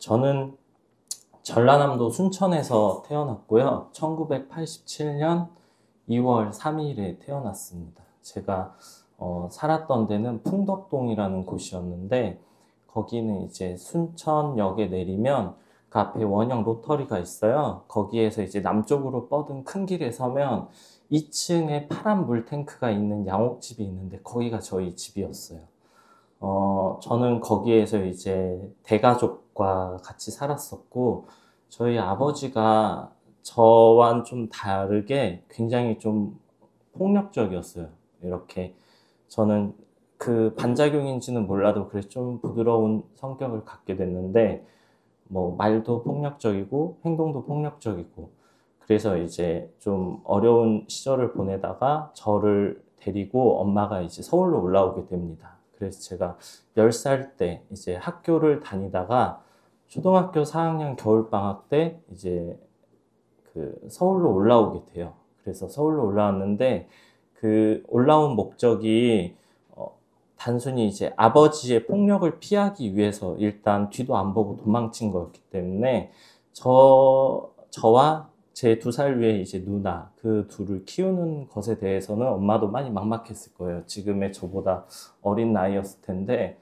저는 전라남도 순천에서 태어났고요. 1987년 2월 3일에 태어났습니다. 제가 살았던 데는 풍덕동이라는 곳이었는데 거기는 이제 순천역에 내리면 그 앞에 원형 로터리가 있어요. 거기에서 이제 남쪽으로 뻗은 큰 길에 서면 2층에 파란 물탱크가 있는 양옥집이 있는데 거기가 저희 집이었어요. 저는 거기에서 이제 대가족과 같이 살았었고, 저희 아버지가 저와는 좀 다르게 굉장히 좀 폭력적이었어요. 이렇게 저는 그 반작용인지는 몰라도 그래서 좀 부드러운 성격을 갖게 됐는데, 뭐 말도 폭력적이고 행동도 폭력적이고, 그래서 이제 좀 어려운 시절을 보내다가 저를 데리고 엄마가 이제 서울로 올라오게 됩니다. 그래서 제가 10살 때 이제 학교를 다니다가 초등학교 4학년 겨울방학 때 이제 그 서울로 올라오게 돼요. 그래서 서울로 올라왔는데 그 올라온 목적이 단순히 이제 아버지의 폭력을 피하기 위해서 일단 뒤도 안 보고 도망친 거였기 때문에 저와 제 2살 위에 이제 누나 그 둘을 키우는 것에 대해서는 엄마도 많이 막막했을 거예요. 지금의 저보다 어린 나이였을 텐데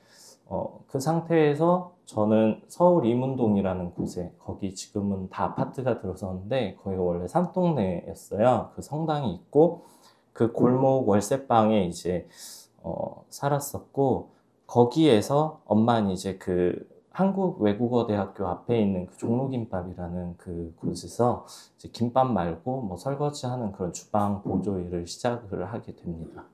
그 상태에서 저는 서울 이문동이라는 곳에 거기 지금은 다 아파트가 들어섰는데 거기가 원래 산동네였어요. 그 성당이 있고 그 골목 월세방에 이제 살았었고 거기에서 엄마는 이제 그 한국외국어대학교 앞에 있는 그 종로김밥이라는 그 곳에서 이제 김밥 말고 뭐 설거지하는 그런 주방 보조 일을 시작을 하게 됩니다.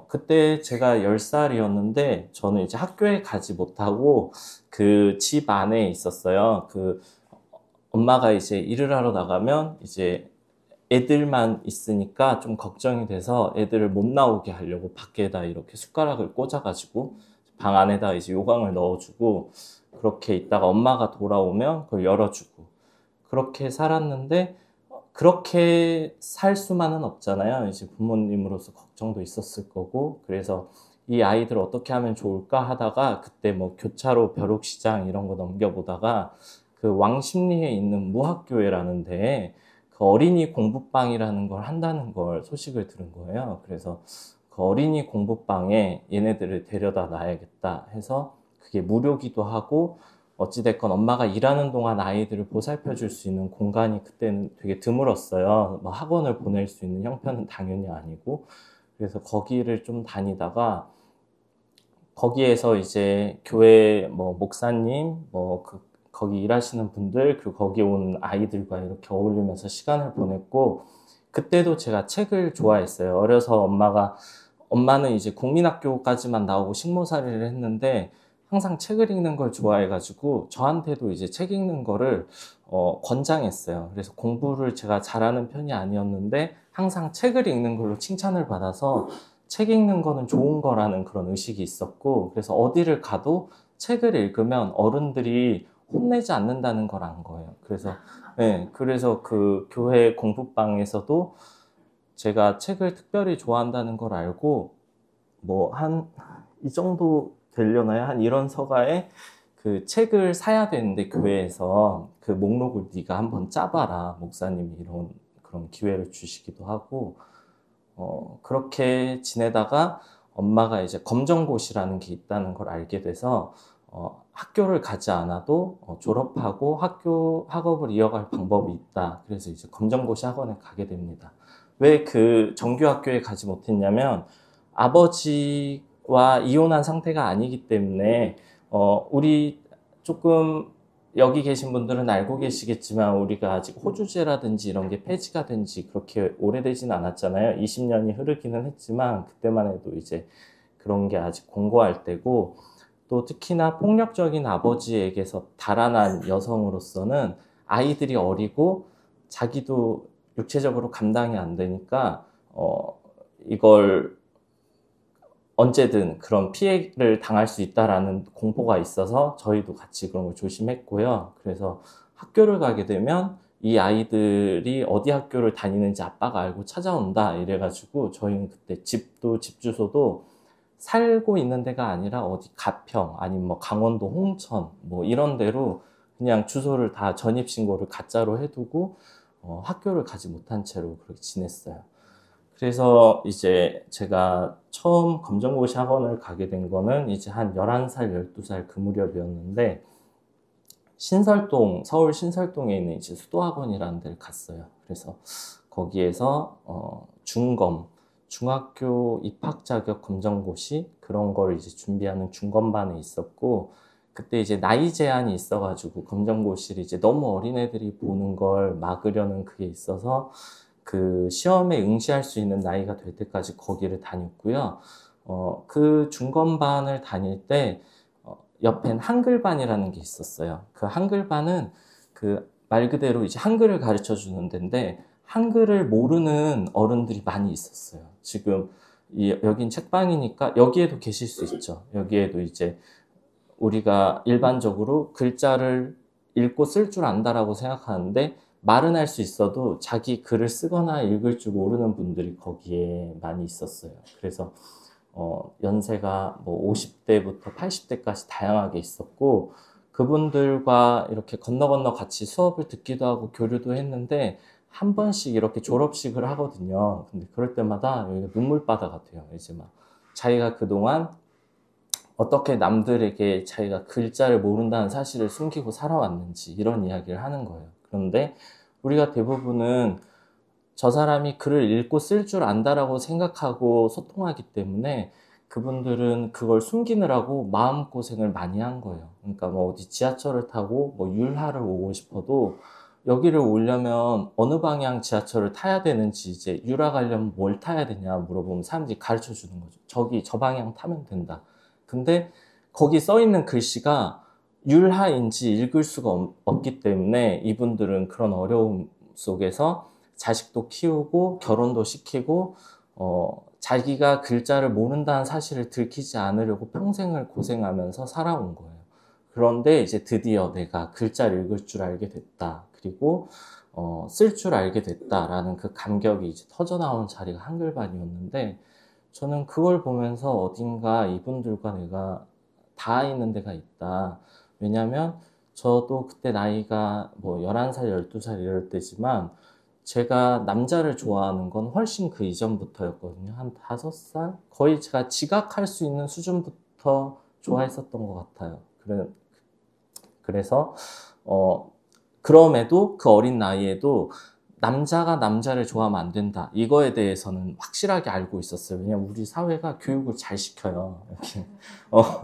그때 제가 10살이었는데 저는 이제 학교에 가지 못하고 그 집 안에 있었어요. 그 엄마가 이제 일을 하러 나가면 이제 애들만 있으니까 좀 걱정이 돼서 애들을 못 나오게 하려고 밖에다 이렇게 숟가락을 꽂아가지고 방 안에다 이제 요강을 넣어주고 그렇게 있다가 엄마가 돌아오면 그걸 열어주고 그렇게 살았는데 그렇게 살 수만은 없잖아요. 이제 부모님으로서 걱정도 있었을 거고 그래서 이 아이들 어떻게 하면 좋을까 하다가 그때 뭐 교차로 벼룩시장 이런 거 넘겨보다가 그 왕십리에 있는 무학교회라는 데에 그 어린이 공부방이라는 걸 한다는 걸 소식을 들은 거예요. 그래서 그 어린이 공부방에 얘네들을 데려다 놔야겠다 해서 그게 무료기도 하고 어찌됐건 엄마가 일하는 동안 아이들을 보살펴 줄 수 있는 공간이 그때는 되게 드물었어요. 뭐 학원을 보낼 수 있는 형편은 당연히 아니고. 그래서 거기를 좀 다니다가 거기에서 이제 교회 뭐 목사님, 거기 일하시는 분들, 그리고 거기 온 아이들과 이렇게 어울리면서 시간을 보냈고, 그때도 제가 책을 좋아했어요. 어려서 엄마는 이제 국민학교까지만 나오고 식모살이를 했는데, 항상 책을 읽는 걸 좋아해가지고, 저한테도 이제 책 읽는 거를, 권장했어요. 그래서 공부를 제가 잘하는 편이 아니었는데, 항상 책을 읽는 걸로 칭찬을 받아서, 책 읽는 거는 좋은 거라는 그런 의식이 있었고, 그래서 어디를 가도 책을 읽으면 어른들이 혼내지 않는다는 걸 안 거예요. 그래서, 네, 그래서 그 교회 공부방에서도 제가 책을 특별히 좋아한다는 걸 알고, 뭐, 이 정도 되려나요? 한 이런 서가에 그 책을 사야 되는데, 교회에서 그 목록을 네가 한번 짜봐라. 목사님이 이런 그런 기회를 주시기도 하고, 그렇게 지내다가 엄마가 이제 검정고시라는 게 있다는 걸 알게 돼서, 학교를 가지 않아도 졸업하고 학업을 이어갈 방법이 있다. 그래서 이제 검정고시 학원에 가게 됩니다. 왜 그 정규학교에 가지 못했냐면, 아버지와 이혼한 상태가 아니기 때문에, 우리 조금 여기 계신 분들은 알고 계시겠지만 우리가 아직 호주제라든지 이런 게 폐지가 된 지 그렇게 오래되진 않았잖아요. 20년이 흐르기는 했지만 그때만 해도 이제 그런 게 아직 공고할 때고 또 특히나 폭력적인 아버지에게서 달아난 여성으로서는 아이들이 어리고 자기도 육체적으로 감당이 안 되니까 이걸 언제든 그런 피해를 당할 수 있다라는 공포가 있어서 저희도 같이 그런 걸 조심했고요. 그래서 학교를 가게 되면 이 아이들이 어디 학교를 다니는지 아빠가 알고 찾아온다 이래가지고 저희는 그때 집도 집 주소도 살고 있는 데가 아니라 어디 가평 아니면 뭐 강원도 홍천 뭐 이런 데로 그냥 주소를 다 전입신고를 가짜로 해두고 학교를 가지 못한 채로 그렇게 지냈어요. 그래서 이제 제가 처음 검정고시 학원을 가게 된 거는 이제 한 11살, 12살 그 무렵이었는데 신설동, 서울 신설동에 있는 이제 수도학원이라는 데를 갔어요. 그래서 거기에서 중학교 입학 자격 검정고시 그런 거를 이제 준비하는 중검반에 있었고 그때 이제 나이 제한이 있어가지고 검정고시를 이제 너무 어린애들이 보는 걸 막으려는 그게 있어서 그 시험에 응시할 수 있는 나이가 될 때까지 거기를 다녔고요. 그 중검반을 다닐 때 옆엔 한글반이라는 게 있었어요. 그 한글반은 그 말 그대로 이제 한글을 가르쳐 주는 데인데 한글을 모르는 어른들이 많이 있었어요. 지금 여긴 책방이니까 여기에도 계실 수 있죠. 여기에도 이제 우리가 일반적으로 글자를 읽고 쓸 줄 안다라고 생각하는데 말은 할 수 있어도 자기 글을 쓰거나 읽을 줄 모르는 분들이 거기에 많이 있었어요. 그래서 연세가 뭐 50대부터 80대까지 다양하게 있었고 그분들과 이렇게 건너 같이 수업을 듣기도 하고 교류도 했는데 한 번씩 이렇게 졸업식을 하거든요. 근데 그럴 때마다 여기가 눈물바다 같아요. 이제 막 자기가 그동안 어떻게 남들에게 자기가 글자를 모른다는 사실을 숨기고 살아왔는지 이런 이야기를 하는 거예요. 그런데 우리가 대부분은 저 사람이 글을 읽고 쓸 줄 안다라고 생각하고 소통하기 때문에 그분들은 그걸 숨기느라고 마음고생을 많이 한 거예요. 그러니까 뭐 어디 지하철을 타고 뭐 율하를 오고 싶어도 여기를 오려면 어느 방향 지하철을 타야 되는지 이제 율하 가려면 뭘 타야 되냐 물어보면 사람들이 가르쳐 주는 거죠. 저기 저 방향 타면 된다. 근데 거기 써 있는 글씨가 율하인지 읽을 수가 없기 때문에 이분들은 그런 어려움 속에서 자식도 키우고 결혼도 시키고 자기가 글자를 모른다는 사실을 들키지 않으려고 평생을 고생하면서 살아온 거예요. 그런데 이제 드디어 내가 글자를 읽을 줄 알게 됐다. 그리고 쓸 줄 알게 됐다라는 그 감격이 이제 터져나온 자리가 한글반이었는데 저는 그걸 보면서 어딘가 이분들과 내가 닿아 있는 데가 있다. 왜냐면 저도 그때 나이가 뭐 11살, 12살 이럴 때지만 제가 남자를 좋아하는 건 훨씬 그 이전부터였거든요. 한 5살? 거의 제가 지각할 수 있는 수준부터 좋아했었던 것 같아요. 그래서, 그럼에도 그 어린 나이에도 남자가 남자를 좋아하면 안 된다. 이거에 대해서는 확실하게 알고 있었어요. 왜냐면 우리 사회가 교육을 잘 시켜요. 이렇게,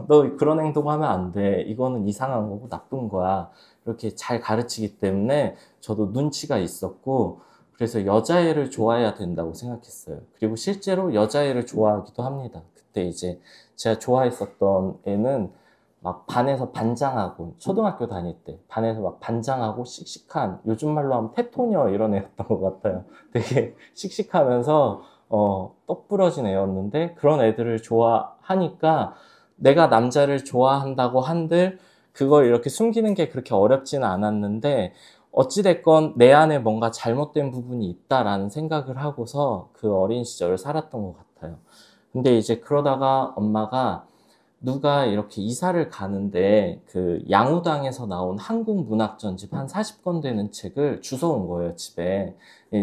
너 그런 행동하면 안 돼. 이거는 이상한 거고 나쁜 거야. 이렇게 잘 가르치기 때문에 저도 눈치가 있었고, 그래서 여자애를 좋아해야 된다고 생각했어요. 그리고 실제로 여자애를 좋아하기도 합니다. 그때 이제 제가 좋아했었던 애는 막 반에서 반장하고, 초등학교 다닐 때 반에서 막 반장하고 씩씩한, 요즘 말로 하면 테토녀 이런 애였던 것 같아요. 되게 씩씩하면서 똑 부러진 애였는데 그런 애들을 좋아하니까 내가 남자를 좋아한다고 한들 그걸 이렇게 숨기는 게 그렇게 어렵지는 않았는데 어찌됐건 내 안에 뭔가 잘못된 부분이 있다라는 생각을 하고서 그 어린 시절을 살았던 것 같아요. 근데 이제 그러다가 엄마가 누가 이렇게 이사를 가는데 그 양우당에서 나온 한국 문학 전집 한 40권 되는 책을 주워온 거예요, 집에.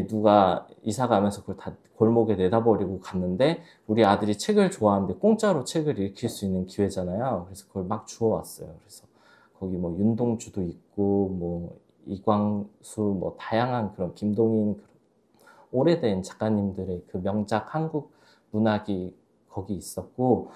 누가 이사 가면서 그걸 다 골목에 내다버리고 갔는데 우리 아들이 책을 좋아하는데 공짜로 책을 읽힐 수 있는 기회잖아요. 그래서 그걸 막 주워왔어요. 그래서 거기 뭐 윤동주도 있고 뭐 이광수 뭐 다양한 그런 김동인 오래된 작가님들의 그 명작 한국 문학이 거기 있었고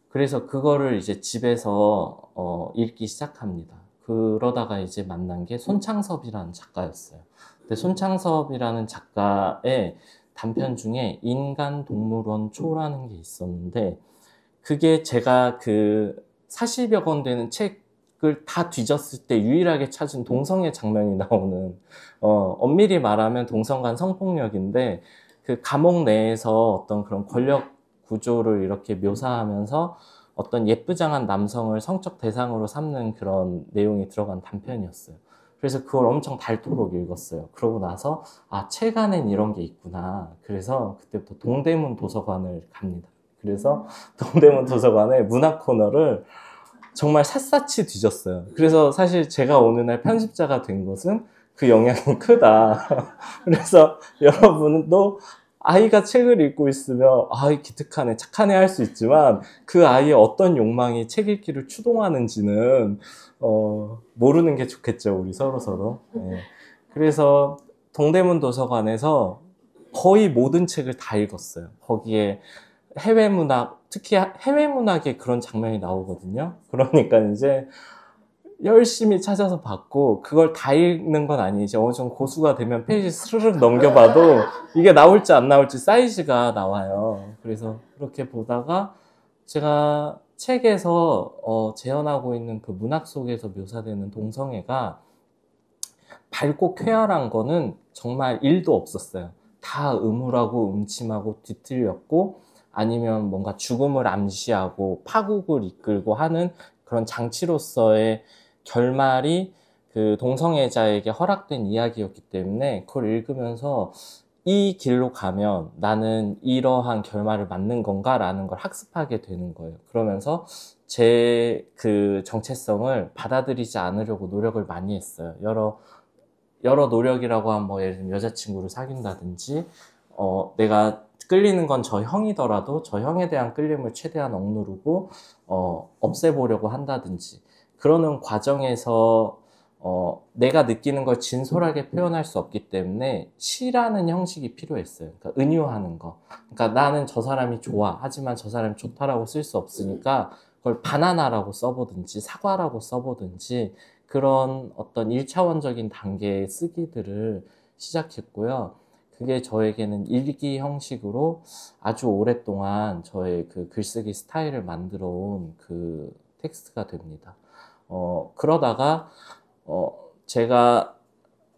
그래서 그거를 이제 집에서 읽기 시작합니다. 그러다가 이제 만난 게 손창섭이라는 작가였어요. 근데 손창섭이라는 작가의 단편 중에 인간동물원 초라는 게 있었는데 그게 제가 그 40여 권 되는 책을 다 뒤졌을 때 유일하게 찾은 동성애 장면이 나오는 엄밀히 말하면 동성간 성폭력인데 그 감옥 내에서 어떤 그런 권력 구조를 이렇게 묘사하면서 어떤 예쁘장한 남성을 성적 대상으로 삼는 그런 내용이 들어간 단편이었어요. 그래서 그걸 엄청 닳도록 읽었어요. 그러고 나서 아, 책 안엔 이런 게 있구나. 그래서 그때부터 동대문 도서관을 갑니다. 그래서 동대문 도서관에 문학 코너를 정말 샅샅이 뒤졌어요. 그래서 사실 제가 어느 날 편집자가 된 것은 그 영향이 크다. 그래서 여러분도 아이가 책을 읽고 있으면 아이 기특하네, 착하네 할 수 있지만 그 아이의 어떤 욕망이 책 읽기를 추동하는지는 모르는 게 좋겠죠, 우리 서로. 네. 그래서 동대문 도서관에서 거의 모든 책을 다 읽었어요. 거기에 해외 문학, 특히 해외 문학에 그런 장면이 나오거든요. 그러니까 이제 열심히 찾아서 봤고, 그걸 다 읽는 건 아니지. 어느 정도 고수가 되면 페이지 스르륵 넘겨봐도 이게 나올지 안 나올지 사이즈가 나와요. 그래서 그렇게 보다가 제가 책에서 재현하고 있는 그 문학 속에서 묘사되는 동성애가 밝고 쾌활한 거는 정말 1도 없었어요. 다 음울하고 음침하고 뒤틀렸고, 아니면 뭔가 죽음을 암시하고 파국을 이끌고 하는 그런 장치로서의 결말이 그 동성애자에게 허락된 이야기였기 때문에 그걸 읽으면서 이 길로 가면 나는 이러한 결말을 맞는 건가? 라는 걸 학습하게 되는 거예요. 그러면서 제 그 정체성을 받아들이지 않으려고 노력을 많이 했어요. 여러 노력이라고 하면 뭐 예를 들면 여자친구를 사귄다든지, 내가 끌리는 건 저 형이더라도 저 형에 대한 끌림을 최대한 억누르고, 없애보려고 한다든지, 그러는 과정에서, 내가 느끼는 걸 진솔하게 표현할 수 없기 때문에 시라는 형식이 필요했어요. 그러니까 은유하는 거. 그러니까 나는 저 사람이 좋아. 하지만 저 사람이 좋다라고 쓸 수 없으니까 그걸 바나나라고 써보든지 사과라고 써보든지 그런 어떤 1차원적인 단계의 쓰기들을 시작했고요. 그게 저에게는 일기 형식으로 아주 오랫동안 저의 그 글쓰기 스타일을 만들어 온 그 텍스트가 됩니다. 그러다가, 제가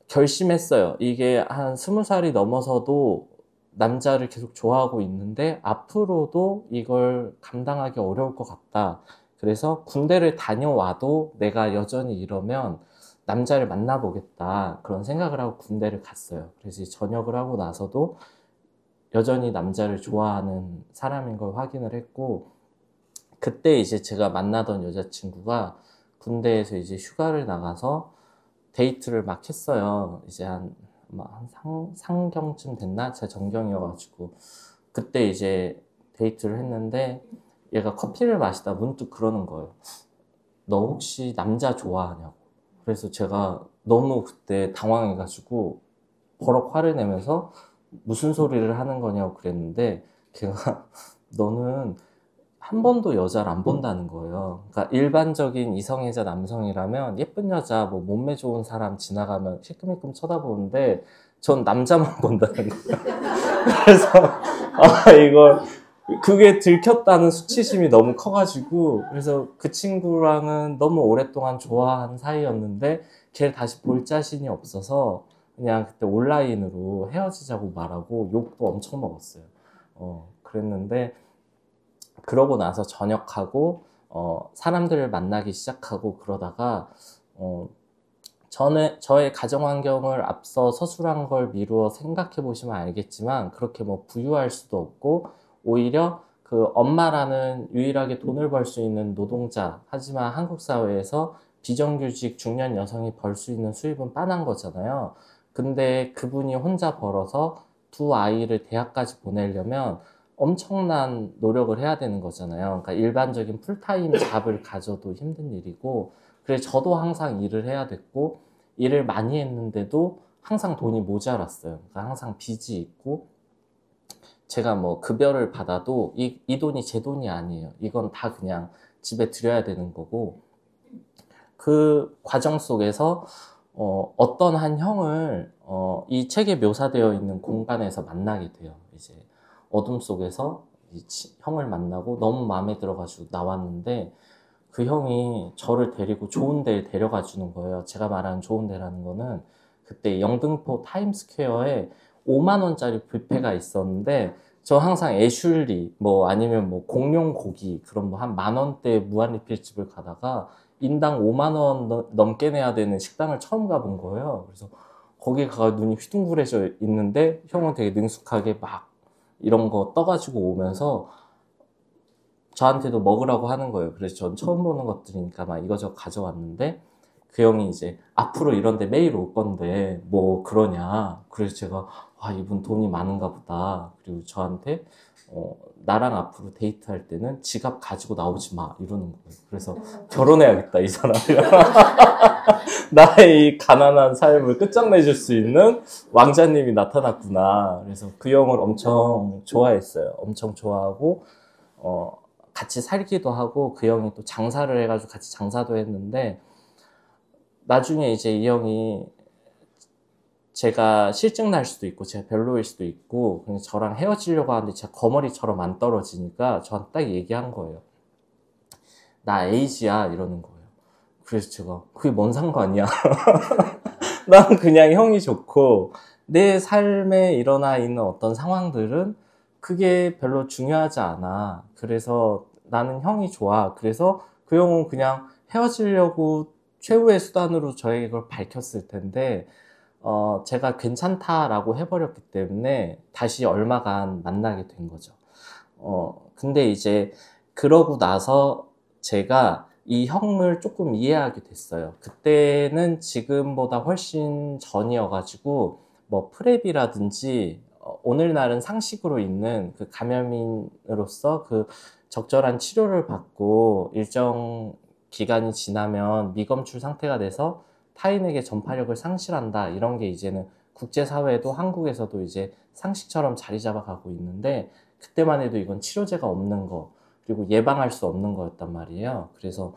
결심했어요. 이게 한 20살이 넘어서도 남자를 계속 좋아하고 있는데 앞으로도 이걸 감당하기 어려울 것 같다. 그래서 군대를 다녀와도 내가 여전히 이러면 남자를 만나보겠다. 그런 생각을 하고 군대를 갔어요. 그래서 전역을 하고 나서도 여전히 남자를 좋아하는 사람인 걸 확인을 했고, 그때 이제 제가 만나던 여자친구가 군대에서 이제 휴가를 나가서 데이트를 막 했어요. 이제 한 상경쯤 됐나? 제가 정경이어가지고. 그때 이제 데이트를 했는데 얘가 커피를 마시다 문득 그러는 거예요. 너 혹시 남자 좋아하냐고. 그래서 제가 너무 그때 당황해가지고 버럭 화를 내면서 무슨 소리를 하는 거냐고 그랬는데 걔가 너는 한 번도 여자를 안 본다는 거예요. 그러니까 일반적인 이성애자 남성이라면 예쁜 여자, 뭐 몸매 좋은 사람 지나가면 시큼시큼 쳐다보는데 전 남자만 본다는 거예요. 그래서 이거 그게 들켰다는 수치심이 너무 커가지고, 그래서 그 친구랑은 너무 오랫동안 좋아한 사이였는데 걔를 다시 볼 자신이 없어서 그냥 그때 온라인으로 헤어지자고 말하고 욕도 엄청 먹었어요. 그랬는데 그러고 나서 전역하고 사람들을 만나기 시작하고 그러다가 저의 가정 환경을 앞서 서술한 걸 미루어 생각해 보시면 알겠지만 그렇게 뭐 부유할 수도 없고, 오히려 그 엄마라는 유일하게 돈을 벌 수 있는 노동자, 하지만 한국 사회에서 비정규직 중년 여성이 벌 수 있는 수입은 빤한 거잖아요. 근데 그분이 혼자 벌어서 두 아이를 대학까지 보내려면 엄청난 노력을 해야 되는 거잖아요. 그러니까 일반적인 풀타임 잡을 가져도 힘든 일이고, 그래서 저도 항상 일을 해야 됐고, 일을 많이 했는데도 항상 돈이 모자랐어요. 그러니까 항상 빚이 있고, 제가 뭐 급여를 받아도 이 돈이 제 돈이 아니에요. 이건 다 그냥 집에 드려야 되는 거고, 그 과정 속에서 어떤 한 형을 이 책에 묘사되어 있는 공간에서 만나게 돼요. 이제 어둠 속에서 이 형을 만나고 너무 마음에 들어가지고 나왔는데 그 형이 저를 데리고 좋은 데에 데려가 주는 거예요. 제가 말하는 좋은 데라는 거는 그때 영등포 타임스퀘어에 5만 원짜리 뷔페가 있었는데 저 항상 애슐리 뭐 아니면 뭐 공룡 고기 그런 뭐 한 10,000원대 무한리필집을 가다가 인당 5만 원 넘게 내야 되는 식당을 처음 가본 거예요. 그래서 거기 가서 눈이 휘둥그레져 있는데 형은 되게 능숙하게 막 이런 거 떠가지고 오면서 저한테도 먹으라고 하는 거예요. 그래서 전 처음 보는 것들이니까 막 이거저거 가져왔는데 그 형이 이제 앞으로 이런 데 매일 올 건데 뭐 그러냐. 그래서 제가 와, 이분 돈이 많은가 보다. 그리고 저한테 나랑 앞으로 데이트할 때는 지갑 가지고 나오지 마 이러는 거예요. 그래서 결혼해야겠다 이 사람이랑. 나의 이 가난한 삶을 끝장내줄 수 있는 왕자님이 나타났구나. 그래서 그 형을 엄청 좋아했어요. 엄청 좋아하고 같이 살기도 하고 그 형이 또 장사를 해가지고 같이 장사도 했는데 나중에 이제 이 형이 제가 실증 날 수도 있고 제가 별로일 수도 있고 그냥 저랑 헤어지려고 하는데 제가 거머리처럼 안 떨어지니까 저한테 딱 얘기한 거예요. 나 에이지야 이러는 거예요. 그래서 제가 그게 뭔 상관이야. 난 그냥 형이 좋고 내 삶에 일어나 있는 어떤 상황들은 그게 별로 중요하지 않아. 그래서 나는 형이 좋아. 그래서 그 형은 그냥 헤어지려고 최후의 수단으로 저에게 그걸 밝혔을 텐데 제가 괜찮다라고 해버렸기 때문에 다시 얼마간 만나게 된 거죠. 근데 이제 그러고 나서 제가 이 형을 조금 이해하게 됐어요. 그때는 지금보다 훨씬 전이어가지고 뭐 프랩이라든지 오늘날은 상식으로 있는 그 감염인으로서 그 적절한 치료를 받고 일정 기간이 지나면 미검출 상태가 돼서 타인에게 전파력을 상실한다. 이런 게 이제는 국제사회도 한국에서도 이제 상식처럼 자리 잡아가고 있는데 그때만 해도 이건 치료제가 없는 거 그리고 예방할 수 없는 거였단 말이에요. 그래서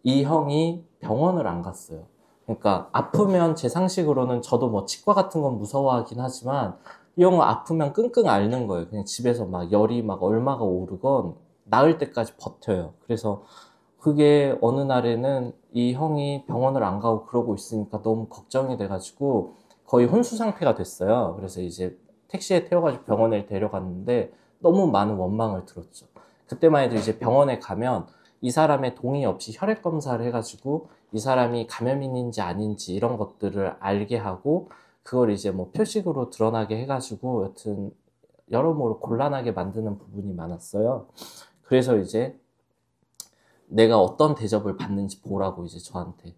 이 형이 병원을 안 갔어요. 그러니까 아프면 제 상식으로는 저도 뭐 치과 같은 건 무서워하긴 하지만 이 형은 아프면 끙끙 앓는 거예요. 그냥 집에서 막 열이 막 얼마가 오르건 나을 때까지 버텨요. 그래서 그게 어느 날에는 이 형이 병원을 안 가고 그러고 있으니까 너무 걱정이 돼가지고 거의 혼수 상태가 됐어요. 그래서 이제 택시에 태워가지고 병원에 데려갔는데 너무 많은 원망을 들었죠. 그때만 해도 이제 병원에 가면 이 사람의 동의 없이 혈액 검사를 해가지고 이 사람이 감염인인지 아닌지 이런 것들을 알게 하고 그걸 이제 뭐 표식으로 드러나게 해가지고 여튼 여러모로 곤란하게 만드는 부분이 많았어요. 그래서 이제 내가 어떤 대접을 받는지 보라고 이제 저한테.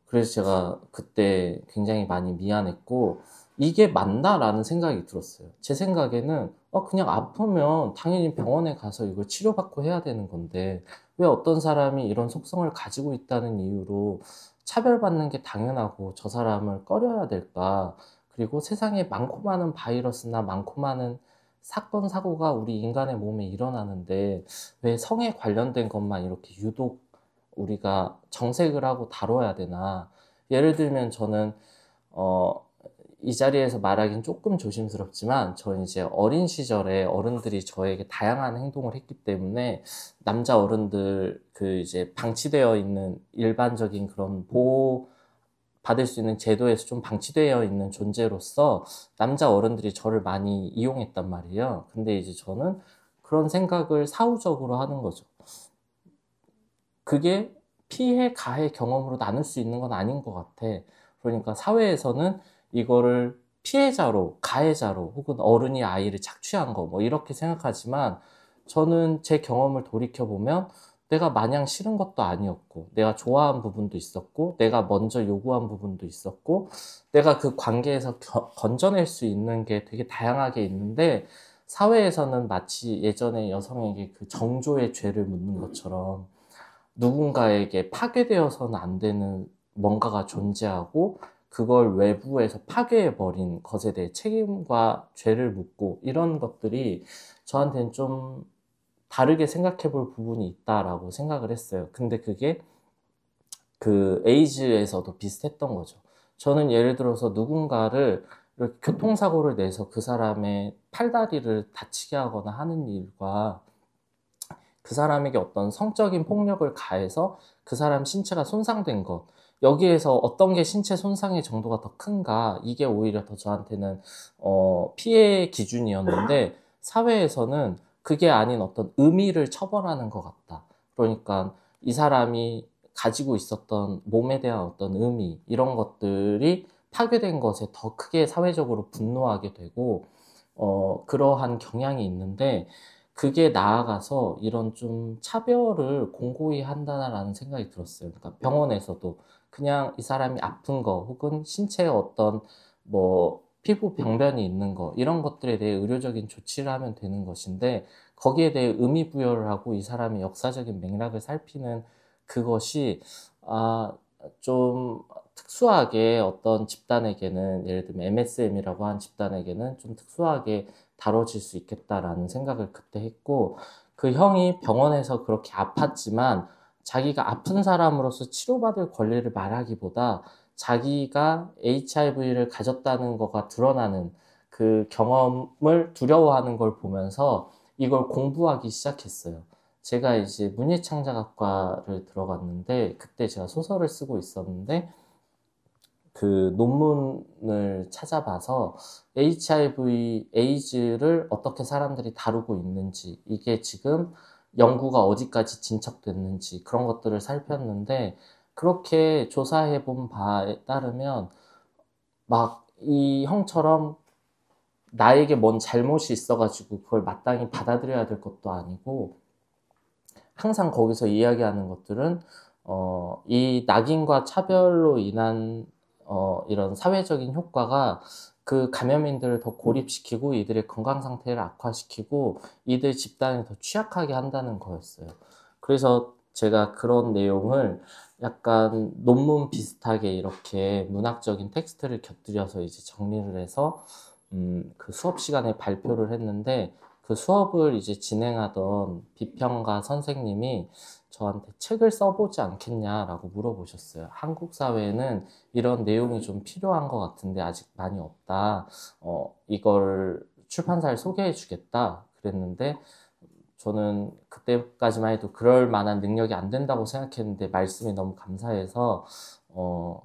그래서 제가 그때 굉장히 많이 미안했고 이게 맞나라는 생각이 들었어요. 제 생각에는 그냥 아프면 당연히 병원에 가서 이걸 치료받고 해야 되는 건데 왜 어떤 사람이 이런 속성을 가지고 있다는 이유로 차별받는 게 당연하고 저 사람을 꺼려야 될까? 그리고 세상에 많고 많은 바이러스나 많고 많은 사건, 사고가 우리 인간의 몸에 일어나는데 왜 성에 관련된 것만 이렇게 유독 우리가 정색을 하고 다뤄야 되나? 예를 들면 저는 이 자리에서 말하긴 조금 조심스럽지만 저는 이제 어린 시절에 어른들이 저에게 다양한 행동을 했기 때문에 남자 어른들 그 이제 방치되어 있는 일반적인 그런 보호 받을 수 있는 제도에서 좀 방치되어 있는 존재로서 남자 어른들이 저를 많이 이용했단 말이에요. 근데 이제 저는 그런 생각을 사후적으로 하는 거죠. 그게 피해, 가해 경험으로 나눌 수 있는 건 아닌 것 같아. 그러니까 사회에서는 이거를 피해자로, 가해자로, 혹은 어른이 아이를 착취한 거, 뭐 이렇게 생각하지만 저는 제 경험을 돌이켜보면 내가 마냥 싫은 것도 아니었고, 내가 좋아한 부분도 있었고, 내가 먼저 요구한 부분도 있었고, 내가 그 관계에서 건져낼 수 있는 게 되게 다양하게 있는데, 사회에서는 마치 예전에 여성에게 그 정조의 죄를 묻는 것처럼 누군가에게 파괴되어서는 안 되는 뭔가가 존재하고 그걸 외부에서 파괴해버린 것에 대해 책임과 죄를 묻고 이런 것들이 저한테는 좀 다르게 생각해 볼 부분이 있다라고 생각을 했어요. 근데 그게 그 에이즈에서도 비슷했던 거죠. 저는 예를 들어서 누군가를 이렇게 교통사고를 내서 그 사람의 팔다리를 다치게 하거나 하는 일과 그 사람에게 어떤 성적인 폭력을 가해서 그 사람 신체가 손상된 것, 여기에서 어떤 게 신체 손상의 정도가 더 큰가, 이게 오히려 더 저한테는 피해 기준이었는데 사회에서는 그게 아닌 어떤 의미를 처벌하는 것 같다. 그러니까 이 사람이 가지고 있었던 몸에 대한 어떤 의미, 이런 것들이 파괴된 것에 더 크게 사회적으로 분노하게 되고 그러한 경향이 있는데 그게 나아가서 이런 좀 차별을 공고히 한다라는 생각이 들었어요. 그러니까 병원에서도 그냥 이 사람이 아픈 거 혹은 신체에 어떤 뭐 피부 병변이 있는 거 이런 것들에 대해 의료적인 조치를 하면 되는 것인데 거기에 대해 의미 부여를 하고 이 사람의 역사적인 맥락을 살피는 그것이 좀 특수하게 어떤 집단에게는 예를 들면 MSM이라고 한 집단에게는 좀 특수하게 다뤄질 수 있겠다라는 생각을 그때 했고 그 형이 병원에서 그렇게 아팠지만 자기가 아픈 사람으로서 치료받을 권리를 말하기보다 자기가 HIV를 가졌다는 거가 드러나는 그 경험을 두려워하는 걸 보면서 이걸 공부하기 시작했어요. 제가 이제 문예창작학과를 들어갔는데 그때 제가 소설을 쓰고 있었는데 그 논문을 찾아봐서 HIV, 에이즈를 어떻게 사람들이 다루고 있는지, 이게 지금 연구가 어디까지 진척됐는지 그런 것들을 살폈는데 그렇게 조사해 본 바에 따르면 막 이 형처럼 나에게 뭔 잘못이 있어가지고 그걸 마땅히 받아들여야 될 것도 아니고 항상 거기서 이야기하는 것들은 이 낙인과 차별로 인한 이런 사회적인 효과가 그 감염인들을 더 고립시키고 이들의 건강 상태를 악화시키고 이들 집단을 더 취약하게 한다는 거였어요. 그래서 제가 그런 내용을 약간 논문 비슷하게 이렇게 문학적인 텍스트를 곁들여서 이제 정리를 해서 그 수업 시간에 발표를 했는데 그 수업을 이제 진행하던 비평가 선생님이 저한테 책을 써보지 않겠냐라고 물어보셨어요. 한국 사회에는 이런 내용이 좀 필요한 것 같은데 아직 많이 없다. 이걸 출판사에 소개해 주겠다. 그랬는데 저는 그때까지만 해도 그럴 만한 능력이 안 된다고 생각했는데 말씀이 너무 감사해서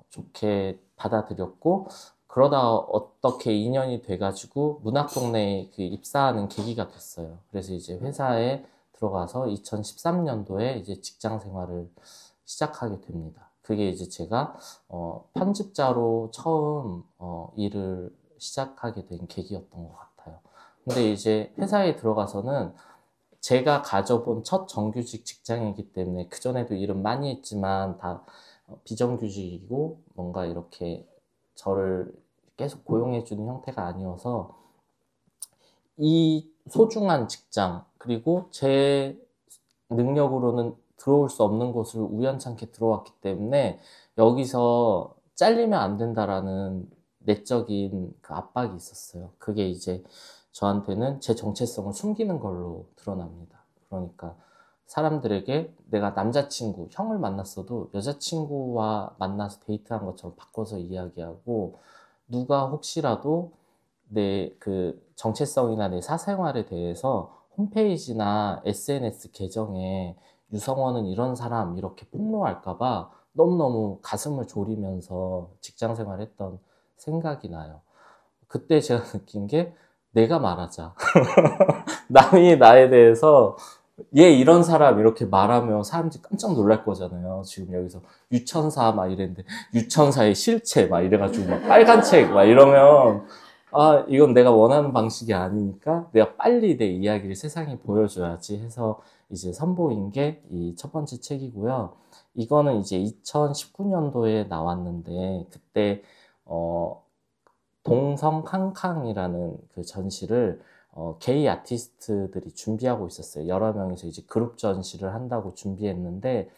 좋게 받아들였고 그러다 어떻게 인연이 돼가지고 문학동네에 그 입사하는 계기가 됐어요. 그래서 이제 회사에 들어가서 2013년도에 이제 직장 생활을 시작하게 됩니다. 그게 이제 제가 편집자로 처음 일을 시작하게 된 계기였던 것 같아요. 근데 이제 회사에 들어가서는 제가 가져본 첫 정규직 직장이기 때문에 그전에도 일은 많이 했지만 다 비정규직이고 뭔가 이렇게 저를 계속 고용해주는 형태가 아니어서 이 소중한 직장 그리고 제 능력으로는 들어올 수 없는 곳을 우연찮게 들어왔기 때문에 여기서 잘리면 안 된다라는 내적인 그 압박이 있었어요. 그게 이제 저한테는 제 정체성을 숨기는 걸로 드러납니다. 그러니까 사람들에게 내가 남자친구, 형을 만났어도 여자친구와 만나서 데이트한 것처럼 바꿔서 이야기하고 누가 혹시라도 내 그 정체성이나 내 사생활에 대해서 홈페이지나 SNS 계정에 유성원은 이런 사람 이렇게 폭로할까봐 너무너무 가슴을 졸이면서 직장 생활했던 생각이 나요. 그때 제가 느낀 게 내가 말하자. 남이 나에 대해서 얘 이런 사람 이렇게 말하면 사람들이 깜짝 놀랄 거잖아요. 지금 여기서 유천사 막 이랬는데 유천사의 실체 막 이래가지고 막 빨간 책 막 이러면 이건 내가 원하는 방식이 아니니까 내가 빨리 내 이야기를 세상에 보여줘야지 해서 이제 선보인 게 이 첫 번째 책이고요. 이거는 이제 2019년도에 나왔는데 그때 동성 캉캉이라는 그 전시를 게이 아티스트들이 준비하고 있었어요. 여러 명이서 이제 그룹 전시를 한다고 준비했는데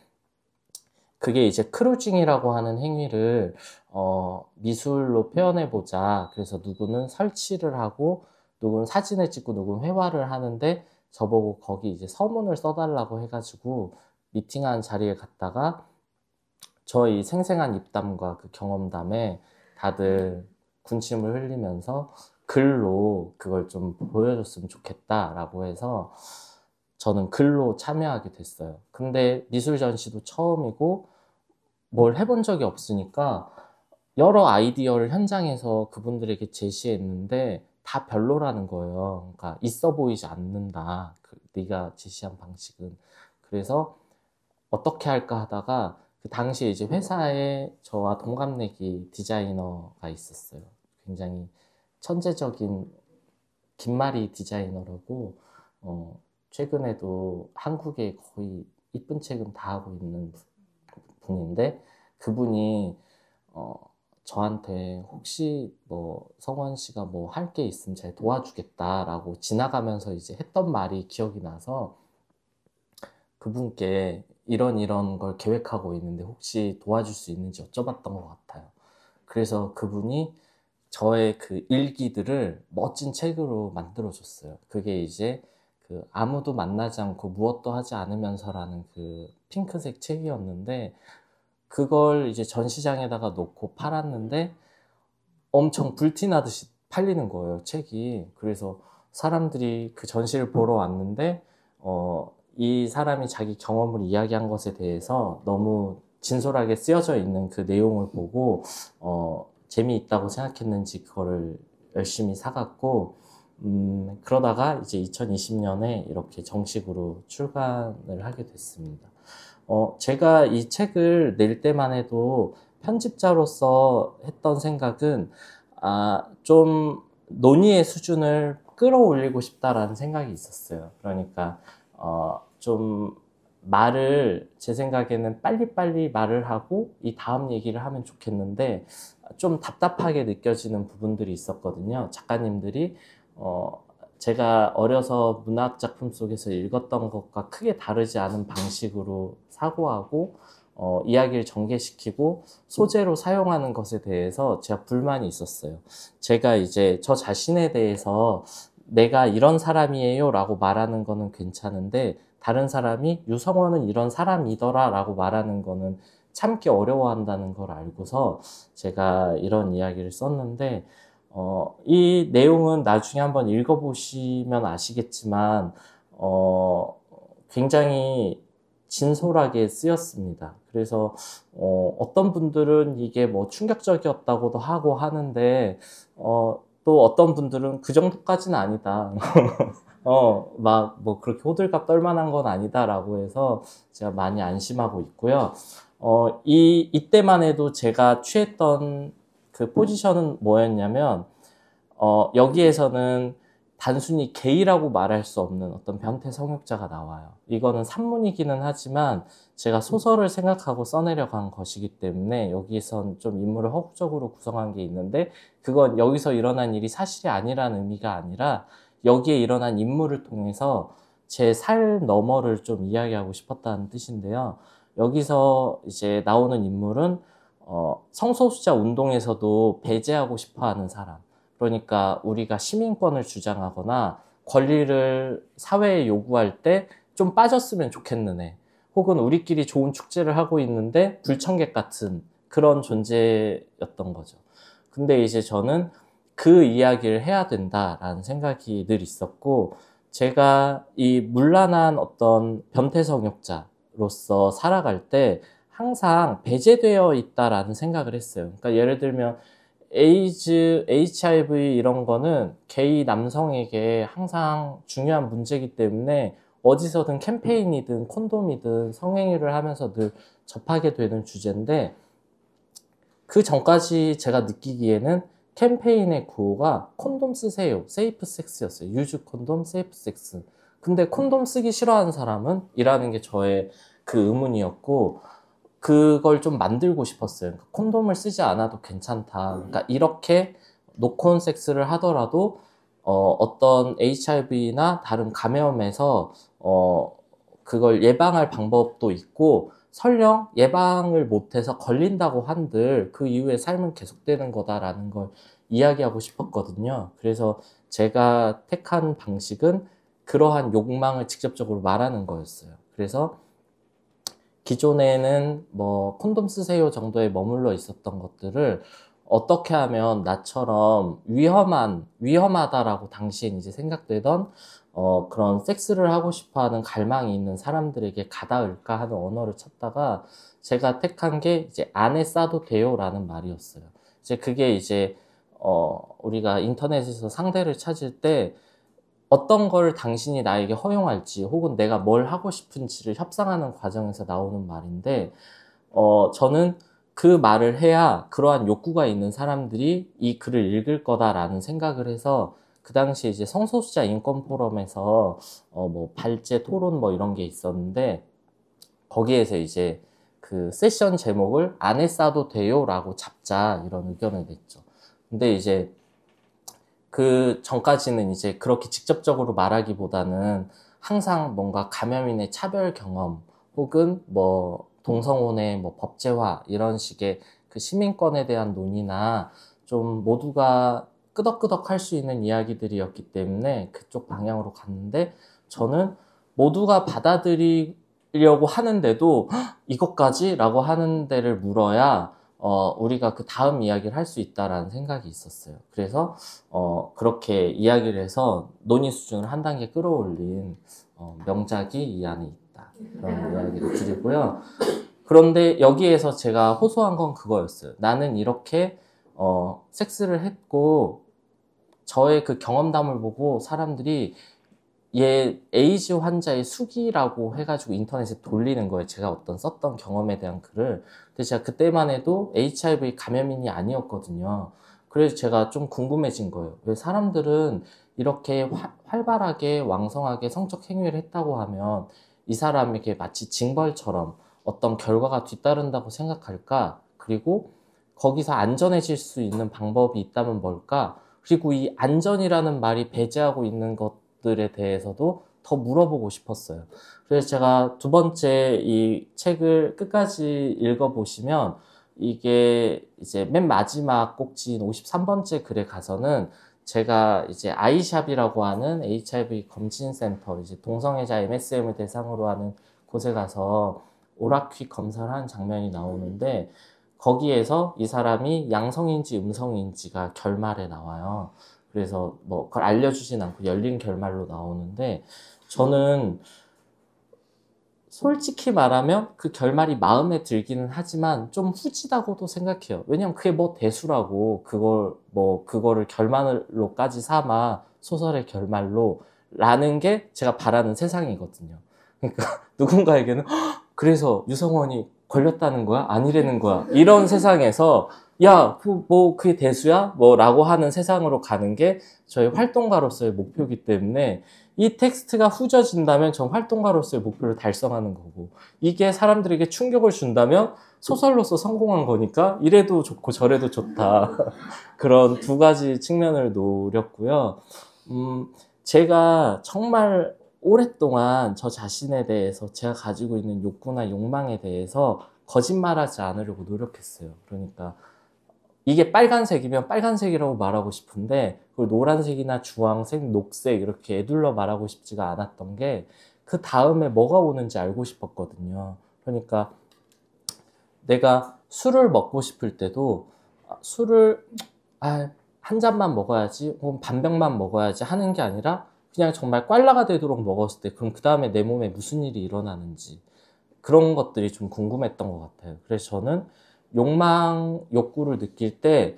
그게 이제 크루징이라고 하는 행위를 미술로 표현해보자. 그래서 누구는 설치를 하고 누구는 사진을 찍고 누구는 회화를 하는데 저보고 거기 이제 서문을 써달라고 해가지고 미팅한 자리에 갔다가 저희 생생한 입담과 그 경험담에 다들 군침을 흘리면서 글로 그걸 좀 보여줬으면 좋겠다라고 해서 저는 글로 참여하게 됐어요. 근데 미술 전시도 처음이고 뭘 해본 적이 없으니까 여러 아이디어를 현장에서 그분들에게 제시했는데 다 별로라는 거예요. 그러니까 있어 보이지 않는다. 네가 제시한 방식은. 그래서 어떻게 할까 하다가 그 당시에 이제 회사에 저와 동갑내기 디자이너가 있었어요. 굉장히 천재적인 김마리 디자이너라고 최근에도 한국에 거의 이쁜 책은 다 하고 있는 분인데, 그분이 저한테 혹시 뭐 성원 씨가 뭐 할 게 있으면 잘 도와주겠다라고 지나가면서 이제 했던 말이 기억이 나서 그분께 이런 걸 계획하고 있는데 혹시 도와줄 수 있는지 여쭤봤던 것 같아요. 그래서 그분이 저의 그 일기들을 멋진 책으로 만들어줬어요. 그게 이제 그 아무도 만나지 않고 무엇도 하지 않으면서라는 그 핑크색 책이었는데, 그걸 이제 전시장에다가 놓고 팔았는데 엄청 불티나듯이 팔리는 거예요, 책이. 그래서 사람들이 그 전시를 보러 왔는데, 이 사람이 자기 경험을 이야기한 것에 대해서 너무 진솔하게 쓰여져 있는 그 내용을 보고, 재미있다고 생각했는지 그거를 열심히 사갔고, 그러다가 이제 2020년에 이렇게 정식으로 출간을 하게 됐습니다. 제가 이 책을 낼 때만 해도 편집자로서 했던 생각은, 좀 논의의 수준을 끌어올리고 싶다라는 생각이 있었어요. 그러니까, 좀 말을, 제 생각에는 빨리빨리 말을 하고 이 다음 얘기를 하면 좋겠는데, 좀 답답하게 느껴지는 부분들이 있었거든요. 작가님들이, 제가 어려서 문학 작품 속에서 읽었던 것과 크게 다르지 않은 방식으로 사고하고, 이야기를 전개시키고 소재로 사용하는 것에 대해서 제가 불만이 있었어요. 제가 이제 저 자신에 대해서 내가 이런 사람이에요 라고 말하는 거는 괜찮은데, 다른 사람이 유성원은 이런 사람이더라 라고 말하는 거는 참기 어려워한다는 걸 알고서 제가 이런 이야기를 썼는데, 이 내용은 나중에 한번 읽어보시면 아시겠지만, 굉장히 진솔하게 쓰였습니다. 그래서, 어떤 분들은 이게 뭐 충격적이었다고도 하고 하는데, 또 어떤 분들은 그 정도까지는 아니다. 막 뭐 그렇게 호들갑 떨 만한 건 아니다라고 해서 제가 많이 안심하고 있고요. 이때만 해도 제가 취했던 그 포지션은 뭐였냐면, 여기에서는 단순히 게이라고 말할 수 없는 어떤 변태 성욕자가 나와요. 이거는 산문이기는 하지만 제가 소설을 생각하고 써내려간 것이기 때문에 여기선 좀 인물을 허구적으로 구성한 게 있는데, 그건 여기서 일어난 일이 사실이 아니라는 의미가 아니라 여기에 일어난 인물을 통해서 제 살 너머를 좀 이야기하고 싶었다는 뜻인데요. 여기서 이제 나오는 인물은 성소수자 운동에서도 배제하고 싶어하는 사람, 그러니까 우리가 시민권을 주장하거나 권리를 사회에 요구할 때 좀 빠졌으면 좋겠는 애, 혹은 우리끼리 좋은 축제를 하고 있는데 불청객 같은 그런 존재였던 거죠. 근데 이제 저는 그 이야기를 해야 된다라는 생각이 늘 있었고, 제가 이 문란한 어떤 변태 성욕자로서 살아갈 때 항상 배제되어 있다라는 생각을 했어요. 그러니까 예를 들면 에이즈, HIV 이런 거는 게이 남성에게 항상 중요한 문제이기 때문에 어디서든 캠페인이든 콘돔이든 성행위를 하면서 늘 접하게 되는 주제인데, 그 전까지 제가 느끼기에는 캠페인의 구호가 콘돔 쓰세요, 세이프 섹스였어요. 유즈 콘돔, 세이프 섹스. 근데 콘돔 쓰기 싫어하는 사람은? 이라는 게 저의 그 의문이었고, 그걸 좀 만들고 싶었어요. 그러니까 콘돔을 쓰지 않아도 괜찮다. 그러니까 이렇게 노콘 섹스를 하더라도 어떤 HIV나 다른 감염에서 그걸 예방할 방법도 있고, 설령 예방을 못해서 걸린다고 한들 그 이후에 삶은 계속되는 거다라는 걸 이야기하고 싶었거든요. 그래서 제가 택한 방식은 그러한 욕망을 직접적으로 말하는 거였어요. 그래서 기존에는 뭐 콘돔 쓰세요 정도에 머물러 있었던 것들을 어떻게 하면 나처럼 위험하다라고 당시엔 이제 생각되던 그런 섹스를 하고 싶어 하는 갈망이 있는 사람들에게 가닿을까 하는 언어를 찾다가 제가 택한 게 이제 안에 싸도 돼요라는 말이었어요. 이제 그게 이제 우리가 인터넷에서 상대를 찾을 때 어떤 걸 당신이 나에게 허용할지, 혹은 내가 뭘 하고 싶은지를 협상하는 과정에서 나오는 말인데, 저는 그 말을 해야 그러한 욕구가 있는 사람들이 이 글을 읽을 거다라는 생각을 해서 그 당시에 이제 성소수자 인권 포럼에서 뭐 발제 토론 뭐 이런 게 있었는데 거기에서 이제 그 세션 제목을 안에 싸도 돼요라고 잡자 이런 의견을 냈죠. 근데 이제 그 전까지는 이제 그렇게 직접적으로 말하기보다는 항상 뭔가 감염인의 차별 경험 혹은 뭐 동성혼의 뭐 법제화 이런 식의 그 시민권에 대한 논의나 좀 모두가 끄덕끄덕 할 수 있는 이야기들이었기 때문에 그쪽 방향으로 갔는데 저는 모두가 받아들이려고 하는데도 이것까지? 라고 하는 데를 물어야 우리가 그 다음 이야기를 할 수 있다라는 생각이 있었어요. 그래서 그렇게 이야기를 해서 논의 수준을 한 단계 끌어올린 명작이 이 안에 있다. 그런 이야기를 드리고요. 그런데 여기에서 제가 호소한 건 그거였어요. 나는 이렇게 섹스를 했고 저의 그 경험담을 보고 사람들이 얘 에이즈 환자의 수기라고 해가지고 인터넷에 돌리는 거예요. 제가 어떤 썼던 경험에 대한 글을. 근데 제가 그때만 해도 HIV 감염인이 아니었거든요. 그래서 제가 좀 궁금해진 거예요. 왜 사람들은 이렇게 활발하게 왕성하게 성적 행위를 했다고 하면 이 사람에게 마치 징벌처럼 어떤 결과가 뒤따른다고 생각할까? 그리고 거기서 안전해질 수 있는 방법이 있다면 뭘까? 그리고 이 안전이라는 말이 배제하고 있는 것들에 대해서도 더 물어보고 싶었어요. 그래서 제가 두 번째 이 책을 끝까지 읽어보시면 이게 이제 맨 마지막 꼭지인 53번째 글에 가서는 제가 이제 아이샵이라고 하는 HIV 검진센터, 이제 동성애자 MSM을 대상으로 하는 곳에 가서 오락퀴 검사를 하는 장면이 나오는데 거기에서 이 사람이 양성인지 음성인지가 결말에 나와요. 그래서 뭐 그걸 알려주진 않고 열린 결말로 나오는데 저는 솔직히 말하면 그 결말이 마음에 들기는 하지만 좀 후지다고도 생각해요. 왜냐면 그게 뭐 대수라고 그거를 결말로까지 삼아 소설의 결말로 라는 게 제가 바라는 세상이거든요. 그러니까 누군가에게는 그래서 유성원이 걸렸다는 거야? 아니라는 거야? 이런 세상에서 야, 그게 대수야? 라고 하는 세상으로 가는 게 저희 활동가로서의 목표이기 때문에 이 텍스트가 후져진다면 전 활동가로서의 목표를 달성하는 거고 이게 사람들에게 충격을 준다면 소설로서 성공한 거니까 이래도 좋고 저래도 좋다. 그런 두 가지 측면을 노렸고요. 제가 정말 오랫동안 저 자신에 대해서 제가 가지고 있는 욕구나 욕망에 대해서 거짓말하지 않으려고 노력했어요. 그러니까 이게 빨간색이면 빨간색이라고 말하고 싶은데 그걸 노란색이나 주황색, 녹색 이렇게 애둘러 말하고 싶지가 않았던 게 그 다음에 뭐가 오는지 알고 싶었거든요. 그러니까 내가 술을 먹고 싶을 때도 술을 한 잔만 먹어야지 혹은 반 병만 먹어야지 하는 게 아니라 그냥 정말 꽐라가 되도록 먹었을 때 그럼 그 다음에 내 몸에 무슨 일이 일어나는지 그런 것들이 좀 궁금했던 것 같아요. 그래서 저는 욕구를 느낄 때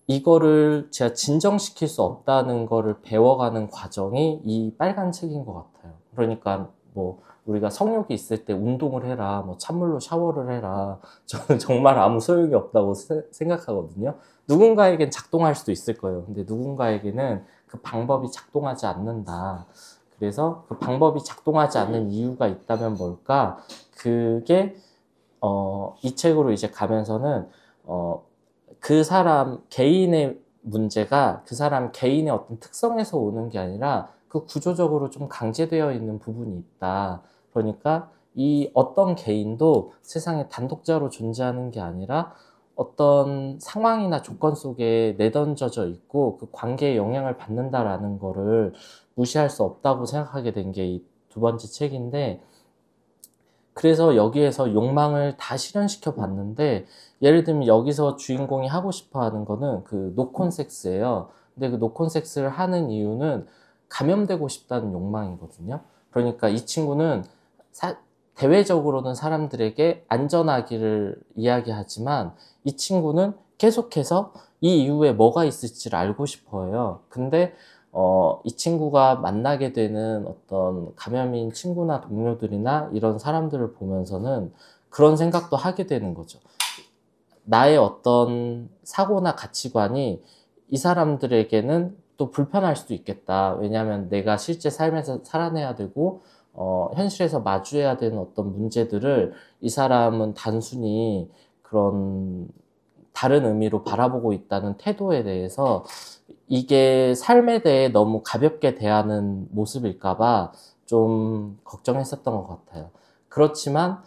이거를 제가 진정시킬 수 없다는 거를 배워가는 과정이 이 빨간 책인 것 같아요. 그러니까 뭐 우리가 성욕이 있을 때 운동을 해라, 뭐 찬물로 샤워를 해라. 저는 정말 아무 소용이 없다고 생각하거든요. 누군가에겐 작동할 수도 있을 거예요. 근데 누군가에게는 그 방법이 작동하지 않는다. 그래서 그 방법이 작동하지 않는 이유가 있다면 뭘까? 그게 이 책으로 이제 가면서는 그 사람 개인의 문제가 그 사람 개인의 어떤 특성에서 오는 게 아니라 그 구조적으로 좀 강제되어 있는 부분이 있다. 그러니까 이 어떤 개인도 세상에 단독자로 존재하는 게 아니라 어떤 상황이나 조건 속에 내던져져 있고 그 관계에 영향을 받는다라는 거를 무시할 수 없다고 생각하게 된 게 이 두 번째 책인데 그래서 여기에서 욕망을 다 실현시켜 봤는데 예를 들면 여기서 주인공이 하고 싶어 하는 거는 그 노콘 섹스예요. 근데 그 노콘 섹스를 하는 이유는 감염되고 싶다는 욕망이거든요. 그러니까 이 친구는 대외적으로는 사람들에게 안전하기를 이야기하지만 이 친구는 계속해서 이 이후에 뭐가 있을지를 알고 싶어 해요. 근데 이 친구가 만나게 되는 어떤 감염인 친구나 동료들이나 이런 사람들을 보면서는 그런 생각도 하게 되는 거죠. 나의 어떤 사고나 가치관이 이 사람들에게는 또 불편할 수도 있겠다. 왜냐하면 내가 실제 삶에서 살아내야 되고 현실에서 마주해야 되는 어떤 문제들을 이 사람은 단순히 그런 다른 의미로 바라보고 있다는 태도에 대해서 이게 삶에 대해 너무 가볍게 대하는 모습일까봐 좀 걱정했었던 것 같아요. 그렇지만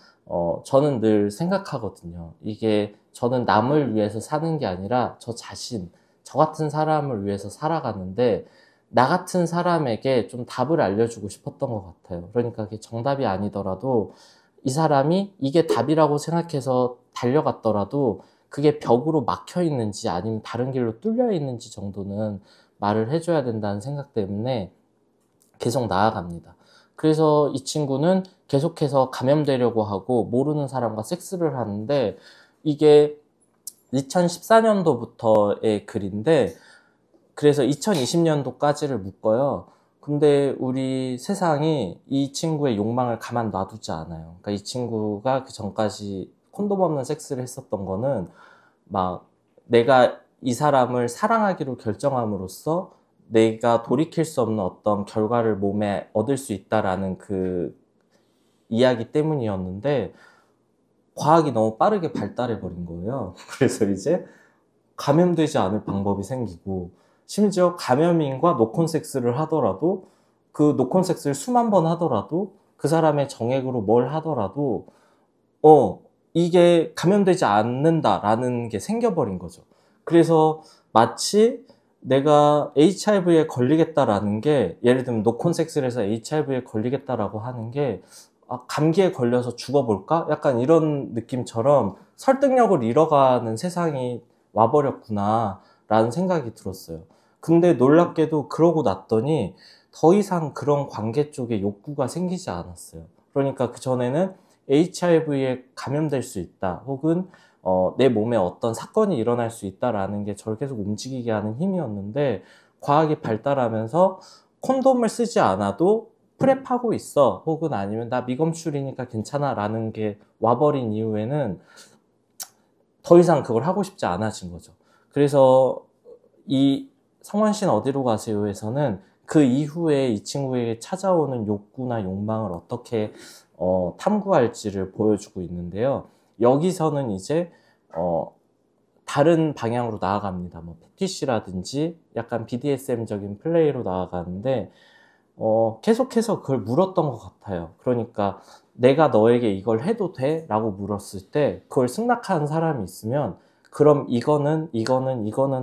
저는 늘 생각하거든요. 이게 저는 남을 위해서 사는 게 아니라 저 자신, 저 같은 사람을 위해서 살아가는데 나 같은 사람에게 좀 답을 알려주고 싶었던 것 같아요. 그러니까 그게 정답이 아니더라도 이 사람이 이게 답이라고 생각해서 달려갔더라도 그게 벽으로 막혀 있는지 아니면 다른 길로 뚫려 있는지 정도는 말을 해줘야 된다는 생각 때문에 계속 나아갑니다. 그래서 이 친구는 계속해서 감염되려고 하고 모르는 사람과 섹스를 하는데 이게 2014년도부터의 글인데 그래서 2020년도까지를 묶어요. 근데 우리 세상이 이 친구의 욕망을 가만 놔두지 않아요. 그러니까 이 친구가 그 전까지 콘돔 없는 섹스를 했었던 거는 막 내가 이 사람을 사랑하기로 결정함으로써 내가 돌이킬 수 없는 어떤 결과를 몸에 얻을 수 있다라는 그 이야기 때문이었는데 과학이 너무 빠르게 발달해 버린 거예요. 그래서 이제 감염되지 않을 방법이 생기고 심지어 감염인과 노콘섹스를 하더라도 그 노콘섹스를 수만 번 하더라도 그 사람의 정액으로 뭘 하더라도 이게 감염되지 않는다라는 게 생겨버린 거죠. 그래서 마치 내가 HIV에 걸리겠다라는 게 예를 들면 노콘섹스를 해서 HIV에 걸리겠다라고 하는 게 감기에 걸려서 죽어볼까? 약간 이런 느낌처럼 설득력을 잃어가는 세상이 와버렸구나 라는 생각이 들었어요. 근데 놀랍게도 그러고 났더니 더 이상 그런 관계 쪽에 욕구가 생기지 않았어요. 그러니까 그전에는 HIV에 감염될 수 있다 혹은 내 몸에 어떤 사건이 일어날 수 있다라는 게 저를 계속 움직이게 하는 힘이었는데 과학이 발달하면서 콘돔을 쓰지 않아도 프랩하고 있어 혹은 아니면 나 미검출이니까 괜찮아 라는 게 와버린 이후에는 더 이상 그걸 하고 싶지 않아진 거죠. 그래서 이 성원신 어디로 가세요에서는 그 이후에 이 친구에게 찾아오는 욕구나 욕망을 어떻게 탐구할지를 보여주고 있는데요. 여기서는 이제 다른 방향으로 나아갑니다. 뭐 패티시라든지 약간 BDSM적인 플레이로 나아가는데 계속해서 그걸 물었던 것 같아요. 그러니까 내가 너에게 이걸 해도 돼? 라고 물었을 때 그걸 승낙하는 사람이 있으면 그럼 이거는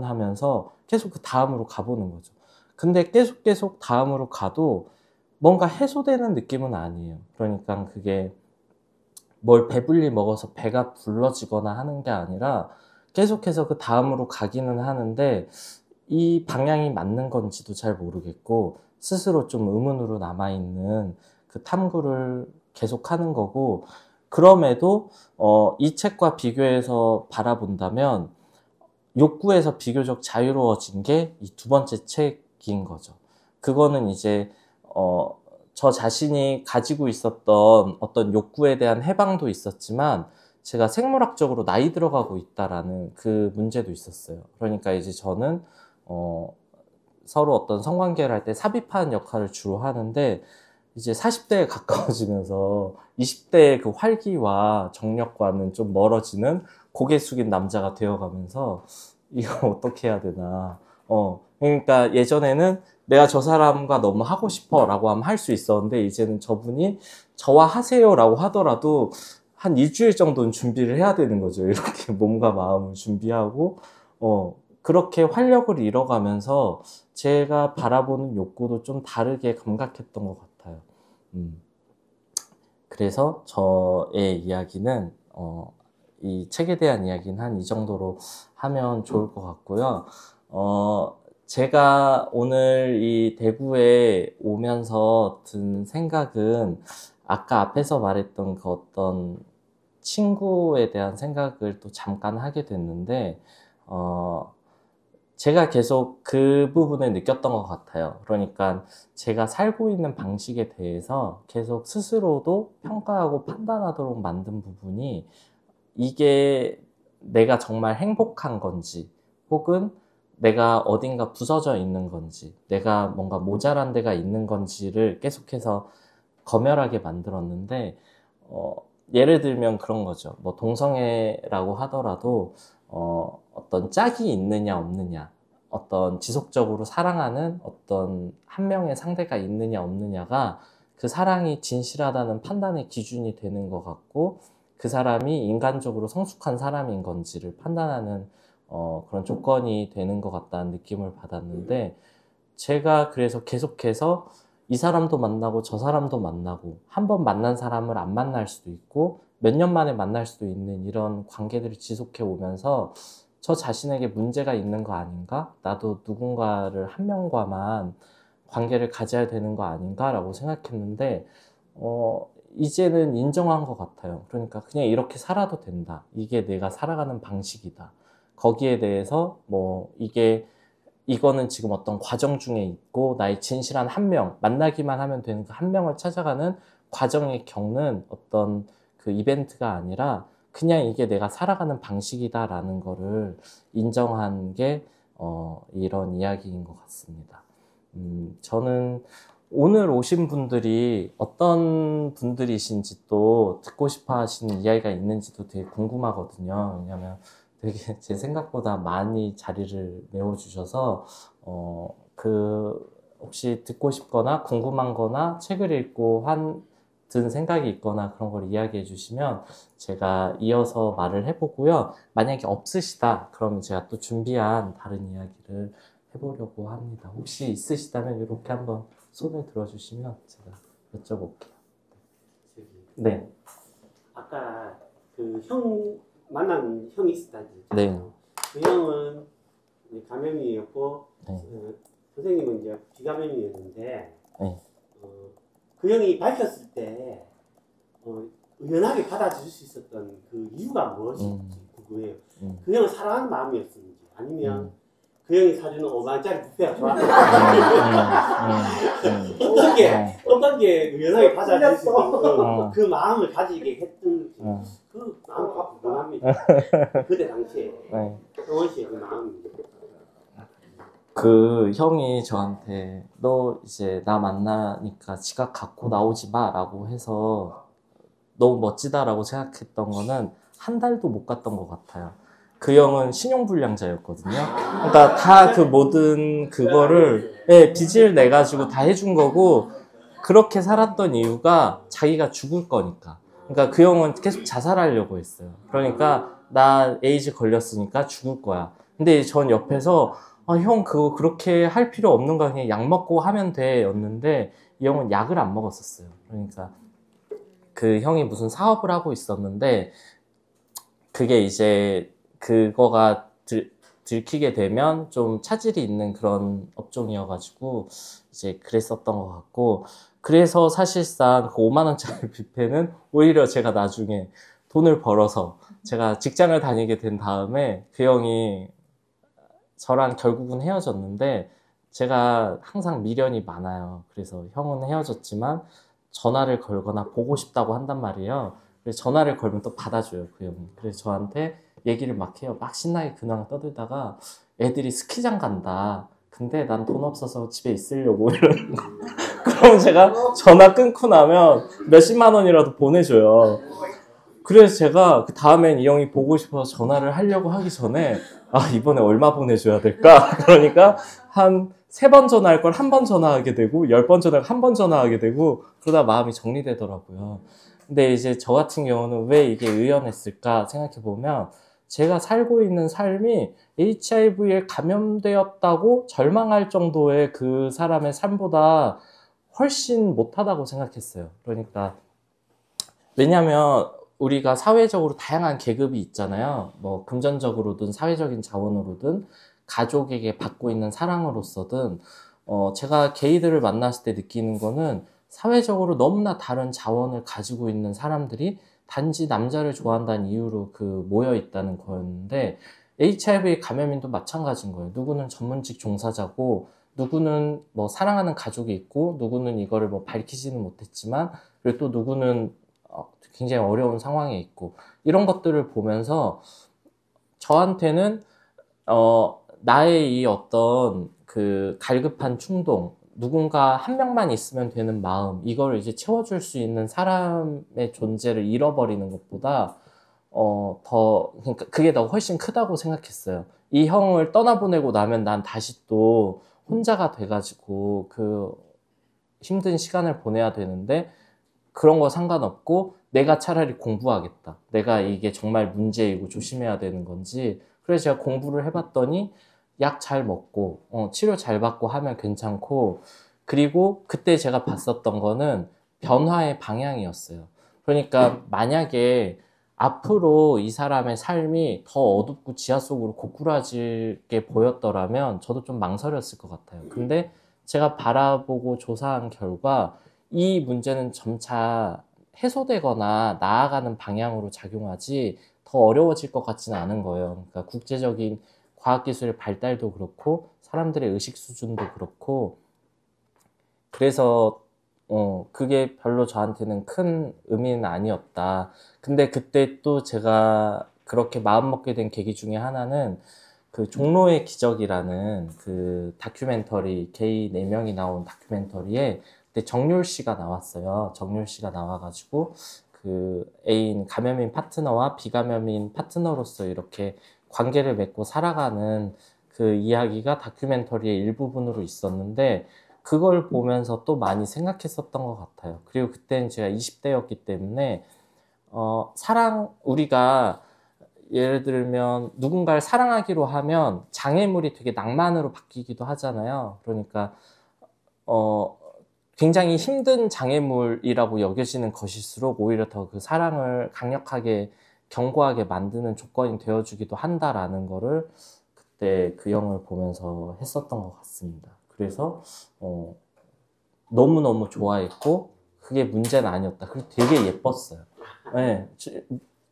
하면서 계속 그 다음으로 가보는 거죠. 근데 계속 다음으로 가도 뭔가 해소되는 느낌은 아니에요. 그러니까 그게 뭘 배불리 먹어서 배가 불러지거나 하는 게 아니라 계속해서 그 다음으로 가기는 하는데 이 방향이 맞는 건지도 잘 모르겠고 스스로 좀 의문으로 남아있는 그 탐구를 계속하는 거고 그럼에도 이 책과 비교해서 바라본다면 욕구에서 비교적 자유로워진 게 이 두 번째 책인 거죠. 그거는 이제 저 자신이 가지고 있었던 어떤 욕구에 대한 해방도 있었지만 제가 생물학적으로 나이 들어가고 있다라는 그 문제도 있었어요. 그러니까 이제 저는 서로 어떤 성관계를 할 때 삽입하는 역할을 주로 하는데 이제 40대에 가까워지면서 20대의 그 활기와 정력과는 좀 멀어지는 고개 숙인 남자가 되어가면서 이거 어떻게 해야 되나. 그러니까 예전에는 내가 저 사람과 너무 하고 싶어 라고 하면 할 수 있었는데 이제는 저분이 저와 하세요 라고 하더라도 한 일주일 정도는 준비를 해야 되는 거죠. 이렇게 몸과 마음을 준비하고 그렇게 활력을 잃어가면서 제가 바라보는 욕구도 좀 다르게 감각했던 것 같아요. 그래서 저의 이야기는 이 책에 대한 이야기는 한 이 정도로 하면 좋을 것 같고요. 제가 오늘 이 대구에 오면서 든 생각은 아까 앞에서 말했던 그 어떤 친구에 대한 생각을 또 잠깐 하게 됐는데 제가 계속 그 부분을 느꼈던 것 같아요. 그러니까 제가 살고 있는 방식에 대해서 계속 스스로도 평가하고 판단하도록 만든 부분이 이게 내가 정말 행복한 건지 혹은 내가 어딘가 부서져 있는 건지, 내가 뭔가 모자란 데가 있는 건지를 계속해서 검열하게 만들었는데, 예를 들면 그런 거죠. 뭐 동성애라고 하더라도 어떤 짝이 있느냐 없느냐, 어떤 지속적으로 사랑하는 어떤 한 명의 상대가 있느냐 없느냐가 그 사랑이 진실하다는 판단의 기준이 되는 것 같고, 그 사람이 인간적으로 성숙한 사람인 건지를 판단하는 그런 조건이 되는 것 같다는 느낌을 받았는데, 제가 그래서 계속해서 이 사람도 만나고 저 사람도 만나고, 한 번 만난 사람을 안 만날 수도 있고 몇 년 만에 만날 수도 있는 이런 관계들을 지속해 오면서 저 자신에게 문제가 있는 거 아닌가? 나도 누군가를 한 명과만 관계를 가져야 되는 거 아닌가라고 생각했는데, 이제는 인정한 것 같아요. 그러니까 그냥 이렇게 살아도 된다. 이게 내가 살아가는 방식이다. 거기에 대해서 이거는 지금 어떤 과정 중에 있고, 나의 진실한 한 명, 만나기만 하면 되는 그 한 명을 찾아가는 과정에 겪는 어떤 그 이벤트가 아니라 그냥 이게 내가 살아가는 방식이다라는 거를 인정한 게 이런 이야기인 것 같습니다. 저는 오늘 오신 분들이 어떤 분들이신지 또 듣고 싶어 하시는 이야기가 있는지도 되게 궁금하거든요. 왜냐면 되게 제 생각보다 많이 자리를 메워주셔서, 혹시 듣고 싶거나 궁금한 거나 책을 읽고 든 생각이 있거나 그런 걸 이야기해 주시면 제가 이어서 말을 해보고요. 만약에 없으시다, 그러면 제가 또 준비한 다른 이야기를 해보려고 합니다. 혹시 있으시다면 이렇게 한번 손을 들어주시면 제가 여쭤볼게요. 네. 아까 만난 형이 있었다지. 네. 그 형은 감염이었고, 네. 선생님은 이제 비감염이었는데, 네. 그 형이 밝혔을 때 의연하게 받아줄 수 있었던 그 이유가 무엇인지 궁금해요. 그 형은 사랑하는 마음이었는지, 아니면 그 형이 사주는 5만원짜리 뷔페가 좋았는지, 어떤 게 의연하게 받아줄 수 있는 그 마음을 가지게 했던 그 마음이 궁금합니다. 그때 당시에 성원 씨의 그 마음이. 그 형이 저한테 너 이제 나 만나니까 지갑 갖고 나오지 마 라고 해서 너무 멋지다라고 생각했던 거는 한 달도 못 갔던 것 같아요. 그 형은 신용불량자였거든요. 그러니까 다 그 모든 그거를 빚을 내가지고 다 해준 거고, 그렇게 살았던 이유가 자기가 죽을 거니까. 그러니까 그 형은 계속 자살하려고 했어요. 그러니까 나 에이즈 걸렸으니까 죽을 거야. 근데 전 옆에서 형 그거 그렇게 할 필요 없는 거야. 그냥 약 먹고 하면 돼 였는데, 이 형은 약을 안 먹었었어요. 그러니까 그 형이 무슨 사업을 하고 있었는데, 그게 이제 그거가 들키게 되면 좀 차질이 있는 그런 업종이어가지고 이제 그랬었던 것 같고, 그래서 사실상 그 5만원짜리 뷔페는 오히려 제가 나중에 돈을 벌어서 제가 직장을 다니게 된 다음에 그 형이 저랑 결국은 헤어졌는데, 제가 항상 미련이 많아요. 그래서 형은 헤어졌지만 전화를 걸거나 보고 싶다고 한단 말이에요. 그래서 전화를 걸면 또 받아줘요, 그 형이. 그래서 저한테 얘기를 막 해요. 막 신나게 근황 떠들다가 애들이 스키장 간다. 근데 난 돈 없어서 집에 있으려고 이러는 거. 그럼 제가 전화 끊고 나면 몇십만 원이라도 보내줘요. 그래서 제가 그 다음엔 이 형이 보고 싶어서 전화를 하려고 하기 전에 이번에 얼마 보내줘야 될까? 그러니까 한 3번 전화할 걸 한 번 전화하게 되고, 10번 전화할 걸 한 번 전화하게 되고, 그러다 마음이 정리되더라고요. 근데 이제 저 같은 경우는 왜 이게 의연했을까 생각해보면, 제가 살고 있는 삶이 HIV에 감염되었다고 절망할 정도의 그 사람의 삶보다 훨씬 못하다고 생각했어요. 그러니까 왜냐면 우리가 사회적으로 다양한 계급이 있잖아요. 뭐 금전적으로든 사회적인 자원으로든 가족에게 받고 있는 사랑으로서든, 제가 게이들을 만났을 때 느끼는 거는 사회적으로 너무나 다른 자원을 가지고 있는 사람들이 단지 남자를 좋아한다는 이유로 모여 있다는 거였는데, HIV 감염인도 마찬가지인 거예요. 누구는 전문직 종사자고, 누구는 뭐 사랑하는 가족이 있고, 누구는 이거를 뭐 밝히지는 못했지만, 그리고 또 누구는 굉장히 어려운 상황에 있고, 이런 것들을 보면서 저한테는 나의 이 어떤 그 갈급한 충동, 누군가 한 명만 있으면 되는 마음, 이걸 이제 채워줄 수 있는 사람의 존재를 잃어버리는 것보다 그러니까 그게 더 훨씬 크다고 생각했어요. 이 형을 떠나보내고 나면 난 다시 또 혼자가 돼가지고 그 힘든 시간을 보내야 되는데, 그런 거 상관없고 내가 차라리 공부하겠다. 내가 이게 정말 문제이고 조심해야 되는 건지. 그래서 제가 공부를 해봤더니 약 잘 먹고 치료 잘 받고 하면 괜찮고, 그리고 그때 제가 봤었던 거는 변화의 방향이었어요. 그러니까 만약에 앞으로 이 사람의 삶이 더 어둡고 지하 속으로 고꾸라지게 보였더라면 저도 좀 망설였을 것 같아요. 근데 제가 바라보고 조사한 결과 이 문제는 점차 해소되거나 나아가는 방향으로 작용하지 더 어려워질 것 같지는 않은 거예요. 그러니까 국제적인 과학기술의 발달도 그렇고 사람들의 의식 수준도 그렇고, 그래서 그게 별로 저한테는 큰 의미는 아니었다. 근데 그때 또 제가 그렇게 마음먹게 된 계기 중에 하나는 그 종로의 기적이라는 그 다큐멘터리, 게이 4명이 나온 다큐멘터리에 그때 정률 씨가 나왔어요. 정률 씨가 나와가지고 그 애인, 감염인 파트너와 비감염인 파트너로서 이렇게 관계를 맺고 살아가는 그 이야기가 다큐멘터리의 일부분으로 있었는데, 그걸 보면서 또 많이 생각했었던 것 같아요. 그리고 그때는 제가 20대였기 때문에 우리가 예를 들면 누군가를 사랑하기로 하면 장애물이 되게 낭만으로 바뀌기도 하잖아요. 그러니까 굉장히 힘든 장애물이라고 여겨지는 것일수록 오히려 더 그 사랑을 강력하게 견고하게 만드는 조건이 되어주기도 한다라는 거를 그때 그 영을 보면서 했었던 것 같습니다. 그래서 너무너무 좋아했고 그게 문제는 아니었다. 그리고 되게 예뻤어요. 네.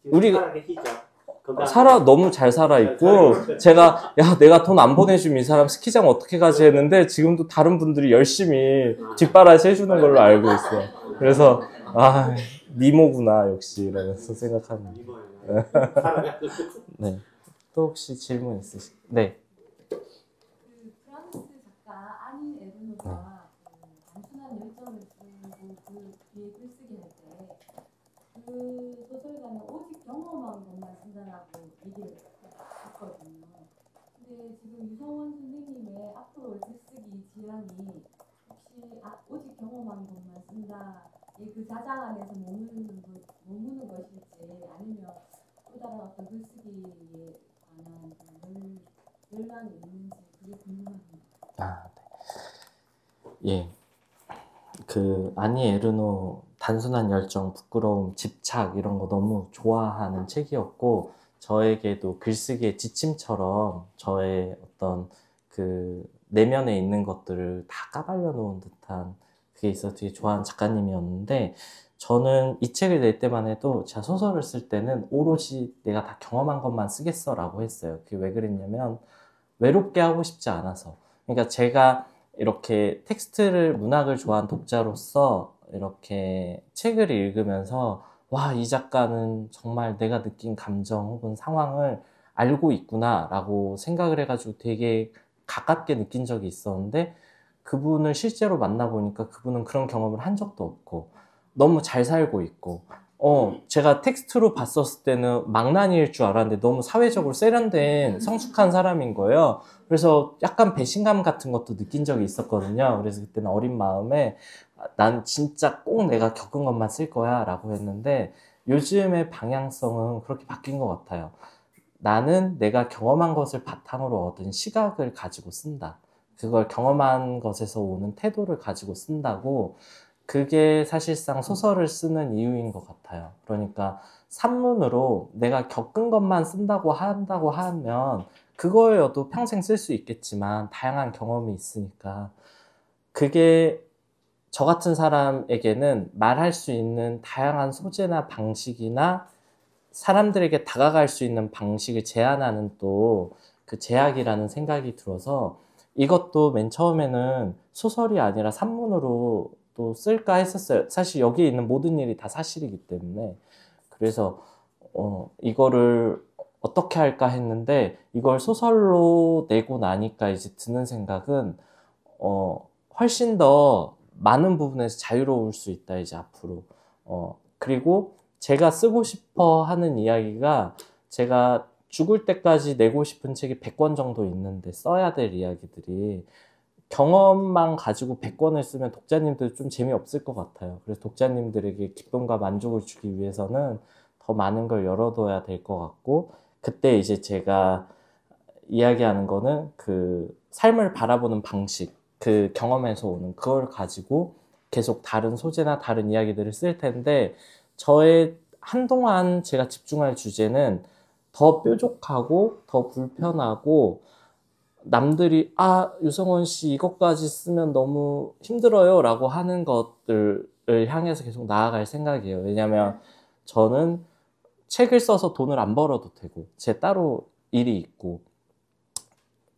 우리가 너무 잘 살아있고, 제가 내가 돈 안 보내주면 이 사람 스키장 어떻게 가지 했는데 지금도 다른 분들이 열심히 뒷바라지 해주는 걸로 알고 있어요. 그래서 미모구나 역시 이러면서 생각합니다. 네. 또 혹시 질문 있으실까요? 네. 그 프랑스 작가 아닌 에르노가 단순한 열정을 쓰고 그 뒤에 글쓰기 할 때 그 소설가는 오직 경험한 것만 쓴다라고 얘기를 했거든요. 근데 지금 유성원 선생님의 앞으로 글쓰기 지향이 혹시 오직 경험한 것만 쓴다의 그 자장 안에서 머무는 것일지, 아니면 또 다른 어떤 글쓰기에 관한 열망이 있는지 그게 궁금합니다. 네. 예. 그 아니 에르노 단순한 열정, 부끄러움, 집착 이런 거 너무 좋아하는 책이었고, 저에게도 글쓰기의 지침처럼 저의 어떤 그 내면에 있는 것들을 다 까발려 놓은 듯한 그게 있어서 되게 좋아하는 작가님이었는데, 저는 이 책을 낼 때만 해도 제가 소설을 쓸 때는 오로지 내가 다 경험한 것만 쓰겠어 라고 했어요. 그게 왜 그랬냐면 외롭게 하고 싶지 않아서. 그러니까 제가 이렇게 문학을 좋아하는 독자로서 이렇게 책을 읽으면서 와, 이 작가는 정말 내가 느낀 감정 혹은 상황을 알고 있구나 라고 생각을 해가지고 되게 가깝게 느낀 적이 있었는데, 그분을 실제로 만나보니까 그분은 그런 경험을 한 적도 없고 너무 잘 살고 있고, 제가 텍스트로 봤었을 때는 망나니일 줄 알았는데 너무 사회적으로 세련된 성숙한 사람인 거예요. 그래서 약간 배신감 같은 것도 느낀 적이 있었거든요. 그래서 그때는 어린 마음에 난 진짜 꼭 내가 겪은 것만 쓸 거야 라고 했는데, 요즘의 방향성은 그렇게 바뀐 것 같아요. 나는 내가 경험한 것을 바탕으로 얻은 시각을 가지고 쓴다. 그걸 경험한 것에서 오는 태도를 가지고 쓴다고, 그게 사실상 소설을 쓰는 이유인 것 같아요. 그러니까 산문으로 내가 겪은 것만 쓴다고 한다고 하면 그거여도 평생 쓸 수 있겠지만 다양한 경험이 있으니까, 그게 저 같은 사람에게는 말할 수 있는 다양한 소재나 방식이나 사람들에게 다가갈 수 있는 방식을 제한하는 또 그 제약이라는 생각이 들어서, 이것도 맨 처음에는 소설이 아니라 산문으로 또 쓸까 했었어요. 사실 여기에 있는 모든 일이 다 사실이기 때문에. 그래서 이거를 어떻게 할까 했는데 이걸 소설로 내고 나니까 이제 드는 생각은 훨씬 더 많은 부분에서 자유로울 수 있다 이제 앞으로. 그리고 제가 쓰고 싶어 하는 이야기가 제가 죽을 때까지 내고 싶은 책이 100권 정도 있는데 써야 될 이야기들이 경험만 가지고 100권을 쓰면 독자님들 좀 재미없을 것 같아요. 그래서 독자님들에게 기쁨과 만족을 주기 위해서는 더 많은 걸 열어둬야 될 것 같고, 그때 이제 제가 이야기하는 거는 그 삶을 바라보는 방식, 그 경험에서 오는 그걸 가지고 계속 다른 소재나 다른 이야기들을 쓸 텐데, 저의 한동안 제가 집중할 주제는 더 뾰족하고 더 불편하고 남들이 유성원 씨 이것까지 쓰면 너무 힘들어요 라고 하는 것들을 향해서 계속 나아갈 생각이에요. 왜냐면 저는 책을 써서 돈을 안 벌어도 되고 제 따로 일이 있고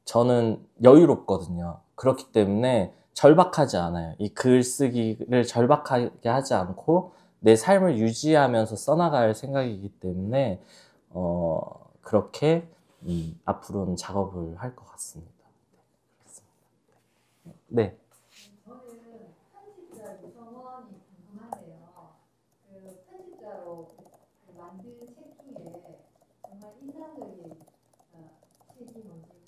저는 여유롭거든요. 그렇기 때문에 절박하지 않아요. 이 글쓰기를 절박하게 하지 않고 내 삶을 유지하면서 써나갈 생각이기 때문에 그렇게 앞으로는 작업을 할 것 같습니다. 네. 저는 편집자 유성원이 궁금한데요. 그 편집자로 만든 책 중에 정말 인상적인 책이 뭔지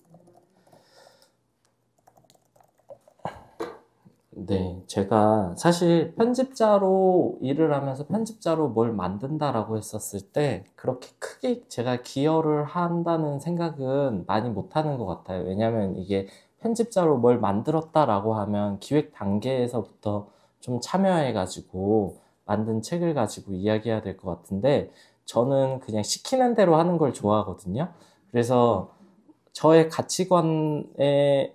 네, 제가 사실 편집자로 일을 하면서 편집자로 뭘 만든다라고 했었을 때 그렇게 크게 제가 기여를 한다는 생각은 많이 못하는 것 같아요. 왜냐하면 이게 편집자로 뭘 만들었다라고 하면 기획 단계에서부터 좀 참여해가지고 만든 책을 가지고 이야기해야 될 것 같은데 저는 그냥 시키는 대로 하는 걸 좋아하거든요. 그래서 저의 가치관에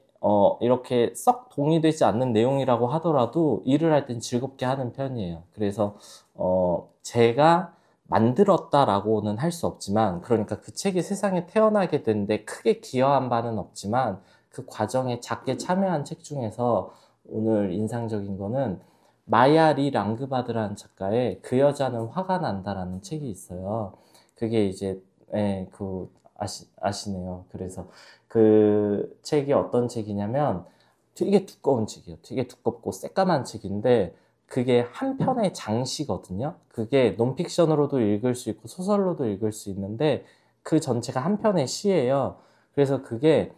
이렇게 썩 동의되지 않는 내용이라고 하더라도 일을 할 땐 즐겁게 하는 편이에요. 그래서 제가 만들었다라고는 할 수 없지만, 그러니까 그 책이 세상에 태어나게 된데 크게 기여한 바는 없지만 그 과정에 작게 참여한 책 중에서 오늘 인상적인 거는 마야 리 랑그바드라는 작가의 그 여자는 화가 난다라는 책이 있어요. 그게 이제 아시네요. 그래서 그 책이 어떤 책이냐면 되게 두꺼운 책이에요. 되게 두껍고 새까만 책인데 그게 한 편의 장시거든요. 그게 논픽션으로도 읽을 수 있고 소설로도 읽을 수 있는데 그 전체가 한 편의 시예요. 그래서 그게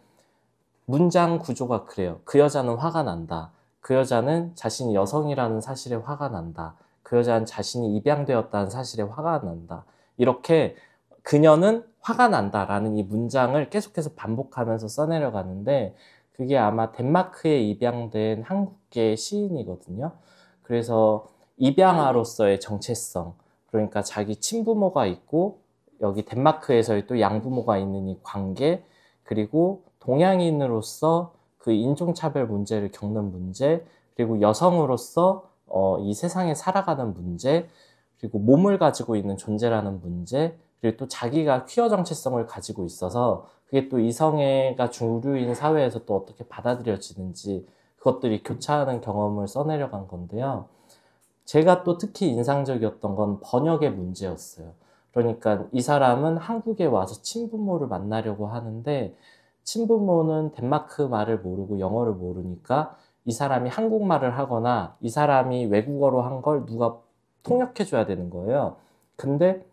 문장 구조가 그래요. 그 여자는 화가 난다. 그 여자는 자신이 여성이라는 사실에 화가 난다. 그 여자는 자신이 입양되었다는 사실에 화가 난다. 이렇게 그녀는 화가 난다라는 이 문장을 계속해서 반복하면서 써내려가는데 그게 아마 덴마크에 입양된 한국계 시인이거든요. 그래서 입양아로서의 정체성, 그러니까 자기 친부모가 있고 여기 덴마크에서의 또 양부모가 있는 이 관계, 그리고 동양인으로서 그 인종차별 문제를 겪는 문제, 그리고 여성으로서 이 세상에 살아가는 문제, 그리고 몸을 가지고 있는 존재라는 문제, 그리고 또 자기가 퀴어 정체성을 가지고 있어서 그게 또 이성애가 주류인 사회에서 또 어떻게 받아들여지는지 그것들이 교차하는 경험을 써내려간 건데요. 제가 또 특히 인상적이었던 건 번역의 문제였어요. 그러니까 이 사람은 한국에 와서 친부모를 만나려고 하는데 친부모는 덴마크 말을 모르고 영어를 모르니까 이 사람이 한국말을 하거나 이 사람이 외국어로 한 걸 누가 통역해줘야 되는 거예요. 근데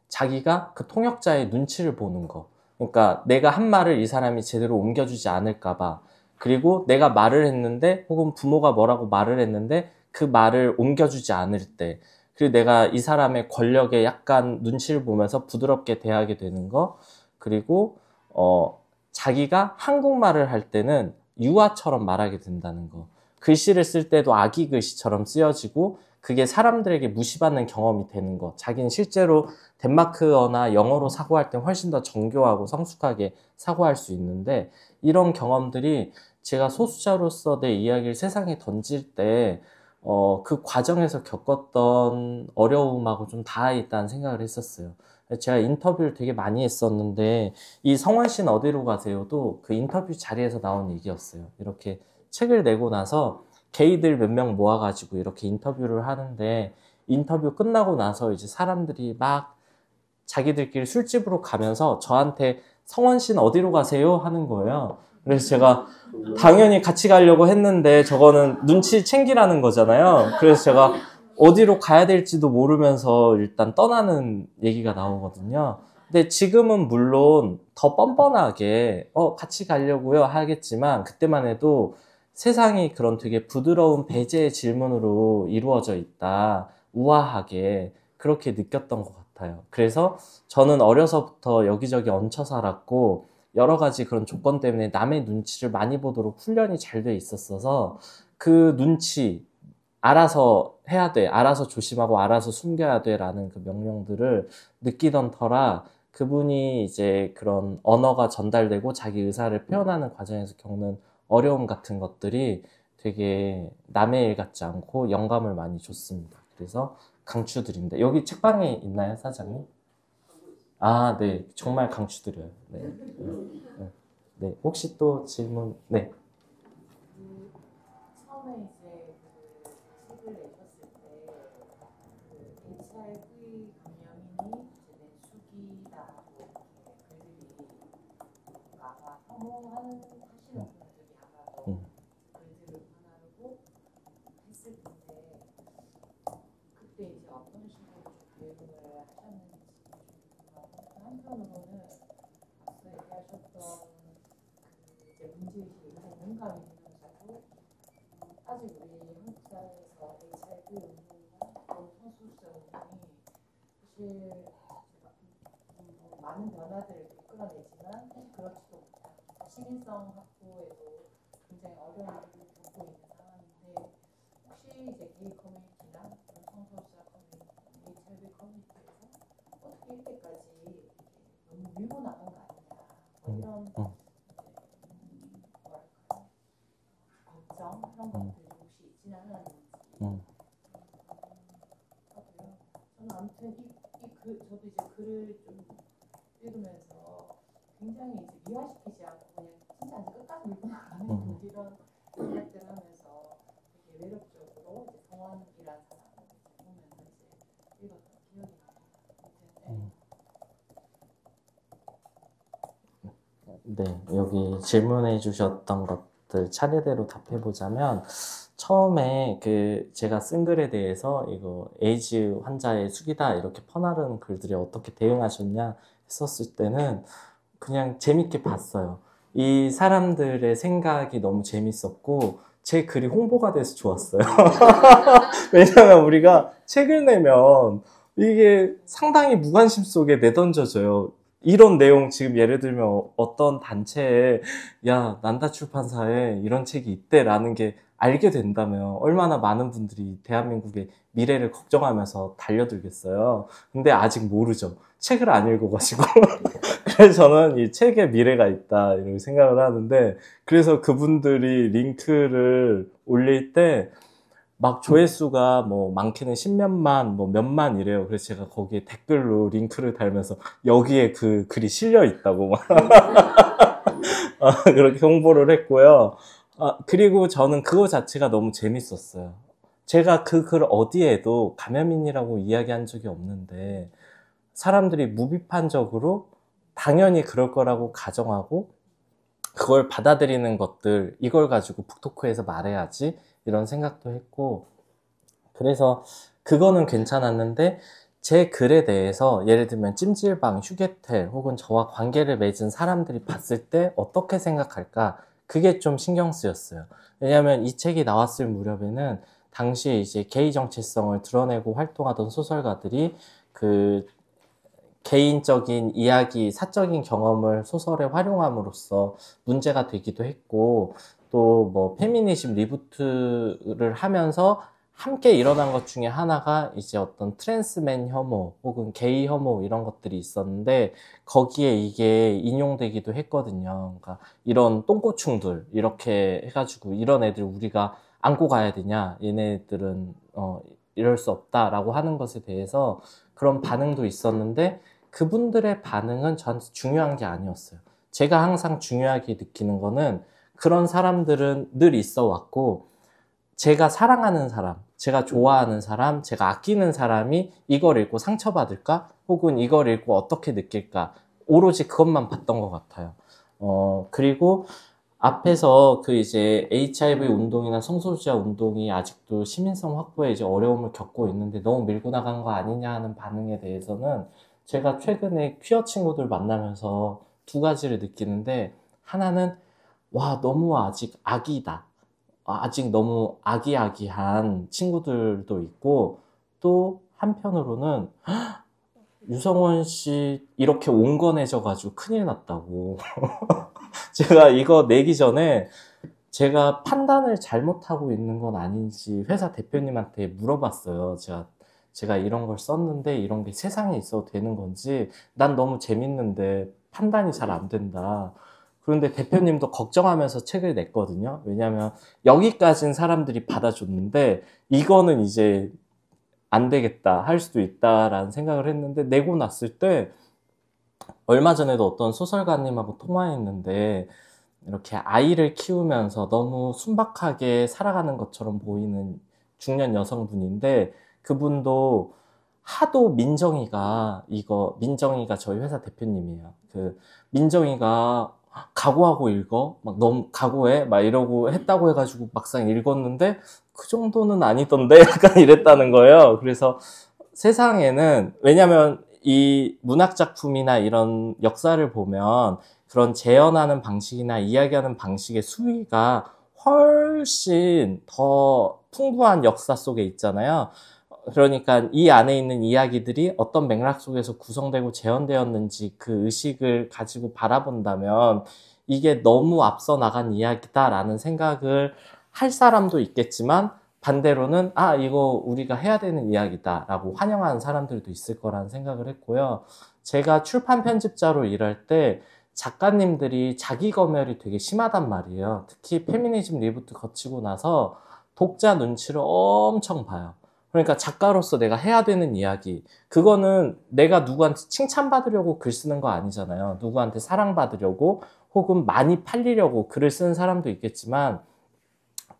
자기가 그 통역자의 눈치를 보는 거. 그러니까 내가 한 말을 이 사람이 제대로 옮겨주지 않을까 봐. 그리고 내가 말을 했는데 혹은 부모가 뭐라고 말을 했는데 그 말을 옮겨주지 않을 때. 그리고 내가 이 사람의 권력에 약간 눈치를 보면서 부드럽게 대하게 되는 거. 그리고 자기가 한국말을 할 때는 유아처럼 말하게 된다는 거. 글씨를 쓸 때도 아기 글씨처럼 쓰여지고 그게 사람들에게 무시받는 경험이 되는 거. 자기는 실제로 덴마크어나 영어로 사고할 때 훨씬 더 정교하고 성숙하게 사고할 수 있는데 이런 경험들이 제가 소수자로서 내 이야기를 세상에 던질 때 그 과정에서 겪었던 어려움하고 좀 닿아 있다는 생각을 했었어요. 제가 인터뷰를 되게 많이 했었는데 이 성원 씨는 어디로 가세요도 그 인터뷰 자리에서 나온 얘기였어요. 이렇게 책을 내고 나서 게이들 몇 명 모아가지고 이렇게 인터뷰를 하는데 인터뷰 끝나고 나서 이제 사람들이 막 자기들끼리 술집으로 가면서 저한테 성원 씨는 어디로 가세요? 하는 거예요. 그래서 제가 당연히 같이 가려고 했는데 저거는 눈치 챙기라는 거잖아요. 그래서 제가 어디로 가야 될지도 모르면서 일단 떠나는 얘기가 나오거든요. 근데 지금은 물론 더 뻔뻔하게 같이 가려고요 하겠지만 그때만 해도 세상이 그런 되게 부드러운 배제의 질문으로 이루어져 있다. 우아하게 그렇게 느꼈던 것 같아요. 그래서 저는 어려서부터 여기저기 얹혀 살았고 여러 가지 그런 조건 때문에 남의 눈치를 많이 보도록 훈련이 잘 돼 있었어서 그 눈치 알아서 해야 돼, 알아서 조심하고 알아서 숨겨야 돼 라는 그 명령들을 느끼던 터라 그분이 이제 그런 언어가 전달되고 자기 의사를 표현하는 과정에서 겪는 어려움 같은 것들이 되게 남의 일 같지 않고 영감을 많이 줬습니다. 그래서 강추드립니다. 여기 책방에 있나요, 사장님? 아, 네. 정말 강추드려요. 네. 네. 네. 혹시 또 질문? 네. 처음에 이제 그 책을 내셨을 때 그 HIV 감염인이 이제 내수기다라고 이렇게 글들이 아마 혐오하는 하시는 분들이 아마도 글들을 하나로 했을 텐데 그때 이제 어떤 식으로 좀 대응을 하셨는지 좀 한편으로는 앞서 얘기하셨던 그 이제 문제의식이 굉장히 민감해지면서도 아직 우리 한국 사회에서 HIV 운동이나 또 성소수자 운동이 사실 제가 많은 변화들을 이끌어내지만 사실 그렇지도 못한 시민성 확보에도 굉장히 어려움을 겪고 있는 상황인데 혹시 이제 게이 커뮤니티나 성소수자 커뮤니티, HIV 커뮤니티에서 어떻게 이때까지 너무 밀고 나간 거 아니냐 이런 걱정 그런 것들이 혹시 있지는 않았는지 어때요? 저는 아무튼 저도 이제 글을 좀 읽으면서 굉장히 이제 미화시키지 않고 그냥 진짜 아주 끝까지 밀고 나가는 이런 생각들을 하면서 되게 매력적으로 이제 성원이라는 사람을 보면서 이제 읽었던 기억이 납니다. 네, 여기 질문해 주셨던 것들 차례대로 답해보자면 처음에 제가 쓴 글에 대해서 이거 에이즈 환자의 수기다 이렇게 퍼나르는 글들이 어떻게 대응하셨냐 했었을 때는 그냥 재밌게 봤어요. 이 사람들의 생각이 너무 재밌었고 제 글이 홍보가 돼서 좋았어요. 왜냐면 우리가 책을 내면 이게 상당히 무관심 속에 내던져져요. 이런 내용 지금 예를 들면 어떤 단체에 야 난다 출판사에 이런 책이 있대라는 게 알게 된다면 얼마나 많은 분들이 대한민국의 미래를 걱정하면서 달려들겠어요. 근데 아직 모르죠. 책을 안 읽어가지고 그래서 저는 이 책에 미래가 있다 이렇게 생각을 하는데 그래서 그분들이 링크를 올릴 때 막 조회수가 뭐 많게는 10몇만, 뭐 몇만 이래요. 그래서 제가 거기에 댓글로 링크를 달면서 여기에 그 글이 실려 있다고 막 그렇게 홍보를 했고요. 그리고 저는 그거 자체가 너무 재밌었어요. 제가 그 글 어디에도 감염인이라고 이야기한 적이 없는데 사람들이 무비판적으로 당연히 그럴 거라고 가정하고 그걸 받아들이는 것들 이걸 가지고 북토크에서 말해야지 이런 생각도 했고 그래서 그거는 괜찮았는데 제 글에 대해서 예를 들면 찜질방, 휴게텔 혹은 저와 관계를 맺은 사람들이 봤을 때 어떻게 생각할까 그게 좀 신경 쓰였어요. 왜냐하면 이 책이 나왔을 무렵에는 당시에 이제 게이 정체성을 드러내고 활동하던 소설가들이 그 개인적인 이야기, 사적인 경험을 소설에 활용함으로써 문제가 되기도 했고 또 뭐 페미니즘 리부트를 하면서 함께 일어난 것 중에 하나가 이제 어떤 트랜스맨 혐오 혹은 게이 혐오 이런 것들이 있었는데 거기에 이게 인용되기도 했거든요. 그러니까 이런 똥꼬충들 이렇게 해가지고 이런 애들 우리가 안고 가야 되냐 얘네들은 이럴 수 없다라고 하는 것에 대해서 그런 반응도 있었는데 그분들의 반응은 저한테 중요한 게 아니었어요. 제가 항상 중요하게 느끼는 거는 그런 사람들은 늘 있어 왔고 제가 사랑하는 사람 제가 좋아하는 사람, 제가 아끼는 사람이 이걸 읽고 상처받을까? 혹은 이걸 읽고 어떻게 느낄까? 오로지 그것만 봤던 것 같아요. 그리고 앞에서 그 이제 HIV 운동이나 성소수자 운동이 아직도 시민성 확보에 이제 어려움을 겪고 있는데 너무 밀고 나간 거 아니냐 하는 반응에 대해서는 제가 최근에 퀴어 친구들 만나면서 두 가지를 느끼는데, 하나는 와, 너무 아직 아기다. 아직 너무 아기아기한 친구들도 있고, 또 한편으로는 유성원 씨 이렇게 온건해져가지고 큰일 났다고. 제가 이거 내기 전에 제가 판단을 잘못하고 있는 건 아닌지 회사 대표님한테 물어봤어요. 제가 이런 걸 썼는데 이런 게 세상에 있어도 되는 건지, 난 너무 재밌는데 판단이 잘 안 된다. 그런데 대표님도 걱정하면서 책을 냈거든요. 왜냐하면 여기까지는 사람들이 받아줬는데 이거는 이제 안 되겠다, 할 수도 있다라는 생각을 했는데, 내고 났을 때 얼마 전에도 어떤 소설가님하고 통화했는데, 이렇게 아이를 키우면서 너무 순박하게 살아가는 것처럼 보이는 중년 여성분인데, 그분도 하도 민정이가 저희 회사 대표님이에요. 민정이가 각오하고 읽어? 막 너무 각오해? 막 이러고 했다고 해가지고 막상 읽었는데 그 정도는 아니던데? 약간 이랬다는 거예요. 그래서 세상에는, 왜냐면 이 문학작품이나 이런 역사를 보면 그런 재현하는 방식이나 이야기하는 방식의 수위가 훨씬 더 풍부한 역사 속에 있잖아요. 그러니까 이 안에 있는 이야기들이 어떤 맥락 속에서 구성되고 재현되었는지 그 의식을 가지고 바라본다면 이게 너무 앞서 나간 이야기다라는 생각을 할 사람도 있겠지만, 반대로는 이거 우리가 해야 되는 이야기다라고 환영하는 사람들도 있을 거라는 생각을 했고요. 제가 출판 편집자로 일할 때 작가님들이 자기 검열이 되게 심하단 말이에요. 특히 페미니즘 리부트 거치고 나서 독자 눈치를 엄청 봐요. 그러니까 작가로서 내가 해야 되는 이야기, 그거는 내가 누구한테 칭찬받으려고 글 쓰는 거 아니잖아요. 누구한테 사랑받으려고 혹은 많이 팔리려고 글을 쓰는 사람도 있겠지만,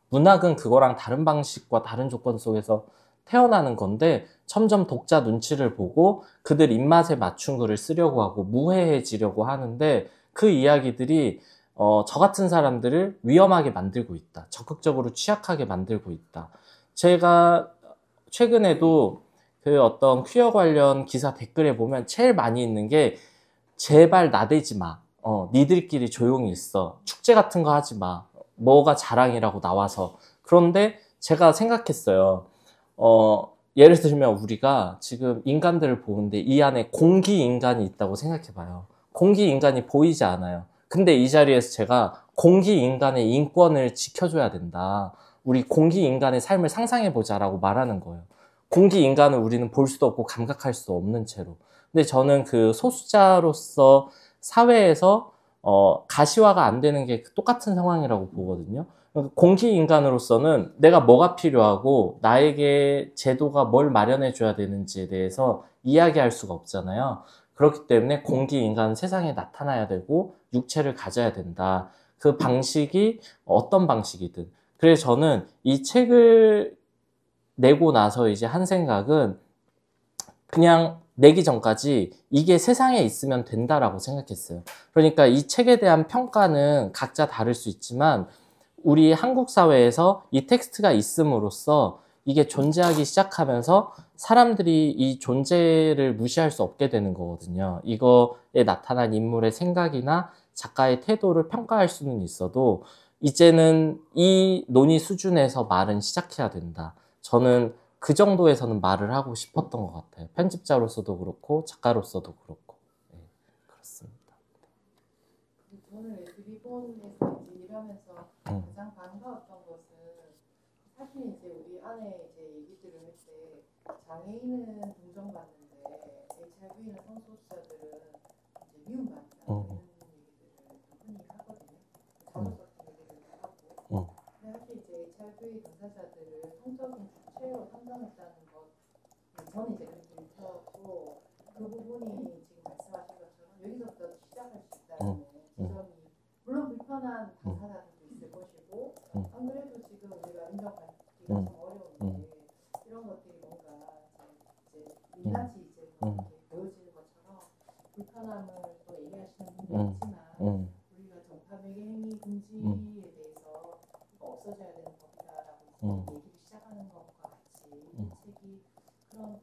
문학은 그거랑 다른 방식과 다른 조건 속에서 태어나는 건데, 점점 독자 눈치를 보고 그들 입맛에 맞춘 글을 쓰려고 하고 무해해지려고 하는데, 그 이야기들이 저 같은 사람들을 위험하게 만들고 있다. 적극적으로 취약하게 만들고 있다. 제가 최근에도 그 어떤 퀴어 관련 기사 댓글에 보면 제일 많이 있는 게, 제발 나대지 마. 니들끼리 조용히 있어. 축제 같은 거 하지 마. 뭐가 자랑이라고 나와서. 그런데 제가 생각했어요. 예를 들면 우리가 지금 인간들을 보는데 이 안에 공기 인간이 있다고 생각해봐요. 공기 인간이 보이지 않아요. 근데 이 자리에서 제가 공기 인간의 인권을 지켜줘야 된다. 우리 공기 인간의 삶을 상상해보자라고 말하는 거예요. 공기 인간은 우리는 볼 수도 없고 감각할 수도 없는 채로. 근데 저는 그 소수자로서 사회에서 가시화가 안 되는 게 똑같은 상황이라고 보거든요. 공기 인간으로서는 내가 뭐가 필요하고 나에게 제도가 뭘 마련해 줘야 되는지에 대해서 이야기할 수가 없잖아요. 그렇기 때문에 공기 인간은 세상에 나타나야 되고 육체를 가져야 된다. 그 방식이 어떤 방식이든. 그래서 저는 이 책을 내고 나서 이제 한 생각은, 그냥 내기 전까지 이게 세상에 있으면 된다라고 생각했어요. 그러니까 이 책에 대한 평가는 각자 다를 수 있지만, 우리 한국 사회에서 이 텍스트가 있음으로써 이게 존재하기 시작하면서 사람들이 이 존재를 무시할 수 없게 되는 거거든요. 이거에 나타난 인물의 생각이나 작가의 태도를 평가할 수는 있어도 이제는 이 논의 수준에서 말은 시작해야 된다. 저는 그 정도에서는 말을 하고 싶었던 것 같아요. 편집자로서도 그렇고 작가로서도 그렇고. 네, 그렇습니다. 저는 리본에서 이제 일하면서 가장 반가웠던 것은, 사실 이제 우리 안에 이제 얘기들을 할 때 장애인은 동정받는데 HIV나 성소수자들은 이제 미움받는다 이런 얘기들을 흔히 하거든요. 자존감 같은 얘기를 하고. 근데 사실 이제 HIV 당사자들을 성적인 주체로 판단했다는 것, 저는 이제 그렇게 느꼈고, 그 부분이 지금 말씀하신 것처럼 여기서부터 시작할 수 있다는 지점이, 물론 불편한 당사자들도 있을 것이고, 안 그래도 지금 우리가 인정받기가 좀 어려운데 매개 행위 금지에 대해서 이거 없어져야 되는 법이다라고 얘기를 시작하는 것과 같이 이 책이 그런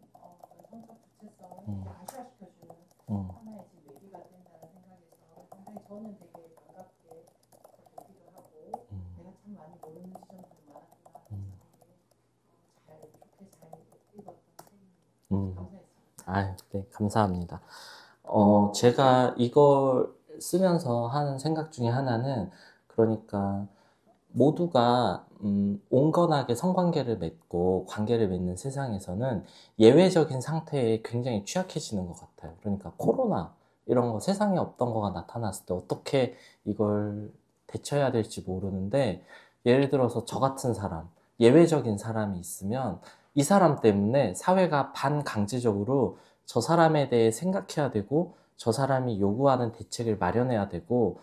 성적 주체성을 가시화시켜주는 하나의 지금 매개가 된다는 생각에서 상당히 저는 되게 반갑게 보기도 하고 내가 참 많이 모르는 지점들이 많았구나 하는 생각이 좋게 잘 읽었던 책입니다. 감사했습니다. 아, 네, 감사합니다. 제가 이걸 쓰면서 하는 생각 중에 하나는, 그러니까 모두가 온건하게 성관계를 맺고 관계를 맺는 세상에서는 예외적인 상태에 굉장히 취약해지는 것 같아요. 그러니까 코로나 이런 거, 세상에 없던 거가 나타났을 때 어떻게 이걸 대처해야 될지 모르는데, 예를 들어서 저 같은 사람, 예외적인 사람이 있으면 이 사람 때문에 사회가 반강제적으로 저 사람에 대해 생각해야 되고, 저 사람이 요구하는 대책을 마련해야 되고,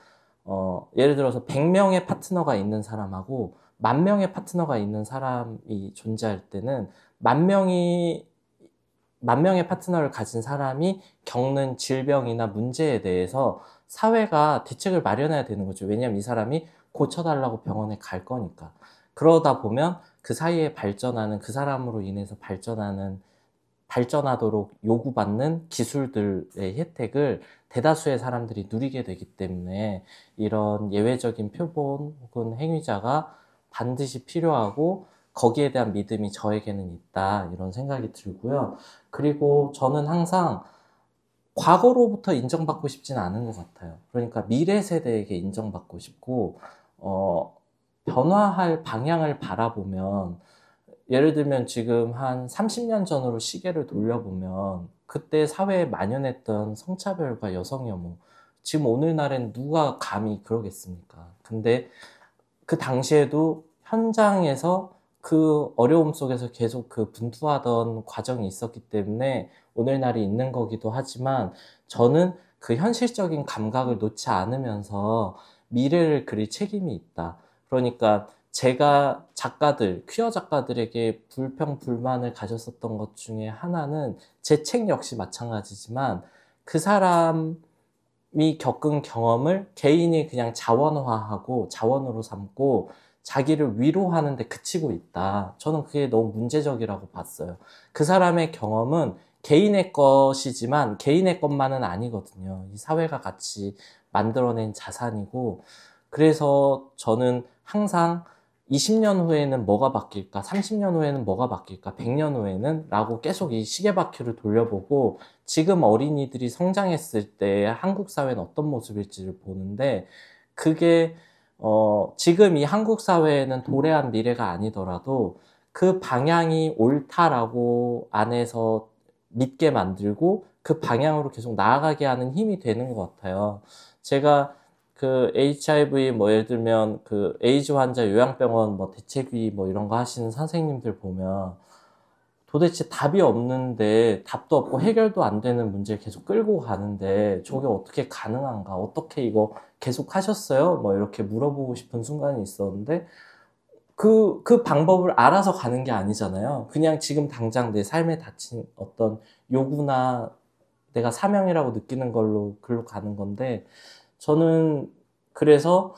예를 들어서 100명의 파트너가 있는 사람하고 10,000명의 파트너가 있는 사람이 존재할 때는 10,000명의 파트너를 가진 사람이 겪는 질병이나 문제에 대해서 사회가 대책을 마련해야 되는 거죠. 왜냐하면 이 사람이 고쳐달라고 병원에 갈 거니까. 그러다 보면 그 사이에 발전하는, 그 사람으로 인해서 발전하도록 요구받는 기술들의 혜택을 대다수의 사람들이 누리게 되기 때문에 이런 예외적인 표본 혹은 행위자가 반드시 필요하고, 거기에 대한 믿음이 저에게는 있다, 이런 생각이 들고요. 그리고 저는 항상 과거로부터 인정받고 싶지는 않은 것 같아요. 그러니까 미래 세대에게 인정받고 싶고, 변화할 방향을 바라보면, 예를 들면 지금 한 30년 전으로 시계를 돌려보면 그때 사회에 만연했던 성차별과 여성혐오, 지금 오늘날엔 누가 감히 그러겠습니까? 근데 그 당시에도 현장에서 그 어려움 속에서 계속 그 분투하던 과정이 있었기 때문에 오늘날이 있는 거기도 하지만, 저는 그 현실적인 감각을 놓지 않으면서 미래를 그릴 책임이 있다. 그러니까 제가 퀴어 작가들에게 불평불만을 가졌었던 것 중에 하나는, 제 책 역시 마찬가지지만 그 사람이 겪은 경험을 개인이 그냥 자원화하고 자원으로 삼고 자기를 위로하는 데 그치고 있다. 저는 그게 너무 문제적이라고 봤어요. 그 사람의 경험은 개인의 것이지만 개인의 것만은 아니거든요. 이 사회가 같이 만들어낸 자산이고, 그래서 저는 항상 20년 후에는 뭐가 바뀔까, 30년 후에는 뭐가 바뀔까, 100년 후에는 라고 계속 이 시계바퀴를 돌려보고, 지금 어린이들이 성장했을 때 한국 사회는 어떤 모습일지를 보는데, 그게 지금 이 한국 사회에는 도래한 미래가 아니더라도 그 방향이 옳다라고 안에서 믿게 만들고 그 방향으로 계속 나아가게 하는 힘이 되는 것 같아요. 제가 그 HIV 예를 들면 그 에이즈 환자 요양병원 대책위 이런 거 하시는 선생님들 보면 도대체 답이 없는데, 답도 없고 해결도 안 되는 문제를 계속 끌고 가는데 저게 어떻게 가능한가, 어떻게 이거 계속 하셨어요? 이렇게 물어보고 싶은 순간이 있었는데, 그 방법을 알아서 가는 게 아니잖아요. 그냥 지금 당장 내 삶에 닥친 어떤 요구나 내가 사명이라고 느끼는 걸로 글로 가는 건데, 저는 그래서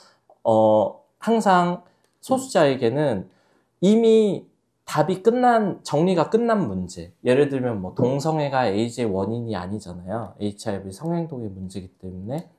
항상 소수자에게는 이미 정리가 끝난 문제, 예를 들면 동성애가 에이즈의 원인이 아니잖아요. HIV 성행동의 문제이기 때문에.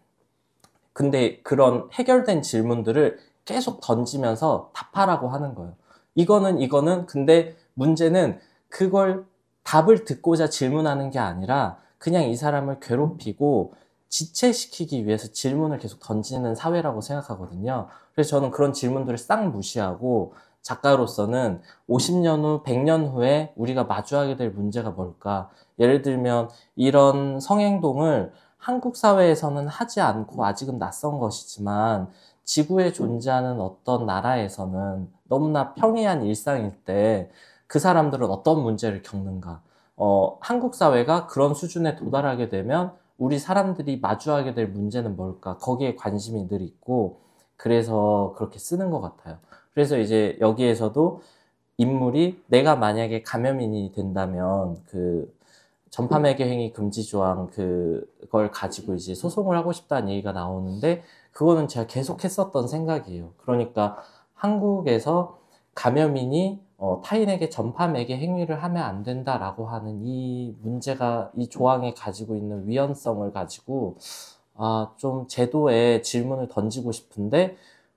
근데 그런 해결된 질문들을 계속 던지면서 답하라고 하는 거예요. 이거는 근데 문제는 그걸 답을 듣고자 질문하는 게 아니라 그냥 이 사람을 괴롭히고 지체시키기 위해서 질문을 계속 던지는 사회라고 생각하거든요. 그래서 저는 그런 질문들을 싹 무시하고, 작가로서는 50년 후, 100년 후에 우리가 마주하게 될 문제가 뭘까? 예를 들면 이런 성행동을 한국 사회에서는 하지 않고 아직은 낯선 것이지만, 지구에 존재하는 어떤 나라에서는 너무나 평이한 일상일 때 그 사람들은 어떤 문제를 겪는가? 한국 사회가 그런 수준에 도달하게 되면 우리 사람들이 마주하게 될 문제는 뭘까? 거기에 관심이 늘 있고, 그래서 그렇게 쓰는 것 같아요. 그래서 이제 여기에서도 인물이, 내가 만약에 감염인이 된다면 그 전파매개 행위 금지 조항 그걸 가지고 이제 소송을 하고 싶다는 얘기가 나오는데, 그거는 제가 계속 했었던 생각이에요. 그러니까 한국에서 감염인이 타인에게 전파 매개 행위를 하면 안 된다라고 하는 이 문제가, 이 조항에 가지고 있는 위헌성을 가지고 좀 제도에 질문을 던지고 싶은데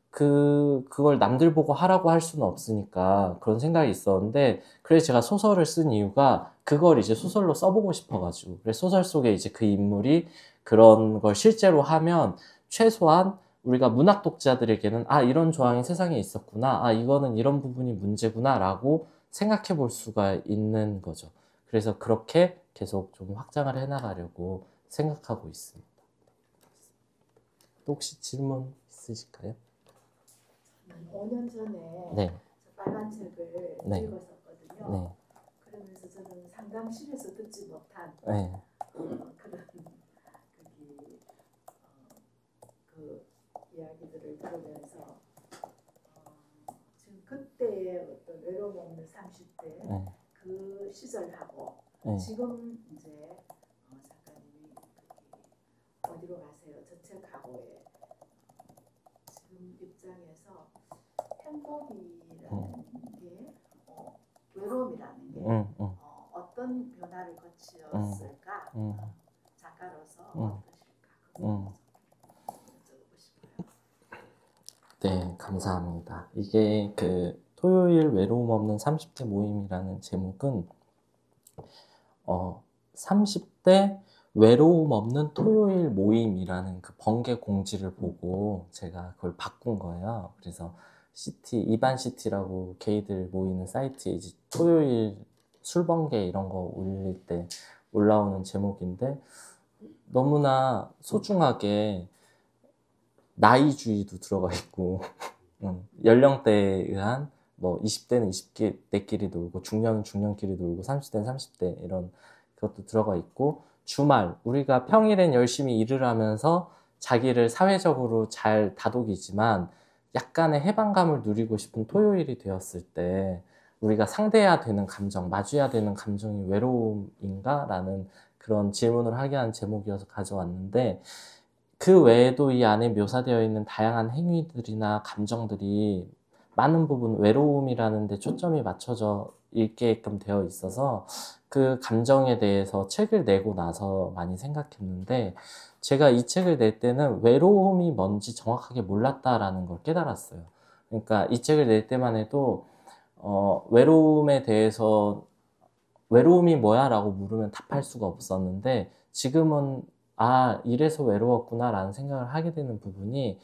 그걸 남들 보고 하라고 할 수는 없으니까 그런 생각이 있었는데, 그래서 제가 소설을 쓴 이유가 그걸 이제 소설로 써보고 싶어가지고, 그래서 소설 속에 이제 그 인물이 그런 걸 실제로 하면 최소한 우리가 문학 독자들에게는 이런 조항이 세상에 있었구나, 이거는 이런 부분이 문제구나 라고 생각해 볼 수가 있는 거죠. 그래서 그렇게 계속 좀 확장을 해나가려고 생각하고 있습니다. 또 혹시 질문 있으실까요? 5년 전에 네. 빨간 책을 네. 읽었었거든요. 네. 그러면서 저는 상담실에서 듣지 못한 네. 그런 그 이야기들을 들으면서 지금 그때의 어떤 외로움 없는 30대 네. 그 시절하고 네. 지금 이제 작가님이 어디로 가세요? 저책하고의 지금 입장에서 행복이라는 게 외로움이라는 게 어떤 변화를 거치었을까? 작가로서 어떠실까? 그거 여쭤보고 싶어요. 네, 감사합니다. 이게 그 토요일 외로움 없는 30대 모임이라는 제목은 30대 외로움 없는 토요일 모임이라는 그 번개 공지를 보고 제가 그걸 바꾼 거예요. 그래서 이반시티라고 게이들 모이는 사이트에 이제 토요일 술 번개 이런 거 올릴 때 올라오는 제목인데, 너무나 소중하게 나이주의도 들어가 있고 연령대에 의한 뭐 20대는 20대끼리 놀고, 중년은 중년끼리 놀고, 30대는 30대 이런 그것도 들어가 있고, 주말 우리가 평일엔 열심히 일을 하면서 자기를 사회적으로 잘 다독이지만 약간의 해방감을 누리고 싶은 토요일이 되었을 때 우리가 상대해야 되는 감정, 마주해야 되는 감정이 외로움인가? 라는 그런 질문을 하게 한 제목이어서 가져왔는데, 그 외에도 이 안에 묘사되어 있는 다양한 행위들이나 감정들이 많은 부분 외로움이라는 데 초점이 맞춰져 있게끔 되어 있어서 그 감정에 대해서 책을 내고 나서 많이 생각했는데, 제가 이 책을 낼 때는 외로움이 뭔지 정확하게 몰랐다라는 걸 깨달았어요. 그러니까 이 책을 낼 때만 해도 외로움에 대해서 외로움이 뭐야? 라고 물으면 답할 수가 없었는데, 지금은 이래서 외로웠구나 라는 생각을 하게 되는 부분이,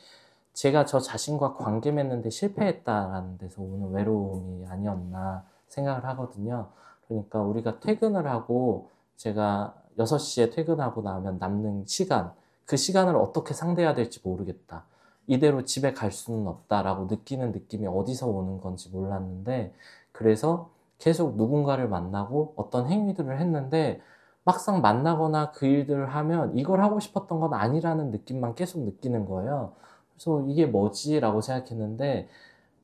제가 저 자신과 관계 맺는데 실패했다라는 데서 오는 외로움이 아니었나 생각을 하거든요. 그러니까 우리가 퇴근을 하고, 제가 6시에 퇴근하고 나면 남는 시간, 그 시간을 어떻게 상대해야 될지 모르겠다, 이대로 집에 갈 수는 없다라고 느끼는 느낌이 어디서 오는 건지 몰랐는데, 그래서 계속 누군가를 만나고 어떤 행위들을 했는데 막상 만나거나 그 일들을 하면 이걸 하고 싶었던 건 아니라는 느낌만 계속 느끼는 거예요. 그래서 이게 뭐지? 라고 생각했는데,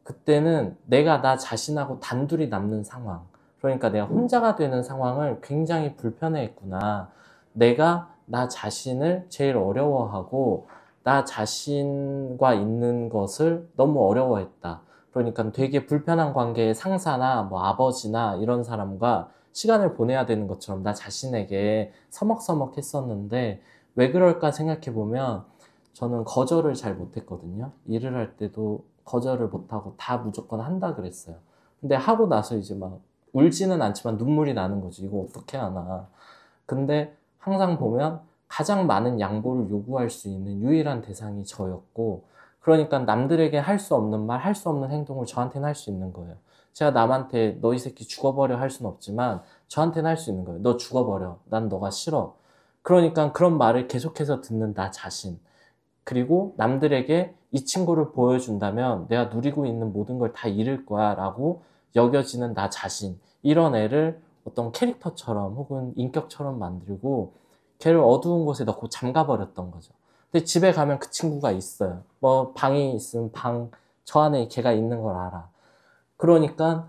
그때는 내가 나 자신하고 단둘이 남는 상황, 그러니까 내가 혼자가 되는 상황을 굉장히 불편해했구나. 내가 나 자신을 제일 어려워하고 나 자신과 있는 것을 너무 어려워했다. 그러니까 되게 불편한 관계의 상사나 뭐 아버지나 이런 사람과 시간을 보내야 되는 것처럼 나 자신에게 서먹서먹했었는데, 왜 그럴까 생각해보면 저는 거절을 잘 못했거든요. 일을 할 때도 거절을 못하고 다 무조건 한다 그랬어요. 근데 하고 나서 이제 막 울지는 않지만 눈물이 나는 거지. 이거 어떻게 하나. 근데 항상 보면 가장 많은 양보를 요구할 수 있는 유일한 대상이 저였고, 그러니까 남들에게 할 수 없는 말, 할 수 없는 행동을 저한테는 할 수 있는 거예요. 제가 남한테 너 이 새끼 죽어버려 할 수는 없지만 저한테는 할 수 있는 거예요. 너 죽어버려. 난 너가 싫어. 그러니까 그런 말을 계속해서 듣는 나 자신, 그리고 남들에게 이 친구를 보여준다면 내가 누리고 있는 모든 걸 다 잃을 거야 라고 여겨지는 나 자신, 이런 애를 어떤 캐릭터처럼 혹은 인격처럼 만들고 걔를 어두운 곳에 넣고 잠가버렸던 거죠. 근데 집에 가면 그 친구가 있어요. 뭐 방이 있으면 저 안에 걔가 있는 걸 알아. 그러니까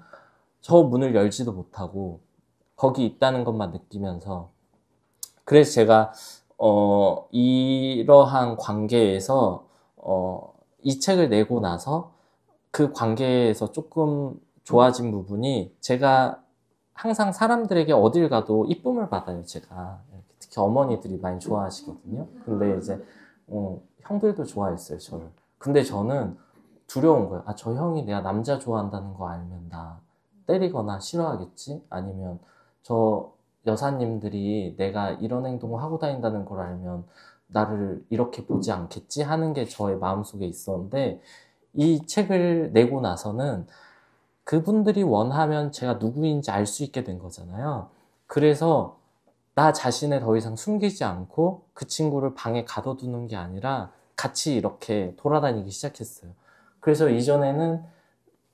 저 문을 열지도 못하고 거기 있다는 것만 느끼면서, 그래서 제가 이러한 관계에서 이 책을 내고 나서 그 관계에서 조금 좋아진 부분이 제가 항상 사람들에게 어딜 가도 이쁨을 받아요, 제가. 특히 어머니들이 많이 좋아하시거든요. 근데 이제, 형들도 좋아했어요, 저를. 근데 저는 두려운 거예요. 아, 저 형이 내가 남자 좋아한다는 거 알면 나 때리거나 싫어하겠지? 아니면 저 여사님들이 내가 이런 행동을 하고 다닌다는 걸 알면 나를 이렇게 보지 않겠지? 하는 게 저의 마음속에 있었는데, 이 책을 내고 나서는 그분들이 원하면 제가 누구인지 알 수 있게 된 거잖아요. 그래서 나 자신을 더 이상 숨기지 않고 그 친구를 방에 가둬두는 게 아니라 같이 이렇게 돌아다니기 시작했어요. 그래서 이전에는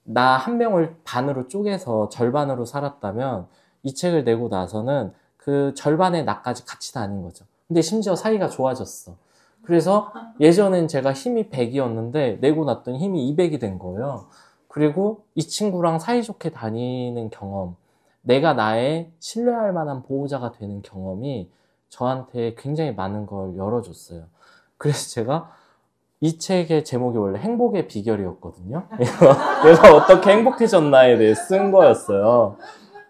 나 한 명을 반으로 쪼개서 절반으로 살았다면 이 책을 내고 나서는 그 절반의 나까지 같이 다닌 거죠. 근데 심지어 사이가 좋아졌어. 그래서 예전엔 제가 힘이 100이었는데 내고 났더니 힘이 200이 된 거예요. 그리고 이 친구랑 사이좋게 다니는 경험, 내가 나의 신뢰할 만한 보호자가 되는 경험이 저한테 굉장히 많은 걸 열어줬어요. 그래서 제가 이 책의 제목이 원래 행복의 비결이었거든요. 내가 어떻게 행복해졌나에 대해 쓴 거였어요.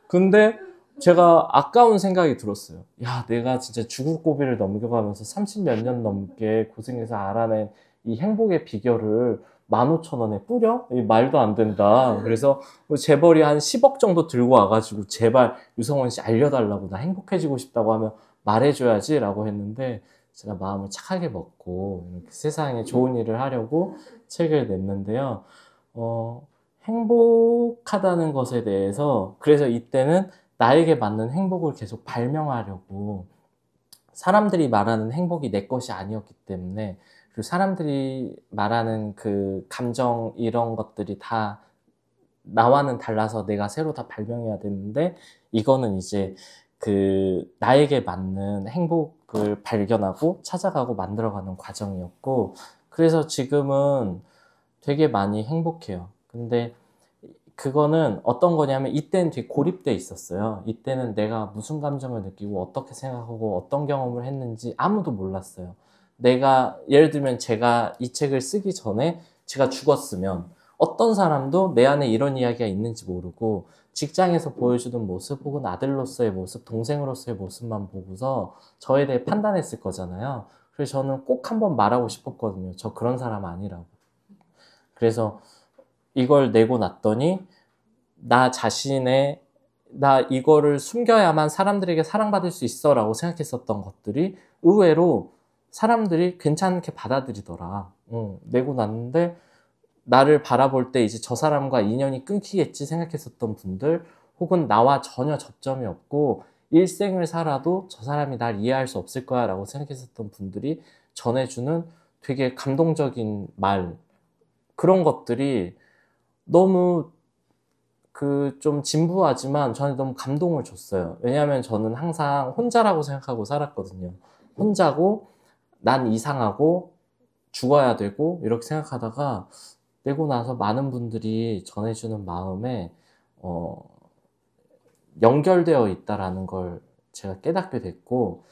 근데 제가 아까운 생각이 들었어요. 야, 내가 진짜 죽을 고비를 넘겨가면서 30몇 년 넘게 고생해서 알아낸 이 행복의 비결을 15,000원에 뿌려? 이 말도 안 된다. 그래서 재벌이 한 10억 정도 들고 와가지고 제발 유성원 씨 알려달라고, 나 행복해지고 싶다고 하면 말해줘야지 라고 했는데, 제가 마음을 착하게 먹고 이렇게 세상에 좋은 일을 하려고 책을 냈는데요. 행복하다는 것에 대해서, 그래서 이때는 나에게 맞는 행복을 계속 발명하려고, 사람들이 말하는 행복이 내 것이 아니었기 때문에, 그리고 사람들이 말하는 그 감정 이런 것들이 다 나와는 달라서 내가 새로 다 발명해야 되는데, 이거는 이제 그 나에게 맞는 행복을 발견하고 찾아가고 만들어가는 과정이었고, 그래서 지금은 되게 많이 행복해요. 근데 그거는 어떤 거냐면, 이때는 되게 고립돼 있었어요. 이때는 내가 무슨 감정을 느끼고 어떻게 생각하고 어떤 경험을 했는지 아무도 몰랐어요. 내가 예를 들면 제가 이 책을 쓰기 전에 제가 죽었으면 어떤 사람도 내 안에 이런 이야기가 있는지 모르고 직장에서 보여주던 모습 혹은 아들로서의 모습, 동생으로서의 모습만 보고서 저에 대해 판단했을 거잖아요. 그래서 저는 꼭 한번 말하고 싶었거든요. 저 그런 사람 아니라고. 그래서 이걸 내고 났더니 나 자신의, 나 이거를 숨겨야만 사람들에게 사랑받을 수 있어 라고 생각했었던 것들이 의외로 사람들이 괜찮게 받아들이더라. 내고 났는데 나를 바라볼 때 이제 저 사람과 인연이 끊기겠지 생각했었던 분들, 혹은 나와 전혀 접점이 없고 일생을 살아도 저 사람이 날 이해할 수 없을 거야 라고 생각했었던 분들이 전해주는 되게 감동적인 말, 그런 것들이 너무 좀 진부하지만 저한테 너무 감동을 줬어요. 왜냐하면 저는 항상 혼자라고 생각하고 살았거든요. 혼자고 난 이상하고 죽어야 되고 이렇게 생각하다가 내고 나서 많은 분들이 전해주는 마음에 연결되어 있다라는 걸 제가 깨닫게 됐고,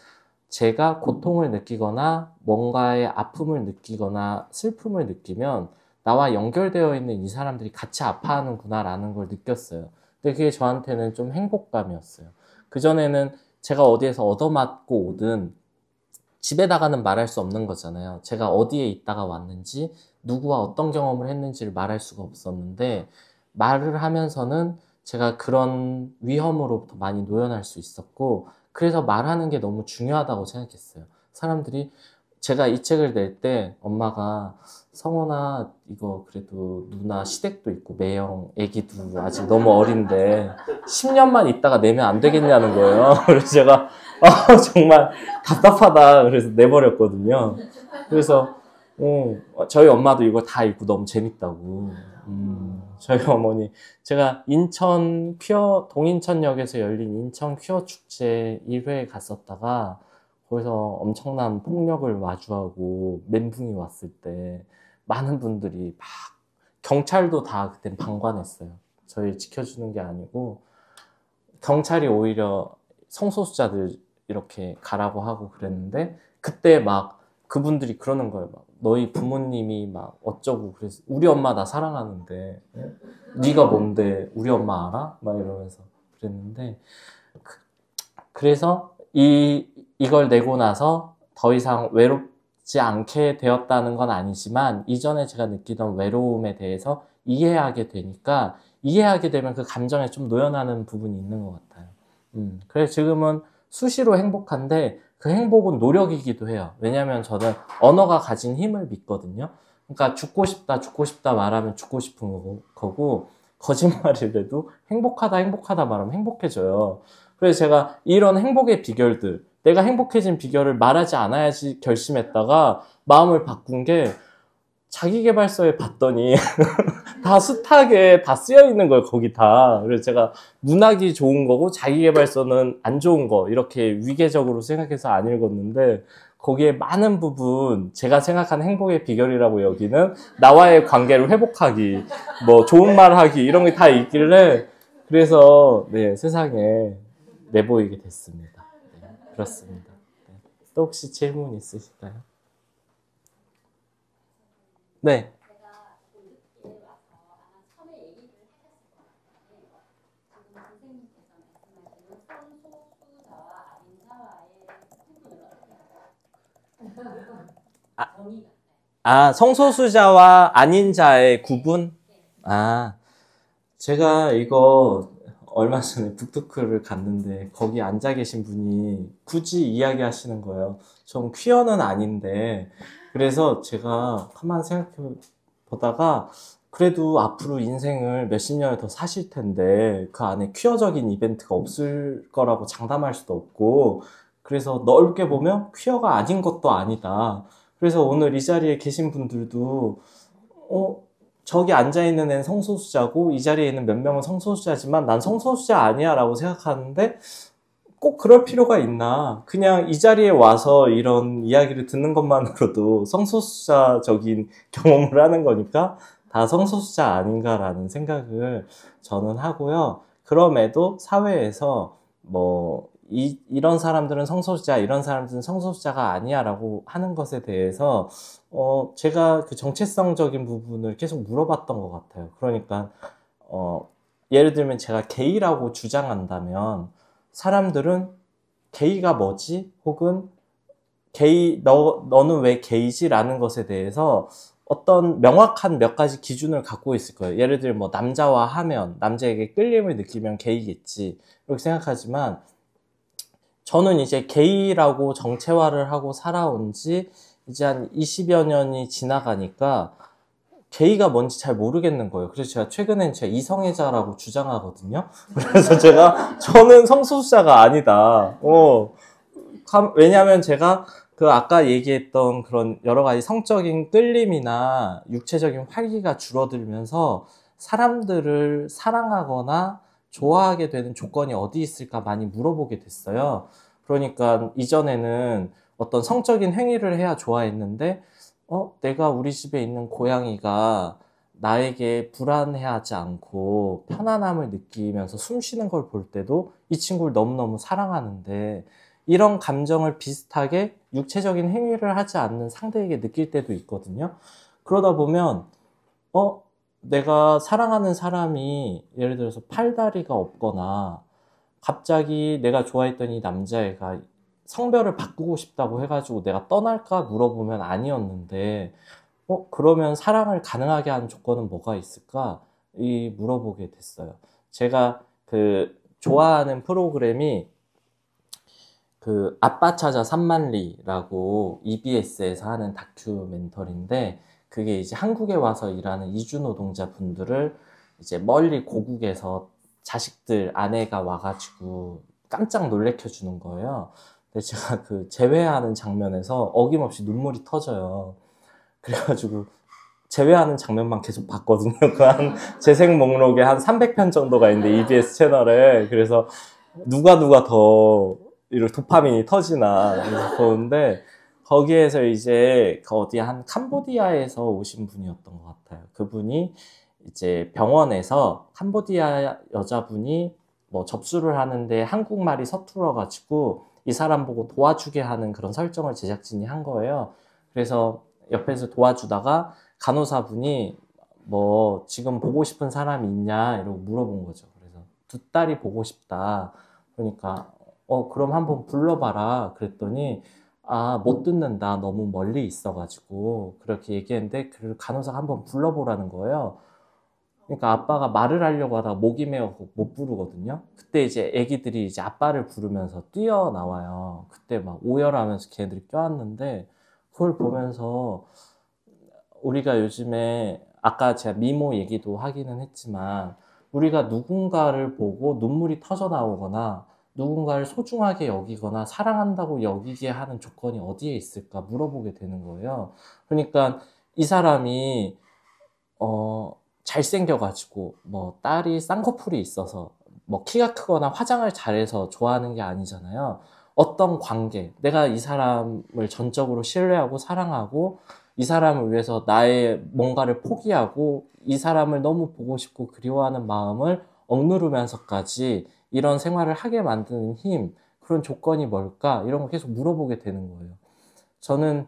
제가 고통을 느끼거나 뭔가의 아픔을 느끼거나 슬픔을 느끼면 나와 연결되어 있는 이 사람들이 같이 아파하는구나라는 걸 느꼈어요. 근데 그게 저한테는 좀 행복감이었어요. 그전에는 제가 어디에서 얻어맞고 오든 집에다가는 말할 수 없는 거잖아요. 제가 어디에 있다가 왔는지, 누구와 어떤 경험을 했는지를 말할 수가 없었는데, 말을 하면서는 제가 그런 위험으로부터 많이 노연할 수 있었고, 그래서 말하는 게 너무 중요하다고 생각했어요. 사람들이, 제가 이 책을 낼 때 엄마가 성원아, 이거 그래도 누나 시댁도 있고 매형 애기도 아직 너무 어린데 10년만 있다가 내면 안 되겠냐는 거예요. 그래서 제가 정말 답답하다 그래서 내버렸거든요. 그래서 저희 엄마도 이거 다 읽고 너무 재밌다고. 저희 어머니, 제가 인천 퀴어, 동인천역에서 열린 인천 퀴어 축제 1회에 갔었다가 거기서 엄청난 폭력을 마주하고 멘붕이 왔을 때 많은 분들이 막, 경찰도 다 그때 방관했어요. 저희 지켜주는 게 아니고 경찰이 오히려 성소수자들 이렇게 가라고 하고 그랬는데, 그때 막 그분들이 그러는 거예요. 막 너희 부모님이 막 어쩌고 그래서 우리 엄마 나 사랑하는데 네가 뭔데 우리 엄마 알아? 막 이러면서 그랬는데 그래서 이걸 내고 나서 더 이상 외롭지 않게 되었다는 건 아니지만 이전에 제가 느끼던 외로움에 대해서 이해하게 되니까 이해하게 되면 그 감정에 좀 노연하는 부분이 있는 것 같아요. 그래서 지금은 수시로 행복한데 그 행복은 노력이기도 해요. 왜냐하면 저는 언어가 가진 힘을 믿거든요. 그러니까 죽고 싶다 말하면 죽고 싶은 거고 거짓말을 해도 행복하다 말하면 행복해져요. 그래서 제가 이런 행복의 비결들, 내가 행복해진 비결을 말하지 않아야지 결심했다가 마음을 바꾼 게 자기계발서에 봤더니 다 숱하게 다 쓰여 있는 거예요, 거기 다. 그래서 제가 문학이 좋은 거고 자기계발서는 안 좋은 거 이렇게 위계적으로 생각해서 안 읽었는데 거기에 많은 부분 제가 생각하는 행복의 비결이라고 여기는 나와의 관계를 회복하기, 뭐 좋은 말 하기 이런 게 다 있길래 그래서 네, 세상에 내보이게 됐습니다. 네, 그렇습니다. 네. 또 혹시 질문 있으실까요? 네. 제가 늦게 와서 아마 처음에 얘기를 하셨을 것 같은데 지금 선생님께서 말씀하시는 성소수자와 아닌자와의 구분을 어떻게 하세요? 정의가. 성소수자와 아닌 자의 구분? 제가 이거 얼마 전에 북토크를 갔는데 거기 앉아 계신 분이 굳이 이야기하시는 거예요. 전 퀴어는 아닌데 그래서 제가 가만 생각해 보다가 그래도 앞으로 인생을 몇십 년을 더 사실 텐데 그 안에 퀴어적인 이벤트가 없을 거라고 장담할 수도 없고 그래서 넓게 보면 퀴어가 아닌 것도 아니다. 그래서 오늘 이 자리에 계신 분들도 저기 앉아있는 애는 성소수자고 이 자리에 있는 몇 명은 성소수자지만 난 성소수자 아니야 라고 생각하는데 꼭 그럴 필요가 있나. 그냥 이 자리에 와서 이런 이야기를 듣는 것만으로도 성소수자적인 경험을 하는 거니까 다 성소수자 아닌가라는 생각을 저는 하고요. 그럼에도 사회에서 뭐 이런 사람들은 성소수자, 이런 사람들은 성소수자가 아니야 라고 하는 것에 대해서 제가 그 정체성적인 부분을 계속 물어봤던 것 같아요. 그러니까 예를 들면 제가 게이라고 주장한다면 사람들은 게이가 뭐지? 혹은 너는 왜 게이지? 라는 것에 대해서 어떤 명확한 몇 가지 기준을 갖고 있을 거예요. 예를 들면 뭐 남자와 하면 남자에게 끌림을 느끼면 게이겠지 이렇게 생각하지만 저는 이제 게이라고 정체화를 하고 살아온 지 이제 한 20여 년이 지나가니까 게이가 뭔지 잘 모르겠는 거예요. 그래서 제가 최근엔 제가 이성애자라고 주장하거든요. 그래서 저는 성소수자가 아니다. 왜냐하면 제가 그 아까 얘기했던 그런 여러 가지 성적인 끌림이나 육체적인 활기가 줄어들면서 사람들을 사랑하거나 좋아하게 되는 조건이 어디 있을까 많이 물어보게 됐어요. 그러니까 이전에는 어떤 성적인 행위를 해야 좋아했는데 내가 우리 집에 있는 고양이가 나에게 불안해하지 않고 편안함을 느끼면서 숨 쉬는 걸 볼 때도 이 친구를 너무너무 사랑하는데 이런 감정을 비슷하게 육체적인 행위를 하지 않는 상대에게 느낄 때도 있거든요. 그러다 보면 내가 사랑하는 사람이 예를 들어서 팔다리가 없거나 갑자기 내가 좋아했던 이 남자애가 성별을 바꾸고 싶다고 해가지고 내가 떠날까 물어보면 아니었는데 그러면 사랑을 가능하게 하는 조건은 뭐가 있을까? 물어보게 됐어요. 제가 그 좋아하는 프로그램이 그 아빠 찾아 3만리라고 EBS에서 하는 다큐멘터리인데 그게 이제 한국에 와서 일하는 이주 노동자 분들을 이제 멀리 고국에서 자식들 아내가 와가지고 깜짝 놀래켜 주는 거예요. 근데 제가 그 재회하는 장면에서 어김없이 눈물이 터져요. 그래가지고 재회하는 장면만 계속 봤거든요. 그 재생 목록에 한 300편 정도가 있는데 EBS 채널에. 그래서 누가 더 이런 도파민이 터지나 그래서 보는데 거기에서 이제 어디 한 캄보디아에서 오신 분이었던 것 같아요. 그분이 이제 병원에서 캄보디아 여자분이 뭐 접수를 하는데 한국말이 서툴러가지고 이 사람 보고 도와주게 하는 그런 설정을 제작진이 한 거예요. 그래서 옆에서 도와주다가 간호사분이 뭐 지금 보고 싶은 사람이 있냐 이러고 물어본 거죠. 그래서 두 딸이 보고 싶다. 그러니까 그럼 한번 불러봐라. 그랬더니 못 듣는다. 너무 멀리 있어가지고 그렇게 얘기했는데 그 간호사가 한번 불러보라는 거예요. 그러니까 아빠가 말을 하려고 하다가 목이 메어서 못 부르거든요. 그때 이제 애기들이 이제 아빠를 부르면서 뛰어나와요. 그때 막 오열하면서 걔네들이 껴안는데 그걸 보면서 우리가 요즘에 아까 제가 미모 얘기도 하기는 했지만 우리가 누군가를 보고 눈물이 터져 나오거나 누군가를 소중하게 여기거나 사랑한다고 여기게 하는 조건이 어디에 있을까 물어보게 되는 거예요. 그러니까 이 사람이 잘생겨가지고 뭐 딸이 쌍꺼풀이 있어서 뭐 키가 크거나 화장을 잘해서 좋아하는 게 아니잖아요. 어떤 관계, 내가 이 사람을 전적으로 신뢰하고 사랑하고 이 사람을 위해서 나의 뭔가를 포기하고 이 사람을 너무 보고 싶고 그리워하는 마음을 억누르면서까지 이런 생활을 하게 만드는 힘, 그런 조건이 뭘까? 이런 거 계속 물어보게 되는 거예요. 저는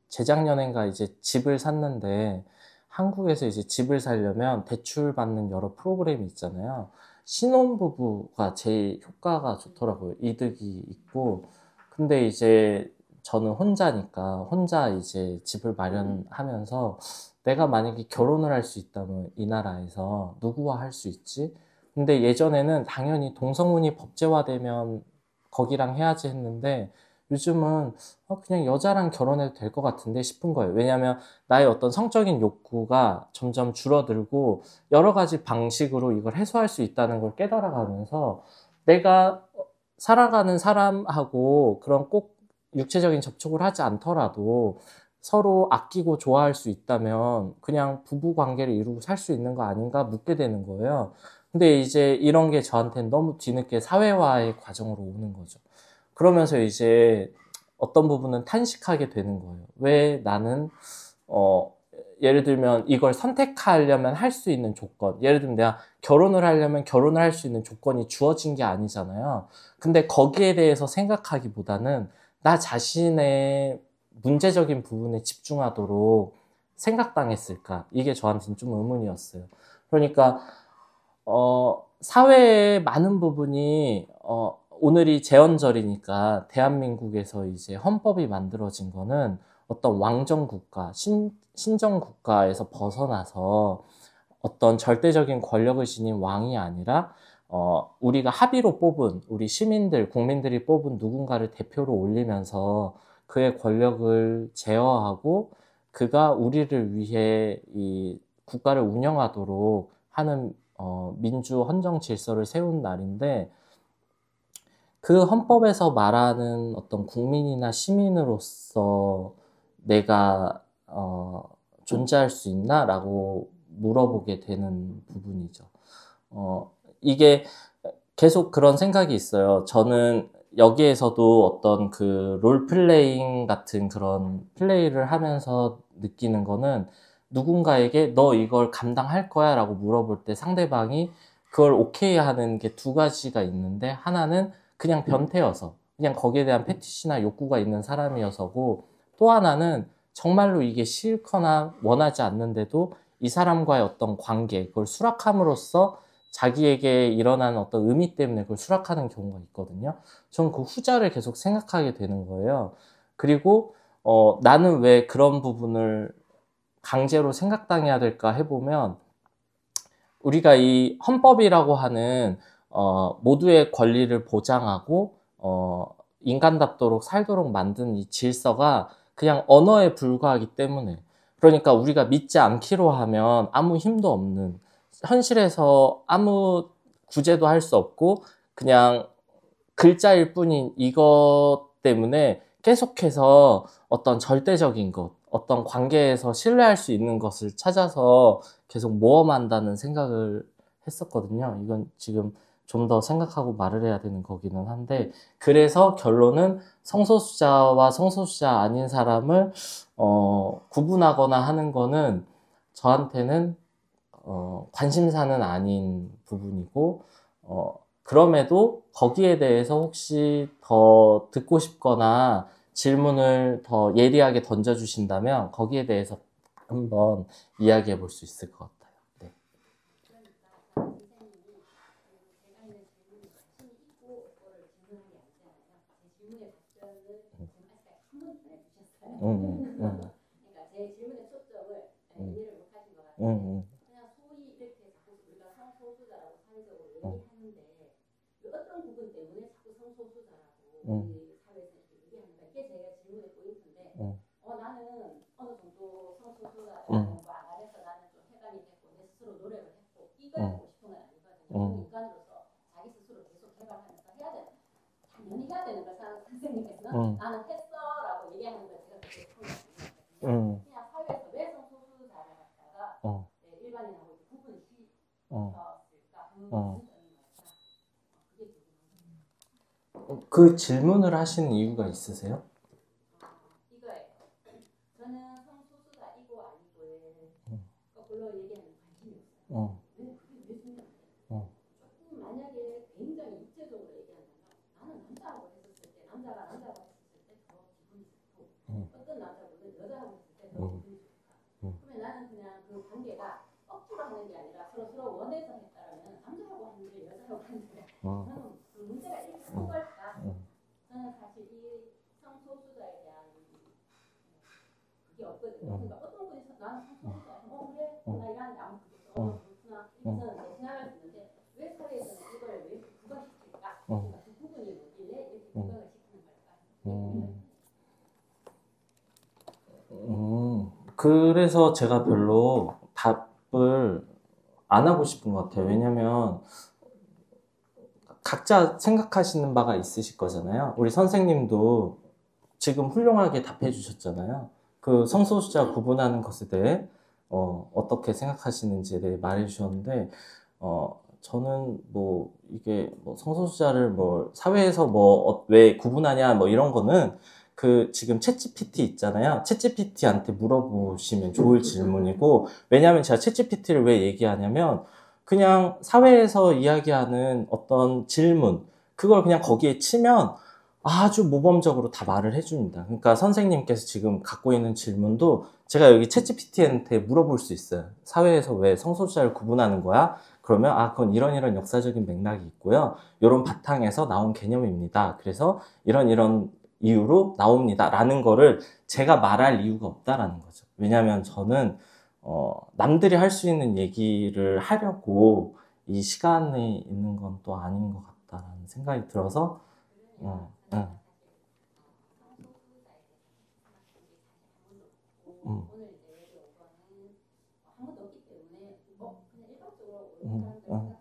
재작년인가 이제 집을 샀는데 한국에서 이제 집을 사려면 대출 받는 여러 프로그램이 있잖아요. 신혼부부가 제일 효과가 좋더라고요. 이득이 있고. 근데 이제 저는 혼자니까 혼자 이제 집을 마련하면서 내가 만약에 결혼을 할 수 있다면 이 나라에서 누구와 할 수 있지? 근데 예전에는 당연히 동성혼이 법제화되면 거기랑 해야지 했는데 요즘은 그냥 여자랑 결혼해도 될 것 같은데 싶은 거예요. 왜냐하면 나의 어떤 성적인 욕구가 점점 줄어들고 여러 가지 방식으로 이걸 해소할 수 있다는 걸 깨달아가면서 내가 살아가는 사람하고 그런 꼭 육체적인 접촉을 하지 않더라도 서로 아끼고 좋아할 수 있다면 그냥 부부 관계를 이루고 살 수 있는 거 아닌가 묻게 되는 거예요. 근데 이제 이런 게 저한테는 너무 뒤늦게 사회화의 과정으로 오는 거죠. 그러면서 이제 어떤 부분은 탄식하게 되는 거예요. 왜 나는 예를 들면 이걸 선택하려면 할 수 있는 조건, 예를 들면 내가 결혼을 하려면 결혼을 할 수 있는 조건이 주어진 게 아니잖아요. 근데 거기에 대해서 생각하기보다는 나 자신의 문제적인 부분에 집중하도록 생각당했을까? 이게 저한테는 좀 의문이었어요. 그러니까 사회의 많은 부분이 오늘이 제헌절이니까 대한민국에서 이제 헌법이 만들어진 거는 어떤 왕정국가, 신정국가에서 벗어나서 어떤 절대적인 권력을 지닌 왕이 아니라 우리가 합의로 뽑은 우리 시민들, 국민들이 뽑은 누군가를 대표로 올리면서 그의 권력을 제어하고 그가 우리를 위해 이 국가를 운영하도록 하는 민주 헌정 질서를 세운 날인데 그 헌법에서 말하는 어떤 국민이나 시민으로서 내가 존재할 수 있나? 라고 물어보게 되는 부분이죠. 이게 계속 그런 생각이 있어요. 저는 여기에서도 어떤 그 롤플레잉 같은 그런 플레이를 하면서 느끼는 거는 누군가에게 너 이걸 감당할 거야? 라고 물어볼 때 상대방이 그걸 오케이 하는 게 두 가지가 있는데 하나는 그냥 변태여서 그냥 거기에 대한 패티시나 욕구가 있는 사람이어서고 또 하나는 정말로 이게 싫거나 원하지 않는데도 이 사람과의 어떤 관계, 그걸 수락함으로써 자기에게 일어나는 어떤 의미 때문에 그걸 수락하는 경우가 있거든요. 전 그 후자를 계속 생각하게 되는 거예요. 그리고 나는 왜 그런 부분을 강제로 생각당해야 될까 해보면 우리가 이 헌법이라고 하는 모두의 권리를 보장하고 인간답도록 살도록 만든 이 질서가 그냥 언어에 불과하기 때문에 그러니까 우리가 믿지 않기로 하면 아무 힘도 없는 현실에서 아무 구제도 할 수 없고 그냥 글자일 뿐인 이것 때문에 계속해서 어떤 절대적인 것, 어떤 관계에서 신뢰할 수 있는 것을 찾아서 계속 모험한다는 생각을 했었거든요. 이건 지금 좀 더 생각하고 말을 해야 되는 거기는 한데 그래서 결론은 성소수자와 성소수자 아닌 사람을 구분하거나 하는 거는 저한테는 관심사는 아닌 부분이고 그럼에도 거기에 대해서 혹시 더 듣고 싶거나 질문을 더 예리하게 던져주신다면 거기에 대해서 한번 이야기해 볼 수 있을 것 같아요. 네. 그러니까 선생님이 제가 있는 질문에 자신이 있고 그거를 질문하는 게 아니잖아요. 제 질문에 답변을 지금 아직까지 한 번도 안 해주셨어요. 그러니까 제 질문의 초점을 이해를 못 하신 것 같아요. 그냥 소위 이렇게 자꾸 우리가 성소수자라고 사회적으로 얘기하는데 어떤 부분 때문에 자꾸 성소수자라고 우리 사회에서 이렇게 얘기하는가 이게 제 질문의 포인트인데 나는 어느 정도 성소수자라는 거 안에서 나는 좀 해방이 됐고 내 스스로 노력을 했고 이걸 하고 싶은 건 아니거든요. 인간으로서 자기 스스로 계속 개발하면서 해야 돼. 당연히 해야 되는 걸 선생님께서는 나는 했어라고 얘기하는 걸 제가 되게 좋아하거든요. 그냥 사회에서 왜 성소수자를 갖다가 일반인하고 구분이 시켰을까 그게 궁금합니다. 그 질문을 하시는 이유가 있으세요? 이거예요. 저는 성소수자이고 아니고에 거꾸로 얘기하는 관심이 없어요. 왜 중요한데? 조금 만약에 굉장히 입체적으로 얘기한다면 나는 남자하고 했었을 때 남자가 남자하고 했었을 때 더 기분이 좋고 어떤 남자분은 여자하고 했을 때 더 기분이 좋다. 그러면 나는 그냥 그 관계가 억지로 하는 게 아니라 서로 원해서 했다라면 남자하고 하는 게 여자하고 하는 게 저는 그 문제가 이렇게 큰 걸까? 저는 사실 이 성소수자에 대한 그게 없거든요. 그러니까 어떤 분이 나는 성소수자, 그래? 나 이러는데 아무 그게 없어. 그렇구나. 이렇게 저는 생각할 수 있는데 왜 사회에서는 이걸 왜 이렇게 부각시킬까? 그러니까 그 부분이 뭐길래 이렇게 부각을 시키는 걸까? 그래서 제가 별로 답을 안 하고 싶은 것 같아요. 왜냐면 각자 생각하시는 바가 있으실 거잖아요. 우리 선생님도 지금 훌륭하게 답해 주셨잖아요. 그 성소수자 구분하는 것에 대해 어떻게 생각하시는지에 대해 말해 주셨는데 저는 뭐 이게 뭐 성소수자를 뭐 사회에서 뭐 왜 구분하냐 뭐 이런 거는 그 지금 챗GPT 있잖아요. 챗GPT한테 물어보시면 좋을 질문이고, 왜냐하면 제가 챗GPT를 왜 얘기하냐면 그냥 사회에서 이야기하는 어떤 질문 그걸 그냥 거기에 치면 아주 모범적으로 다 말을 해줍니다. 그러니까 선생님께서 지금 갖고 있는 질문도 제가 여기 챗GPT한테 물어볼 수 있어요. 사회에서 왜 성소수자를 구분하는 거야? 그러면 그건 이런 역사적인 맥락이 있고요. 이런 바탕에서 나온 개념입니다. 그래서 이런 이유로 나옵니다. 라는 거를 제가 말할 이유가 없다라는 거죠. 왜냐하면 저는 남들이 할 수 있는 얘기를 하려고 이 시간에 있는 건 또 아닌 것 같다라는 생각이 들어서 오늘 이제 여기 온 거는 한 번도 없기 때문에 그냥 일반적으로 사람들 생각하고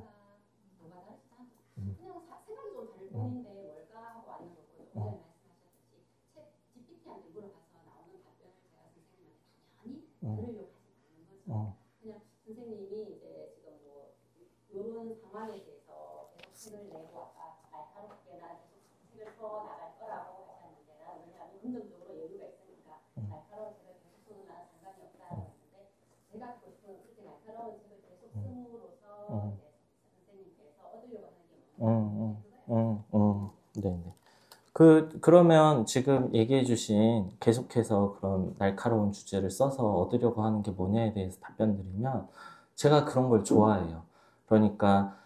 좀 다른가 뭐가 다르지 않나 그냥 생각이 좀 다를 뿐인데 뭘까 하고 왔는 거고요. 오늘 말씀하셨듯이 챗 GPT한테 물어봐서 나오는 답변을 제가 선생님한테 당연히 들으려고 하지 않는 거죠. 그냥 선생님이 이제 지금 뭐 이런 상황에 대해서 계속 책을 내고 아까 날카롭게 나는 계속 책을 써 나갈 거라고 하셨는데 나는 왜냐하면 긍정적으로 여유가 있으니까 날카로운 책을 계속 써도 나는 상관이 없다라고 했는데 제가 하고 싶은 그렇게 날카로운 책을 계속 씀으로써 선생님께서 얻으려고 하는 게 뭐예요? 네네. 그러면 지금 얘기해 주신 계속해서 그런 날카로운 주제를 써서 얻으려고 하는 게 뭐냐에 대해서 답변 드리면 제가 그런 걸 좋아해요. 그러니까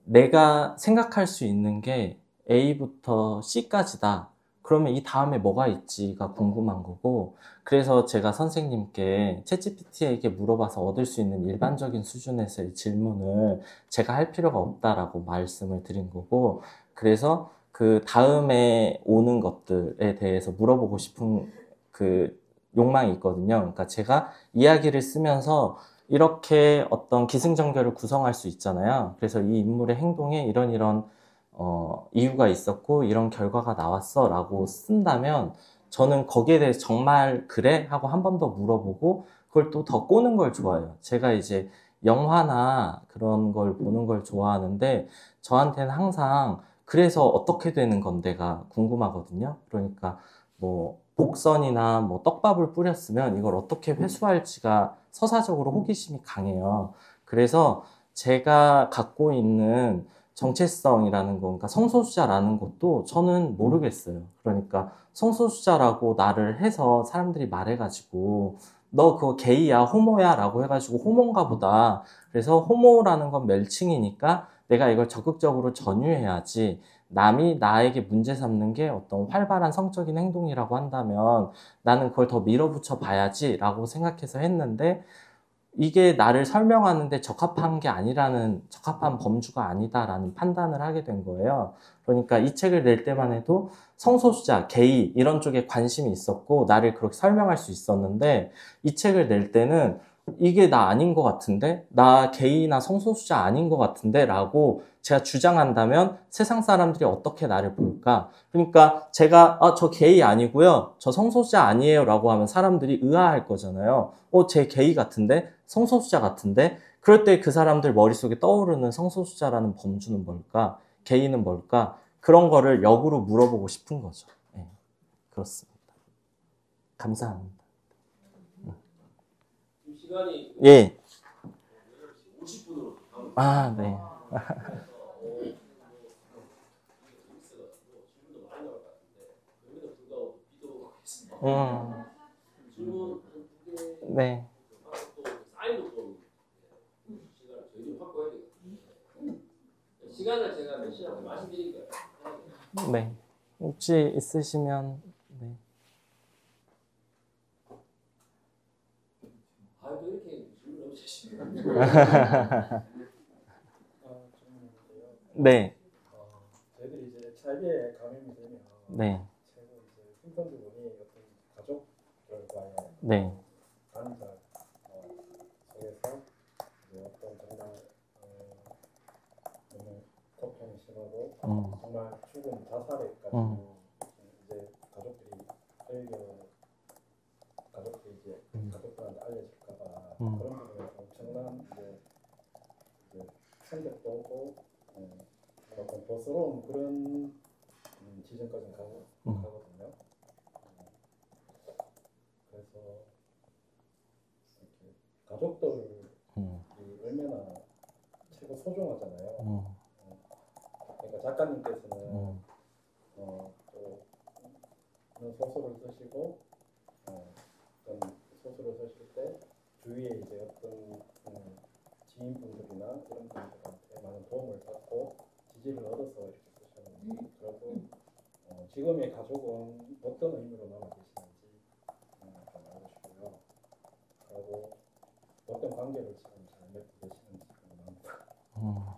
내가 생각할 수 있는 게 A부터 C까지다. 그러면 이 다음에 뭐가 있지가 궁금한 거고, 그래서 제가 선생님께 챗GPT에게 물어봐서 얻을 수 있는 일반적인 수준에서의 질문을 제가 할 필요가 없다라고 말씀을 드린 거고, 그래서 그 다음에 오는 것들에 대해서 물어보고 싶은 그 욕망이 있거든요. 그러니까 제가 이야기를 쓰면서 이렇게 어떤 기승전결을 구성할 수 있잖아요. 그래서 이 인물의 행동에 이런 이유가 있었고 이런 결과가 나왔어 라고 쓴다면 저는 거기에 대해서 정말 그래? 하고 한 번 더 물어보고 그걸 또 더 꼬는 걸 좋아해요. 제가 이제 영화나 그런 걸 보는 걸 좋아하는데 저한테는 항상 그래서 어떻게 되는 건데가 궁금하거든요. 그러니까 뭐 복선이나 뭐 떡밥을 뿌렸으면 이걸 어떻게 회수할지가 서사적으로 호기심이 강해요. 그래서 제가 갖고 있는 정체성이라는 거, 그러니까 성소수자라는 것도 저는 모르겠어요. 그러니까 성소수자라고 나를 해서 사람들이 말해가지고 너 그거 게이야, 호모야 라고 해가지고 호모인가 보다. 그래서 호모라는 건 멸칭이니까 내가 이걸 적극적으로 전유해야지. 남이 나에게 문제 삼는 게 어떤 활발한 성적인 행동이라고 한다면 나는 그걸 더 밀어붙여 봐야지 라고 생각해서 했는데 이게 나를 설명하는데 적합한 게 아니라는, 적합한 범주가 아니다라는 판단을 하게 된 거예요. 그러니까 이 책을 낼 때만 해도 성소수자, 게이 이런 쪽에 관심이 있었고 나를 그렇게 설명할 수 있었는데 이 책을 낼 때는 이게 나 아닌 것 같은데? 나 게이나 성소수자 아닌 것 같은데? 라고 제가 주장한다면 세상 사람들이 어떻게 나를 볼까? 그러니까 제가 저 게이 아니고요. 저 성소수자 아니에요 라고 하면 사람들이 의아할 거잖아요. 쟤 게이 같은데? 성소수자 같은데? 그럴 때 그 사람들 머릿속에 떠오르는 성소수자라는 범주는 뭘까? 게이는 뭘까? 그런 거를 역으로 물어보고 싶은 거죠. 네, 그렇습니다. 감사합니다. 시간이 예. 50분으로 아, 네. 질문도 많이 나올 것 같은데 그럼에도 불구하고 비도 하겠습니다. 질문 한두 개 네. 하고 또 사인도 좀 시간을 저희 좀 확보해야 되거든요. 시간을 제가 몇 시간을 말씀드릴게요. 네. 혹시 있으시면 네. 아, 또 이렇게 질문 없으시면 네. 저희들이 이제 차이에 감염이 되면 네. 최고 이제 힘든 부분이 어떤 가족들과의 네. 간접 속에서 이제 어떤 정말 너무 고통이 심하고 정말 죽음 자살에까지 이제 가족들이 가족들이 이제 가족들한테 알려질까봐 그런 부분에서 엄청난 이제 충격도 오고 어떤 보스러운 그런 지점까지 가거든요. 그래서 이렇게 가족들이 얼마나 최고 소중하잖아요. 그러니까 작가님께서는 또 그런 소설을 쓰시고 어떤 소설을 쓰실 때 주위에 이제 어떤 지인분들이나 이런 분들한테 많은 도움을 받고 지지를 얻어서 이렇게 쓰셨는지 그리고 지금의 가족은 어떤 의미로 남아 계시는지 좀 알고 싶고요. 그리고 어떤 관계를 지금 잘 맺고 계시는지 궁금합니다.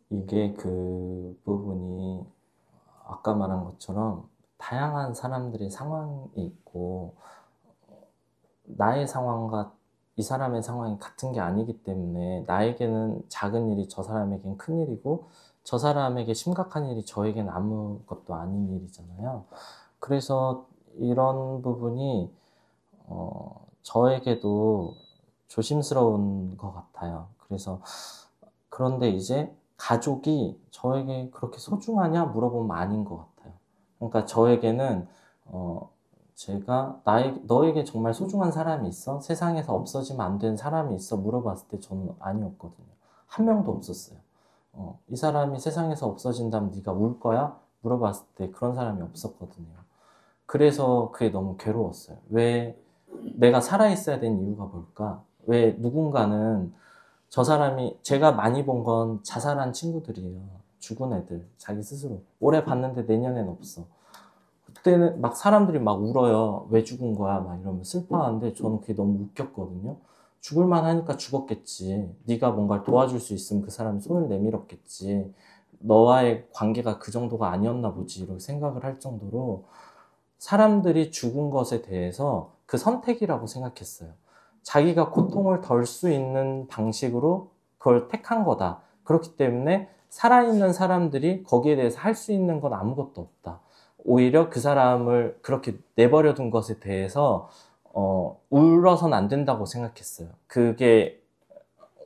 이게 그 부분이 아까 말한 것처럼 다양한 사람들의 상황이 있고 나의 상황과 이 사람의 상황이 같은 게 아니기 때문에 나에게는 작은 일이 저 사람에겐 큰 일이고 저 사람에게 심각한 일이 저에겐 아무것도 아닌 일이잖아요. 그래서 이런 부분이 저에게도 조심스러운 것 같아요. 그런데 이제 가족이 저에게 그렇게 소중하냐 물어보면 아닌 것 같아요. 그러니까 저에게는 제가 너에게 정말 소중한 사람이 있어? 세상에서 없어지면 안 되는 사람이 있어? 물어봤을 때 저는 아니었거든요. 한 명도 없었어요. 이 사람이 세상에서 없어진다면 네가 울 거야? 물어봤을 때 그런 사람이 없었거든요. 그래서 그게 너무 괴로웠어요. 왜 내가 살아있어야 되는 이유가 뭘까? 왜 누군가는 저 사람이 제가 많이 본 건 자살한 친구들이에요. 죽은 애들 자기 스스로 올해 봤는데 내년엔 없어. 그때는 막 사람들이 막 울어요. 왜 죽은 거야? 막 이러면 슬퍼하는데 저는 그게 너무 웃겼거든요. 죽을만 하니까 죽었겠지. 네가 뭔가를 도와줄 수 있으면 그 사람이 손을 내밀었겠지. 너와의 관계가 그 정도가 아니었나 보지. 이렇게 생각을 할 정도로 사람들이 죽은 것에 대해서 그 선택이라고 생각했어요. 자기가 고통을 덜 수 있는 방식으로 그걸 택한 거다. 그렇기 때문에 살아있는 사람들이 거기에 대해서 할 수 있는 건 아무것도 없다. 오히려 그 사람을 그렇게 내버려 둔 것에 대해서 울어서는 안 된다고 생각했어요. 그게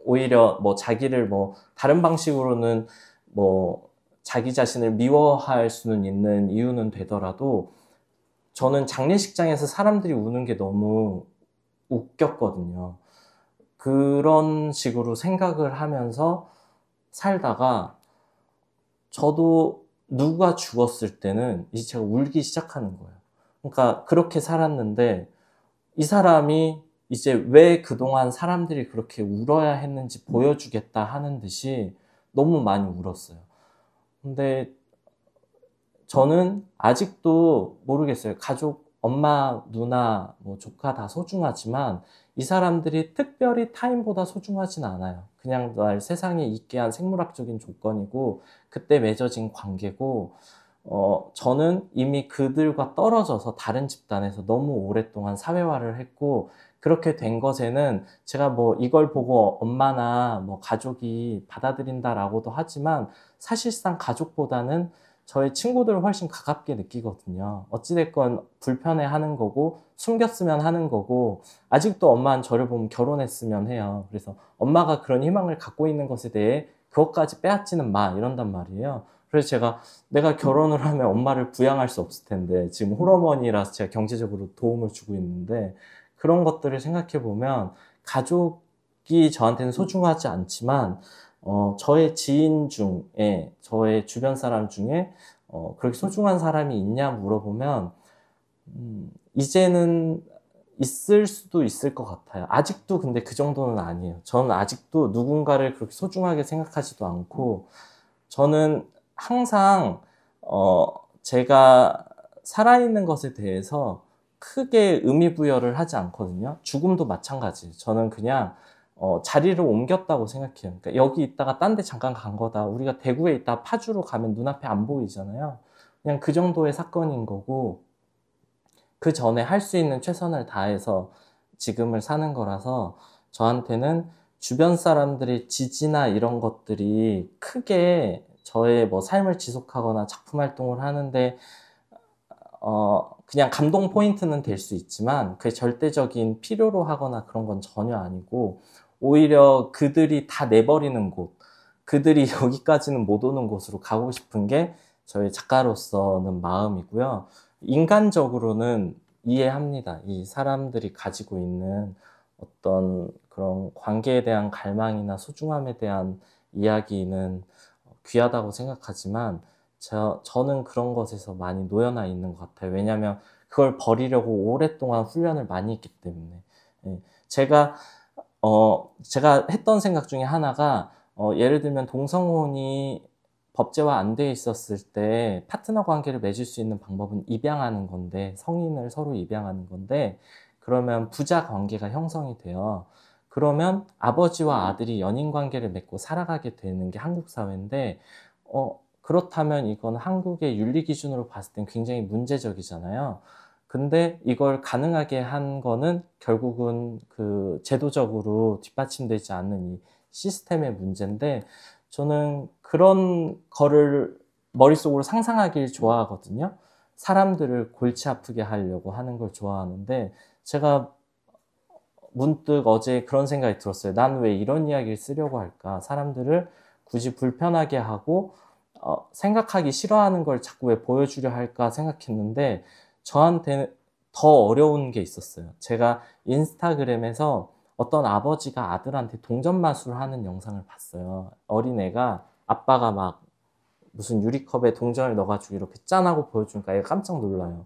오히려 뭐 자기를 뭐 다른 방식으로는 뭐 자기 자신을 미워할 수는 있는 이유는 되더라도 저는 장례식장에서 사람들이 우는 게 너무 웃겼거든요. 그런 식으로 생각을 하면서 살다가 저도 누가 죽었을 때는 이제 제가 울기 시작하는 거예요. 그러니까 그렇게 살았는데 이 사람이 이제 왜 그동안 사람들이 그렇게 울어야 했는지 보여주겠다 하는 듯이 너무 많이 울었어요. 근데 저는 아직도 모르겠어요. 가족, 엄마, 누나, 뭐 조카 다 소중하지만 이 사람들이 특별히 타인보다 소중하진 않아요. 그냥 날 세상에 있게 한 생물학적인 조건이고 그때 맺어진 관계고 저는 이미 그들과 떨어져서 다른 집단에서 너무 오랫동안 사회화를 했고 그렇게 된 것에는 제가 뭐 이걸 보고 엄마나 뭐 가족이 받아들인다라고도 하지만 사실상 가족보다는 저의 친구들을 훨씬 가깝게 느끼거든요. 어찌됐건 불편해하는 거고 숨겼으면 하는 거고 아직도 엄마는 저를 보면 결혼했으면 해요. 그래서 엄마가 그런 희망을 갖고 있는 것에 대해 그것까지 빼앗지는 마 이런단 말이에요. 그래서 제가 내가 결혼을 하면 엄마를 부양할 수 없을 텐데 지금 홀어머니라서 제가 경제적으로 도움을 주고 있는데 그런 것들을 생각해 보면 가족이 저한테는 소중하지 않지만 저의 지인 중에 저의 주변 사람 중에 그렇게 소중한 사람이 있냐 물어보면 이제는 있을 수도 있을 것 같아요. 아직도 근데 그 정도는 아니에요. 저는 아직도 누군가를 그렇게 소중하게 생각하지도 않고 저는 항상 제가 살아있는 것에 대해서 크게 의미 부여를 하지 않거든요. 죽음도 마찬가지. 저는 그냥 자리를 옮겼다고 생각해요. 그러니까 여기 있다가 딴 데 잠깐 간 거다. 우리가 대구에 있다 파주로 가면 눈앞에 안 보이잖아요. 그냥 그 정도의 사건인 거고 그 전에 할 수 있는 최선을 다해서 지금을 사는 거라서 저한테는 주변 사람들의 지지나 이런 것들이 크게 저의 뭐 삶을 지속하거나 작품 활동을 하는데 그냥 감동 포인트는 될 수 있지만 그게 절대적인 필요로 하거나 그런 건 전혀 아니고 오히려 그들이 다 내버리는 곳, 그들이 여기까지는 못 오는 곳으로 가고 싶은 게 저희 작가로서는 마음이고요. 인간적으로는 이해합니다. 이 사람들이 가지고 있는 어떤 그런 관계에 대한 갈망이나 소중함에 대한 이야기는 귀하다고 생각하지만 저는 그런 것에서 많이 놓여나 있는 것 같아요. 왜냐하면 그걸 버리려고 오랫동안 훈련을 많이 했기 때문에. 제가 했던 생각 중에 하나가 예를 들면 동성혼이 법제화 안 돼 있었을 때 파트너 관계를 맺을 수 있는 방법은 입양하는 건데 성인을 서로 입양하는 건데 그러면 부자 관계가 형성이 돼요. 그러면 아버지와 아들이 연인 관계를 맺고 살아가게 되는 게 한국 사회인데 그렇다면 이건 한국의 윤리 기준으로 봤을 땐 굉장히 문제적이잖아요. 근데 이걸 가능하게 한 거는 결국은 그 제도적으로 뒷받침되지 않는 이 시스템의 문제인데 저는 그런 거를 머릿속으로 상상하길 좋아하거든요. 사람들을 골치 아프게 하려고 하는 걸 좋아하는데 제가 문득 어제 그런 생각이 들었어요. 난 왜 이런 이야기를 쓰려고 할까? 사람들을 굳이 불편하게 하고 생각하기 싫어하는 걸 자꾸 왜 보여주려 할까 생각했는데 저한테는 더 어려운 게 있었어요. 제가 인스타그램에서 어떤 아버지가 아들한테 동전 마술을 하는 영상을 봤어요. 어린애가 아빠가 막 무슨 유리컵에 동전을 넣어가지고 이렇게 짠하고 보여주니까 애가 깜짝 놀라요.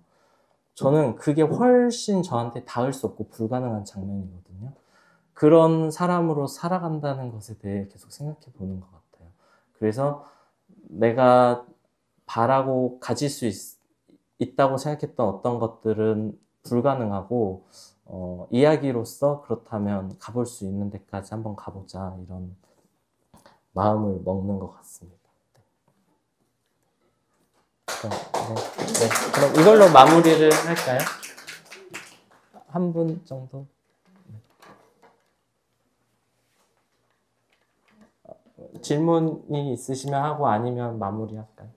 저는 그게 훨씬 저한테 닿을 수 없고 불가능한 장면이거든요. 그런 사람으로 살아간다는 것에 대해 계속 생각해 보는 것 같아요. 그래서 내가 바라고 가질 수 있다고 생각했던 어떤 것들은 불가능하고 이야기로서 그렇다면 가볼 수 있는 데까지 한번 가보자 이런 마음을 먹는 것 같습니다. 네. 그럼 이걸로 마무리를 할까요? 한 분 정도? 질문이 있으시면 하고 아니면 마무리할까요?